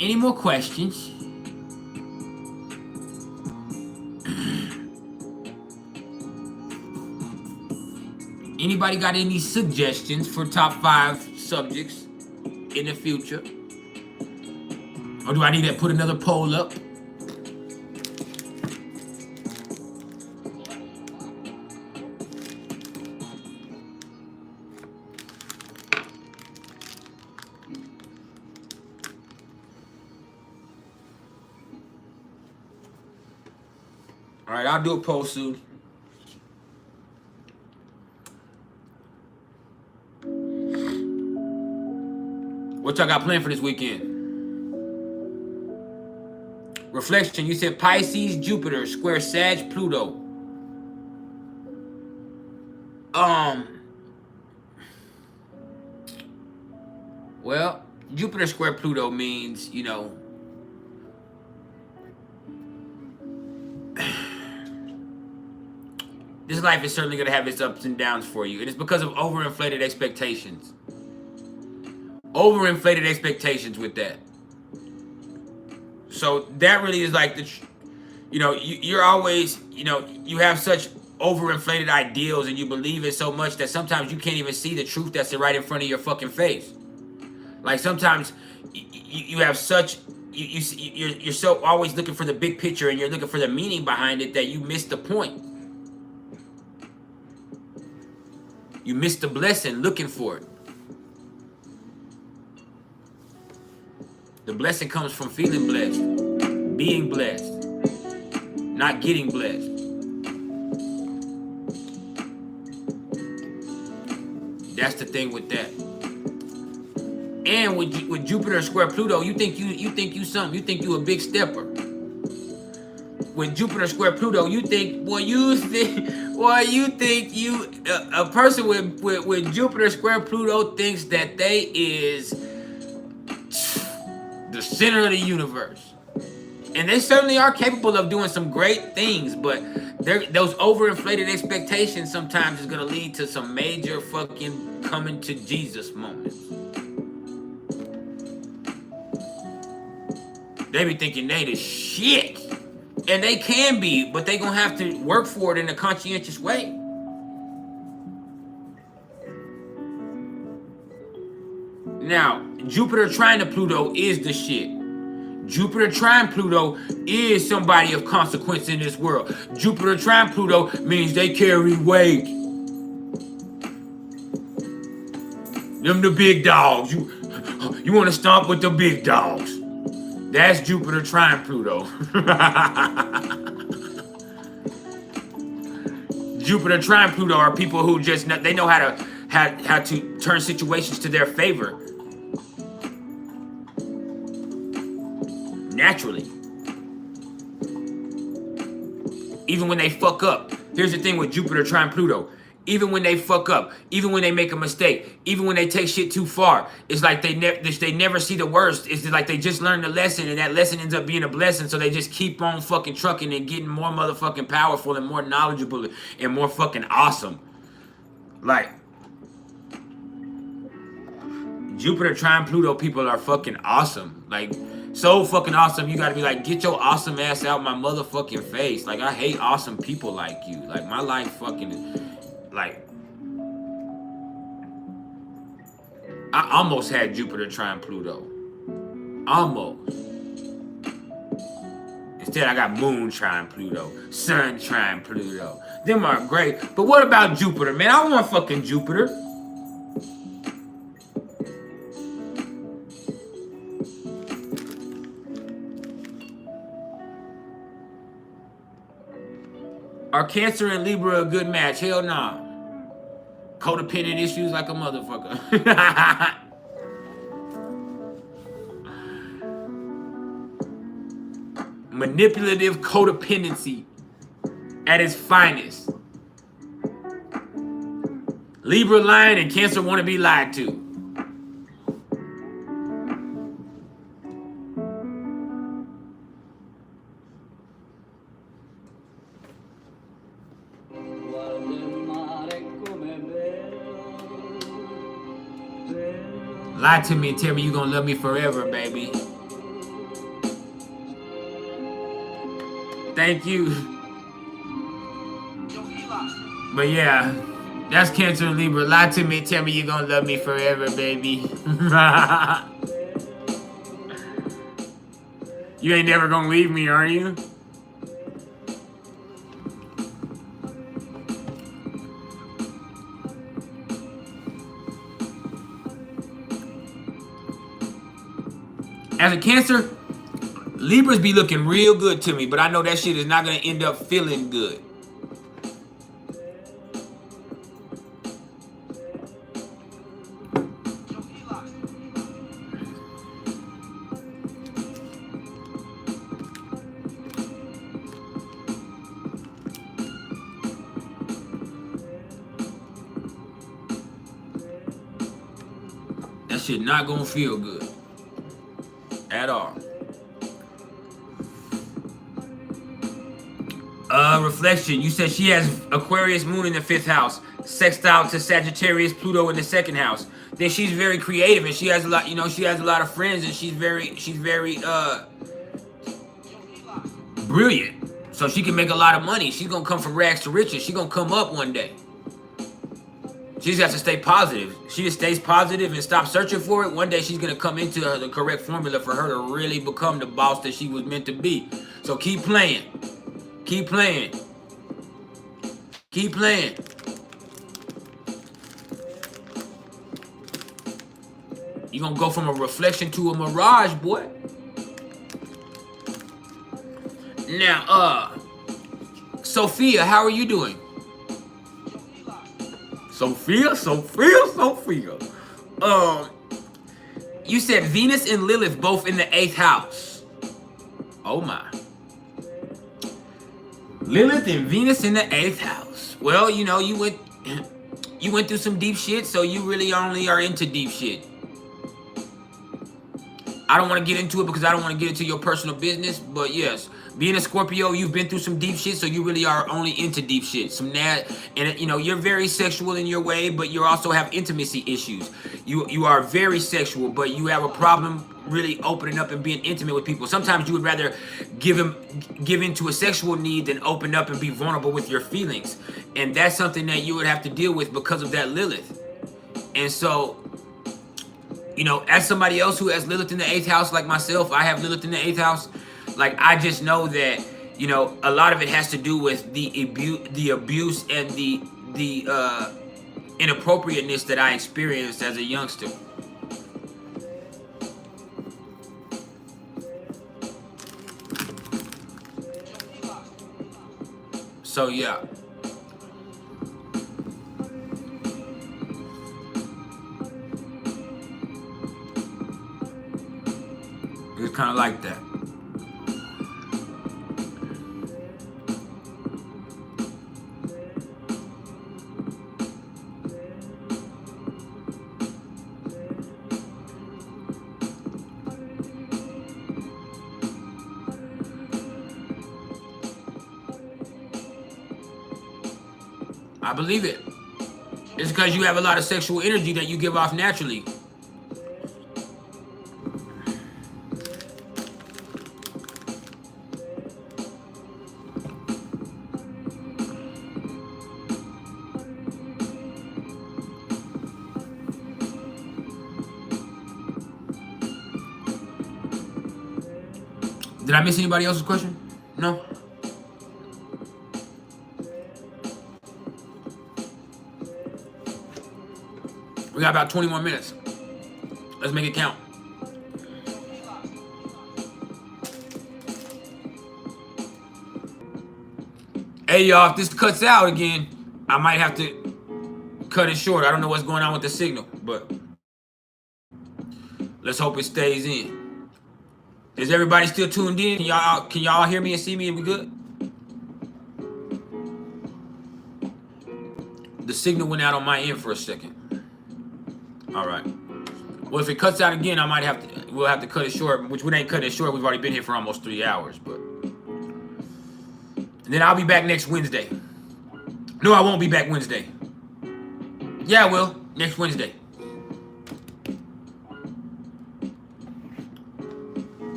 Any more questions? Anybody got any suggestions for top 5 subjects in the future? Or do I need to put another poll up? All right, I'll do a poll soon. What y'all got planned for this weekend? Reflection, you said Pisces, Jupiter, square Sag, Pluto. Well, Jupiter square Pluto means, you know, this life is certainly going to have its ups and downs for you. And it's because of overinflated expectations. Overinflated expectations with that. So that really is like the, you know, you're always, you know, you have such overinflated ideals and you believe it so much that sometimes you can't even see the truth that's right in front of your fucking face. Like sometimes you have such, you're so always looking for the big picture and you're looking for the meaning behind it that you miss the point. You miss the blessing looking for it. The blessing comes from feeling blessed, being blessed, not getting blessed. That's the thing with that. And with Jupiter square Pluto, you think you something. You think you a big stepper. With Jupiter square Pluto, you think, a person with Jupiter square Pluto thinks that they is the center of the universe. And they certainly are capable of doing some great things, but those overinflated expectations sometimes is going to lead to some major fucking coming to Jesus moments. They be thinking they the shit. And they can be, but they gonna have to work for it in a conscientious way. Now, Jupiter trine to Pluto is the shit. Jupiter trine Pluto is somebody of consequence in this world. Jupiter trine Pluto means they carry weight. Them the big dogs. You want to stomp with the big dogs. That's Jupiter trine Pluto. Jupiter trine Pluto are people who just they know how to turn situations to their favor. Naturally. Even when they fuck up. Here's the thing with Jupiter trine Pluto. Even when they fuck up, even when they make a mistake, even when they take shit too far, it's like they never see the worst. It's like they just learned the lesson, and that lesson ends up being a blessing, so they just keep on fucking trucking and getting more motherfucking powerful and more knowledgeable and more fucking awesome. Like, Jupiter trine Pluto people are fucking awesome. Like, so fucking awesome, you gotta be like, get your awesome ass out my motherfucking face. Like, I hate awesome people like you. Like, my life fucking... Like, I almost had Jupiter trine Pluto. Almost. Instead, I got Moon trine Pluto, Sun trine Pluto. Them are great. But what about Jupiter, man? I want fucking Jupiter. Are Cancer and Libra a good match? Hell nah. Codependent issues like a motherfucker. Manipulative codependency at its finest. Libra lying and Cancer want to be lied to. Lie to me and tell me you gonna love me forever, baby. Thank you. But yeah, that's Cancer and Libra. Lie to me and tell me you gonna love me forever, baby. You ain't never gonna leave me, are you? As a Cancer, Libras be looking real good to me, but I know that shit is not going to end up feeling good. That shit not going to feel good. At all. Reflection. You said she has Aquarius moon in the 5th house, sextile to Sagittarius Pluto in the 2nd house. Then she's very creative and she has a lot, you know, she has a lot of friends and she's very brilliant. So she can make a lot of money. She's gonna come from rags to riches. She's gonna come up one day. She just has to stay positive. She just stays positive and stops searching for it. One day she's going to come into the correct formula for her to really become the boss that she was meant to be. So keep playing. Keep playing. Keep playing. You're going to go from a reflection to a mirage, boy. Now, Sophia, how are you doing? Sophia. You said Venus and Lilith both in the 8th house. Oh my. Lilith and Venus in the 8th house. Well, you know, you went through some deep shit, so you really only are into deep shit. I don't want to get into it because I don't want to get into your personal business, but yes, being a Scorpio, you've been through some deep shit, so you really are only into deep shit. And you know, you're very sexual in your way, but you also have intimacy issues. You are very sexual, but you have a problem really opening up and being intimate with people. Sometimes you would rather give into a sexual need than open up and be vulnerable with your feelings. And that's something that you would have to deal with because of that Lilith. And so, you know, as somebody else who has Lilith in the 8th house, like myself, I have Lilith in the 8th house. Like, I just know that, you know, a lot of it has to do with the abuse and the inappropriateness that I experienced as a youngster. So yeah. It's kind of like that. I believe it. It's because you have a lot of sexual energy that you give off naturally. Did I miss anybody else's question? No? We got about 20 more minutes. Let's make it count. Hey, y'all, if this cuts out again, I might have to cut it short. I don't know what's going on with the signal, but let's hope it stays in. Is everybody still tuned in? Can y'all hear me and see me and we good? The signal went out on my end for a second. All right. Well, if it cuts out again, we'll have to cut it short, which we ain't cutting it short. We've already been here for almost 3 hours, but. And then I'll be back next Wednesday. No, I won't be back Wednesday. Yeah, I will. Next Wednesday.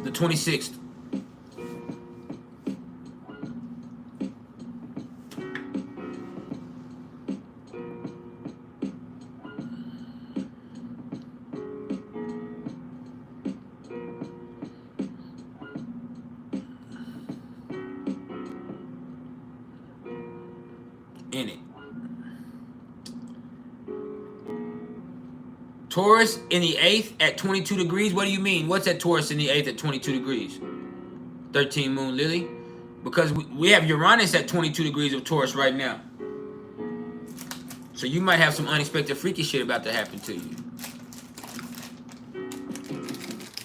The 26th. In it. Taurus in the 8th at 22 degrees. What do you mean? What's that Taurus in the 8th at 22 degrees? 13 moon Lily. Because we have Uranus at 22 degrees of Taurus right now. So you might have some unexpected freaky shit about to happen to you.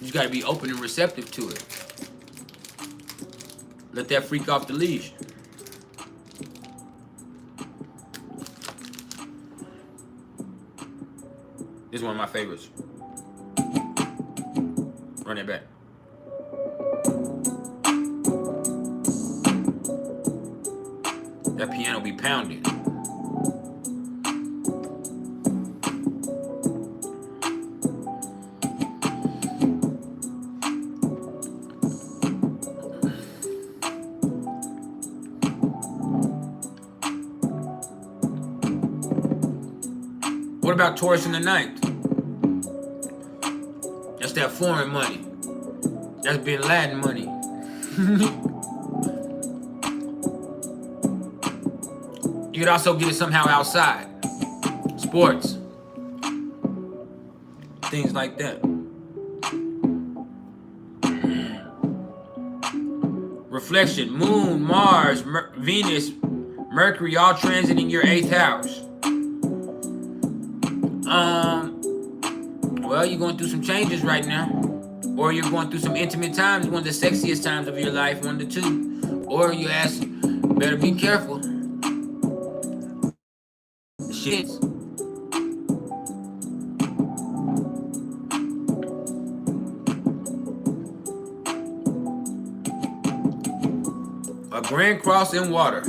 You got to be open and receptive to it. Let that freak off the leash. This is one of my favorites. Run it back. That piano be pounding. What about Taurus in the 9th? That's that foreign money. That's Bin Laden money. You could also get it somehow outside. Sports. Things like that. Reflection. Moon, Mars, Venus, Mercury all transiting your 8th house. Well, you're going through some changes right now. Or you're going through some intimate times, one of the sexiest times of your life, one of the two. Or you ask, better be careful. Shit. A grand cross in water.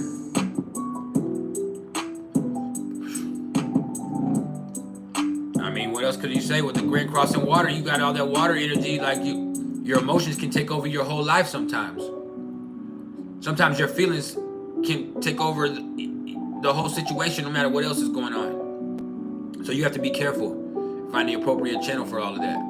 I mean, what else could you say? With the Grand Cross and water, you got all that water energy. Like your emotions can take over your whole life sometimes. Sometimes your feelings can take over the whole situation, no matter what else is going on. So you have to be careful. Find the appropriate channel for all of that.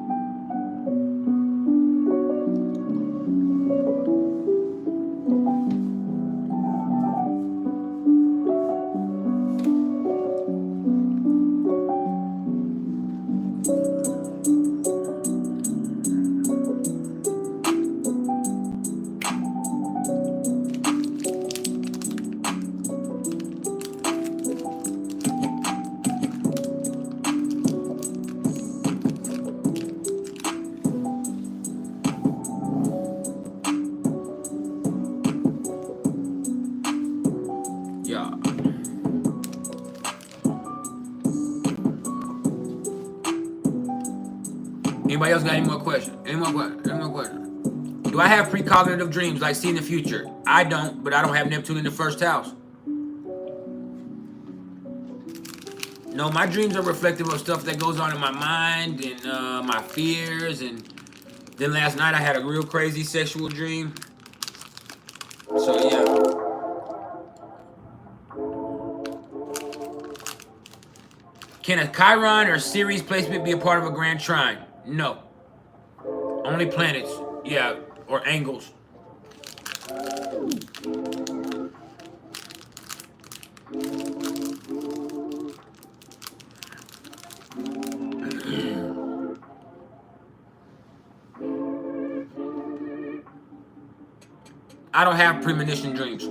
Anybody else got any more questions? Any more questions? Do I have precognitive dreams like seeing the future? I don't, but I don't have Neptune in the first house. No, my dreams are reflective of stuff that goes on in my mind and my fears. And then last night I had a real crazy sexual dream. So yeah. Can a Chiron or Ceres placement be a part of a grand trine? No. Only planets, yeah, or angles. I don't have premonition dreams.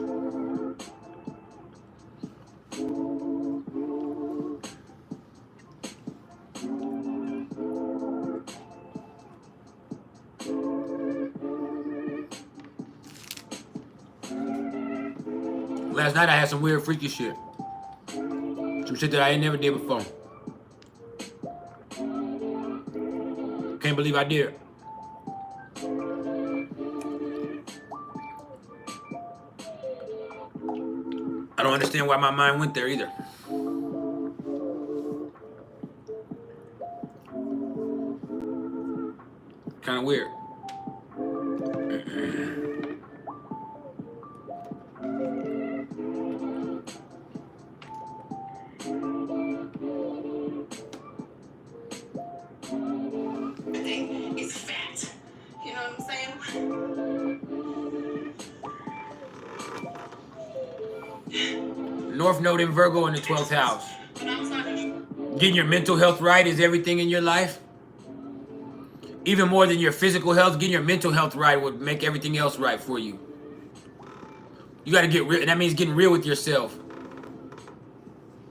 Last night I had some weird freaky shit. Some shit that I ain't never did before. Can't believe I did. I don't understand why my mind went there either. Kind of weird. It's fat. You know what I'm saying? North Node in Virgo in the 12th house. But I'm sorry. Getting your mental health right is everything in your life. Even more than your physical health, getting your mental health right would make everything else right for you. You got to get real, and that means getting real with yourself.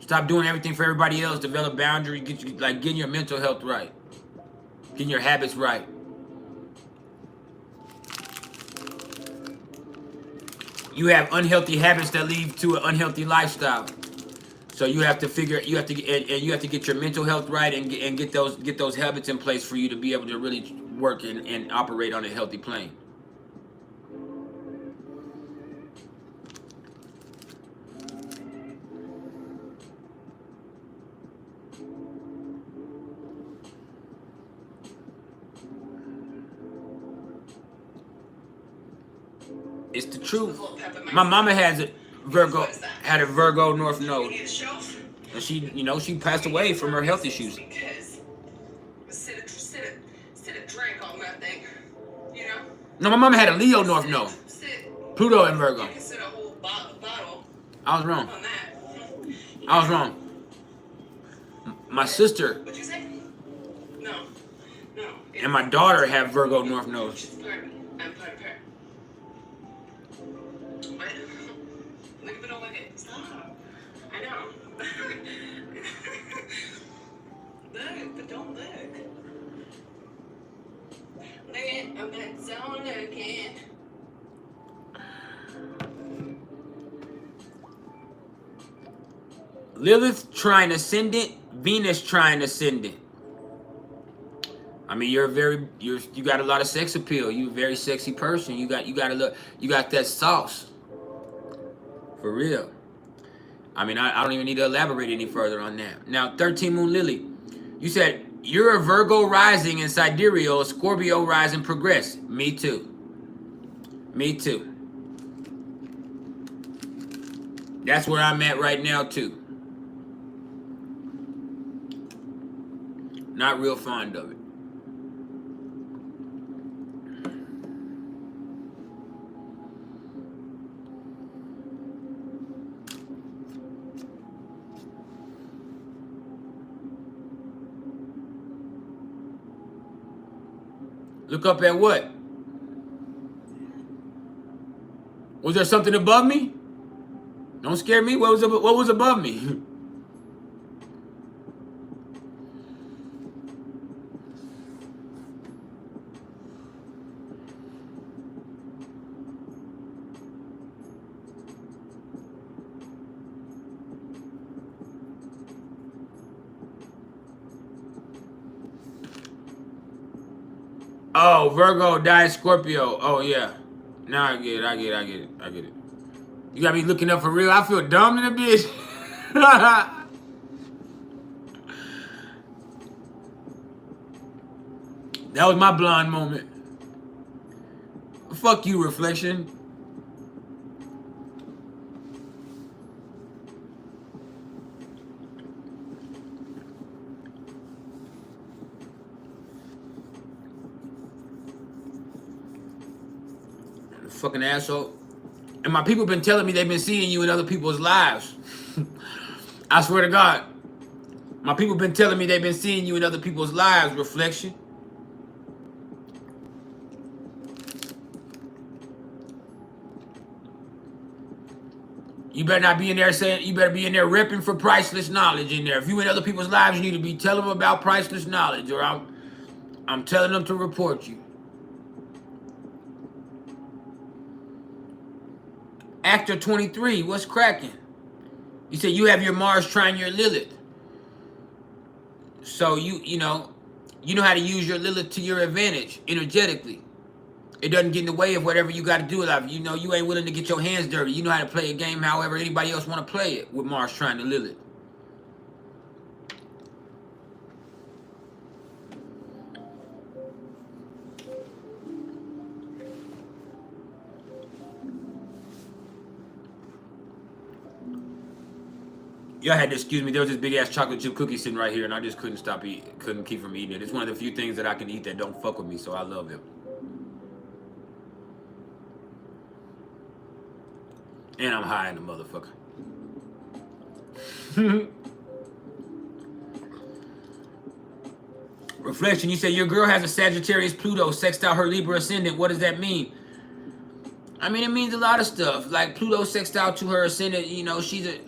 Stop doing everything for everybody else. Develop boundaries. Getting your mental health right. Getting your habits right. You have unhealthy habits that lead to an unhealthy lifestyle. So you have to get your mental health right and get those habits in place for you to be able to really work and operate on a healthy plane. It's the truth. My mama had a Virgo North Node, and she passed away from her health issues. Because sit a drink on that thing, you know? No, my mama had a Leo North Node, Pluto and Virgo. You can sit a whole bottle I was wrong. on that. I was wrong. My sister What'd you say? No. and my daughter have Virgo North Nodes. She's part of me. I'm part of her. What? Look, but don't look at. Stop. I know. Look, but don't look. Look at, I'm not so looking. Lilith trine ascendant, Venus trine ascendant. I mean, you got a lot of sex appeal. You're a very sexy person. You got that sauce. For real. I mean, I don't even need to elaborate any further on that. Now, 13 Moon Lily, you said You're a Virgo rising in sidereal, Scorpio rising progress. Me too. Me too. That's where I'm at right now too. Not real fond of it. Look up at what? Was there something above me? Don't scare me. What was above me? Oh, Virgo died Scorpio. Oh yeah. Now I get it. You got me looking up for real. I feel dumb in a bitch. That was my blonde moment. Fuck you, reflection. Fucking asshole. And my people been telling me they've been seeing you in other people's lives. I swear to God. My people been telling me they've been seeing you in other people's lives, reflection. You better not be in there saying, you better be in there repping for priceless knowledge in there. If you in other people's lives, you need to be telling them about priceless knowledge, or I'm telling them to report you. Actor 23, what's cracking? You said you have your Mars trine your Lilith. So you know how to use your Lilith to your advantage energetically. It doesn't get in the way of whatever you got to do in life. You know you ain't willing to get your hands dirty. You know how to play a game however anybody else want to play it with Mars trine to Lilith. Y'all had to excuse me. There was this big ass chocolate chip cookie sitting right here, and I just couldn't keep from eating it. It's one of the few things that I can eat that don't fuck with me, so I love it. And I'm high in the motherfucker. Reflection, you say your girl has a Sagittarius Pluto sextile her Libra ascendant. What does that mean? I mean, it means a lot of stuff. Like Pluto sextile to her ascendant, you know, she's a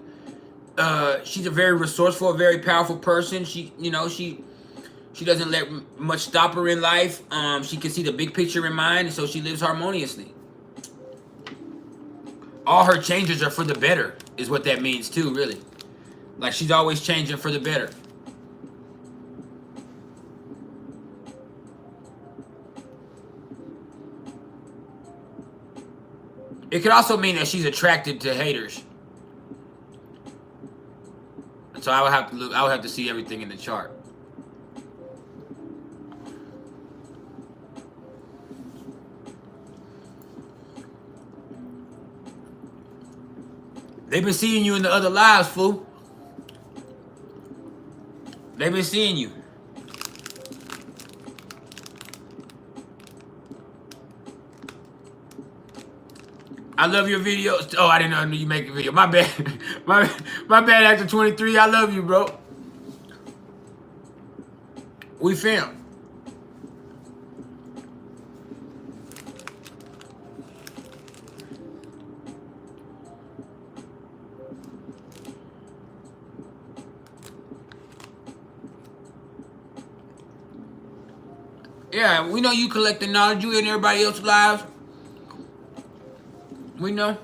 very resourceful, very powerful person. She doesn't let much stop her in life. She can see the big picture in mind, and so she lives harmoniously. All her changes are for the better, is what that means too, really. Like she's always changing for the better. It could also mean that she's attracted to haters. So I would have to look. I would have to see everything in the chart. They've been seeing you in the other lives, fool. They've been seeing you. I love your videos. Oh, I didn't know you make a video. My bad. My bad, Actor 23. I love you, bro. We film. Yeah, we know you collecting knowledge. You in everybody else's lives. We know.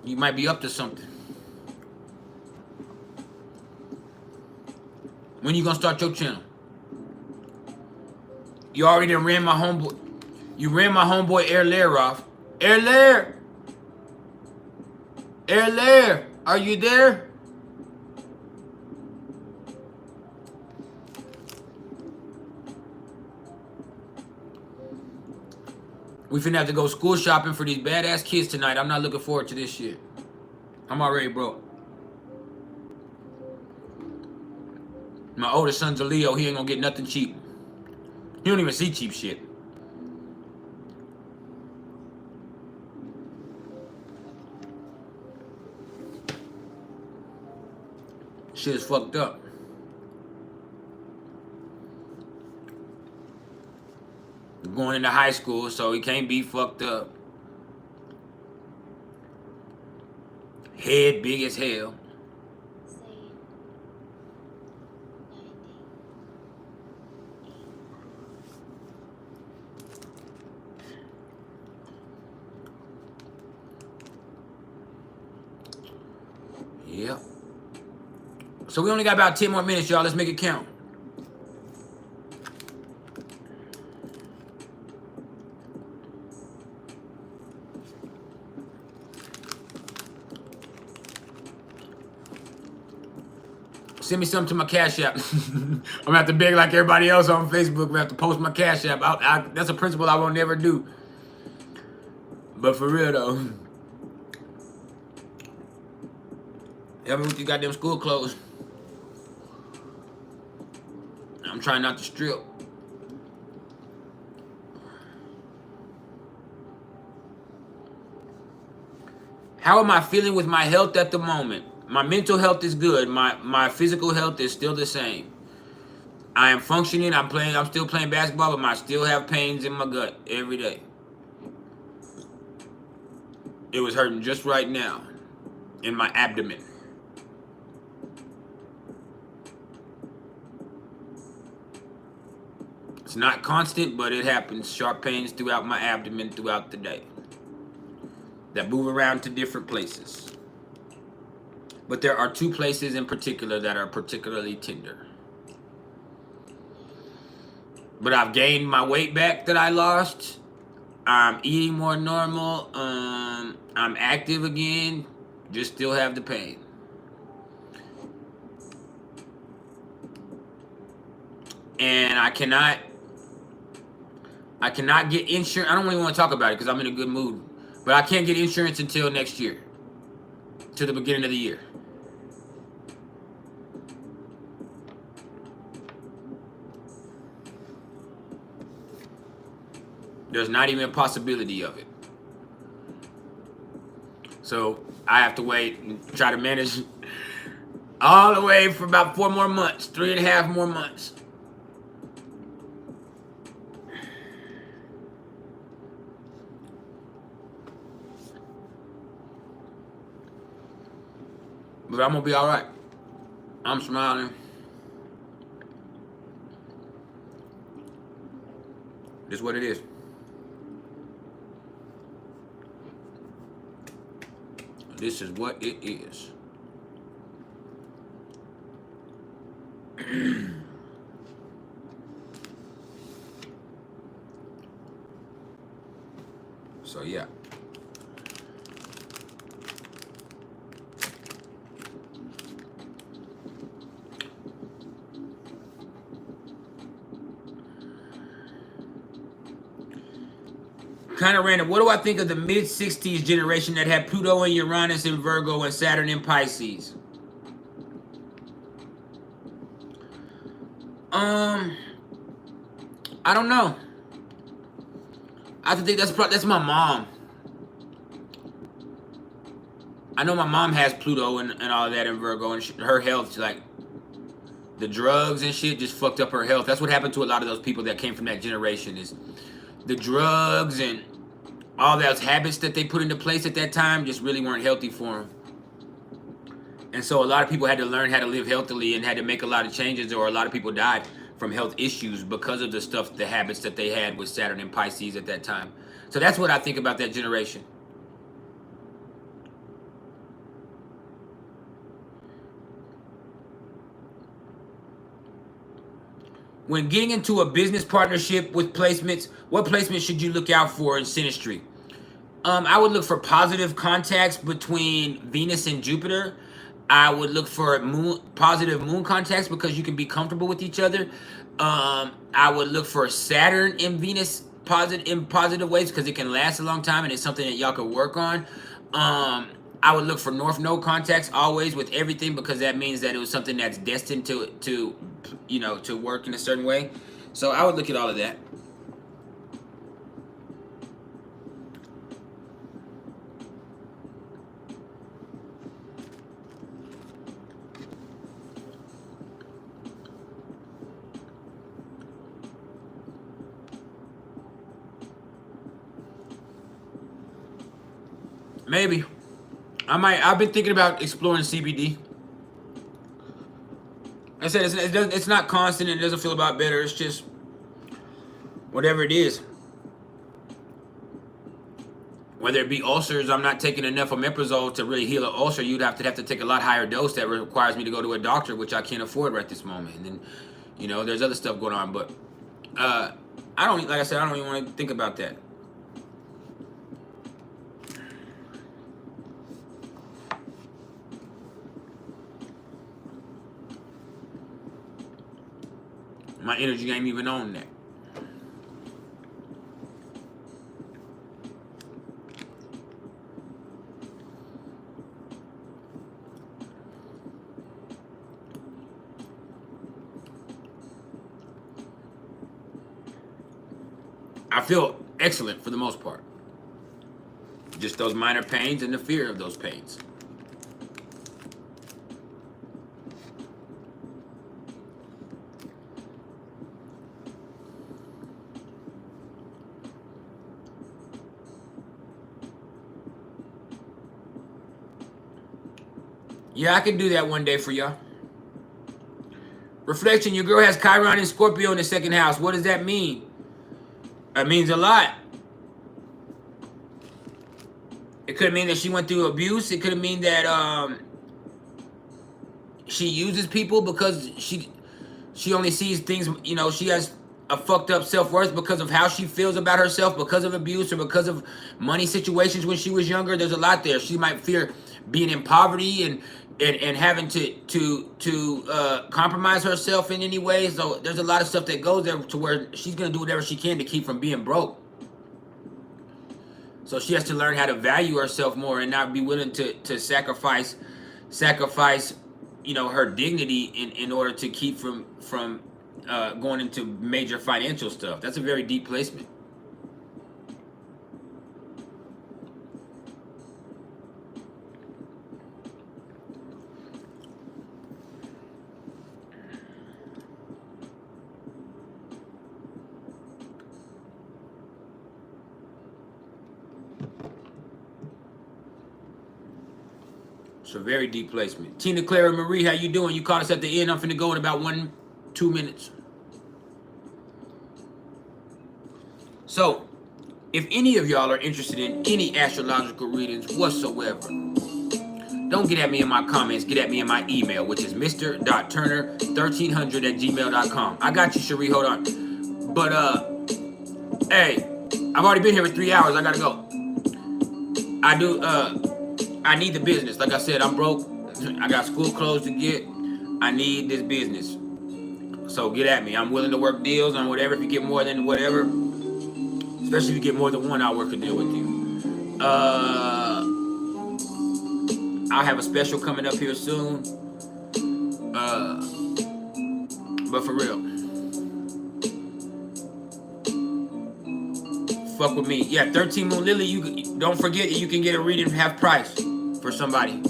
You might be up to something. When you gonna start your channel? You already done ran my homeboy. You ran my homeboy Air Lair off. Erlair! Erlair! Are you there? We finna have to go school shopping for these badass kids tonight. I'm not looking forward to this shit. I'm already broke. My oldest son's a Leo. He ain't gonna get nothing cheap. He don't even see cheap shit. Shit is fucked up. Going into high school, so he can't be fucked up. Head big as hell. Yep. So we only got about 10 more minutes, y'all. Let's make it count. Send me something to my Cash App. I'm gonna have to beg like everybody else on Facebook. I'm gonna have to post my Cash App. That's a principle I will never do. But for real though, help me with your goddamn school clothes. I'm trying not to strip. How am I feeling with my health at the moment? My mental health is good. My physical health is still the same. I am functioning. I'm still playing basketball, but I still have pains in my gut every day. It was hurting just right now in my abdomen. It's not constant, but it happens. Sharp pains throughout my abdomen throughout the day that move around to different places. But there are 2 places in particular that are particularly tender. But I've gained my weight back that I lost. I'm eating more normal. I'm active again. Just still have the pain. And I cannot get insurance. I don't even want to talk about it because I'm in a good mood. But I can't get insurance until next year. To the beginning of the year. There's not even a possibility of it. So I have to wait and try to manage all the way for about 4 more months, 3.5 more months. But I'm gonna be all right. I'm smiling. This is what it is. This is what it is. So yeah. Kind of random. What do I think of the mid-60s generation that had Pluto and Uranus in Virgo and Saturn in Pisces? I don't know. I think that's my mom. I know my mom has Pluto and all that in Virgo, and her health, like the drugs and shit, just fucked up her health. That's what happened to a lot of those people that came from that generation. Is the drugs and all those habits that they put into place at that time just really weren't healthy for them. And so a lot of people had to learn how to live healthily and had to make a lot of changes, or a lot of people died from health issues because of the habits that they had with Saturn and Pisces at that time. So that's what I think about that generation. When getting into a business partnership with placements, what placement should you look out for in Synastry? I would look for positive contacts between Venus and Jupiter. I would look for positive moon contacts because you can be comfortable with each other. I would look for Saturn and Venus in positive ways because it can last a long time and it's something that y'all could work on. I would look for North Node contacts always with everything because that means that it was something that's destined to work in a certain way. So I would look at all of that. Maybe. I've been thinking about exploring CBD. I said it's not constant. It doesn't feel about better. It's just whatever it is. Whether it be ulcers, I'm not taking enough omeprazole to really heal an ulcer. You'd have to take a lot higher dose that requires me to go to a doctor, which I can't afford right this moment. And then, there's other stuff going on. But I don't even want to think about that. My energy ain't even on that. I feel excellent for the most part. Just those minor pains and the fear of those pains. Yeah, I can do that one day for y'all. Reflection, your girl has Chiron and Scorpio in the second house. What does that mean? That means a lot. It could mean that she went through abuse. It could mean that she uses people because she only sees things, she has a fucked up self-worth because of how she feels about herself, because of abuse or because of money situations when she was younger. There's a lot there. She might fear being in poverty and having to compromise herself in any way. So there's a lot of stuff that goes there to where she's gonna do whatever she can to keep from being broke. So she has to learn how to value herself more and not be willing to sacrifice her dignity in order to keep from going into major financial stuff. That's a very deep placement. It's a very deep placement. Tina, Clara, Marie, how you doing? You caught us at the end. I'm finna go in about 1-2 minutes. So, if any of y'all are interested in any astrological readings whatsoever, don't get at me in my comments. Get at me in my email, which is mr.turner1300@gmail.com. I got you, Cherie. Hold on. But, hey, I've already been here for 3 hours. I gotta go. I need the business. Like I said, I'm broke. I got school clothes to get. I need this business. So get at me. I'm willing to work deals on whatever. If you get more than whatever, especially if you get more than one, I'll work a deal with you. I'll have a special coming up here soon. But for real, fuck with me. Yeah, 13 Moon Lily. You don't forget that you can get a reading half price for somebody.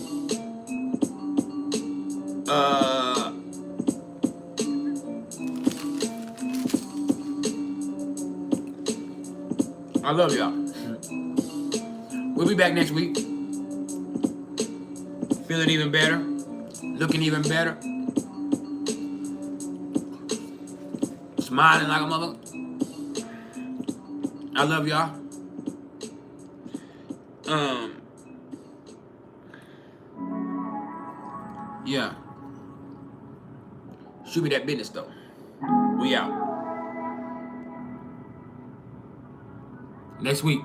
I love y'all. We'll be back next week. Feeling even better. Looking even better. Smiling like a mother. I love y'all. Yeah. Shoot me that business though. We out. Next week.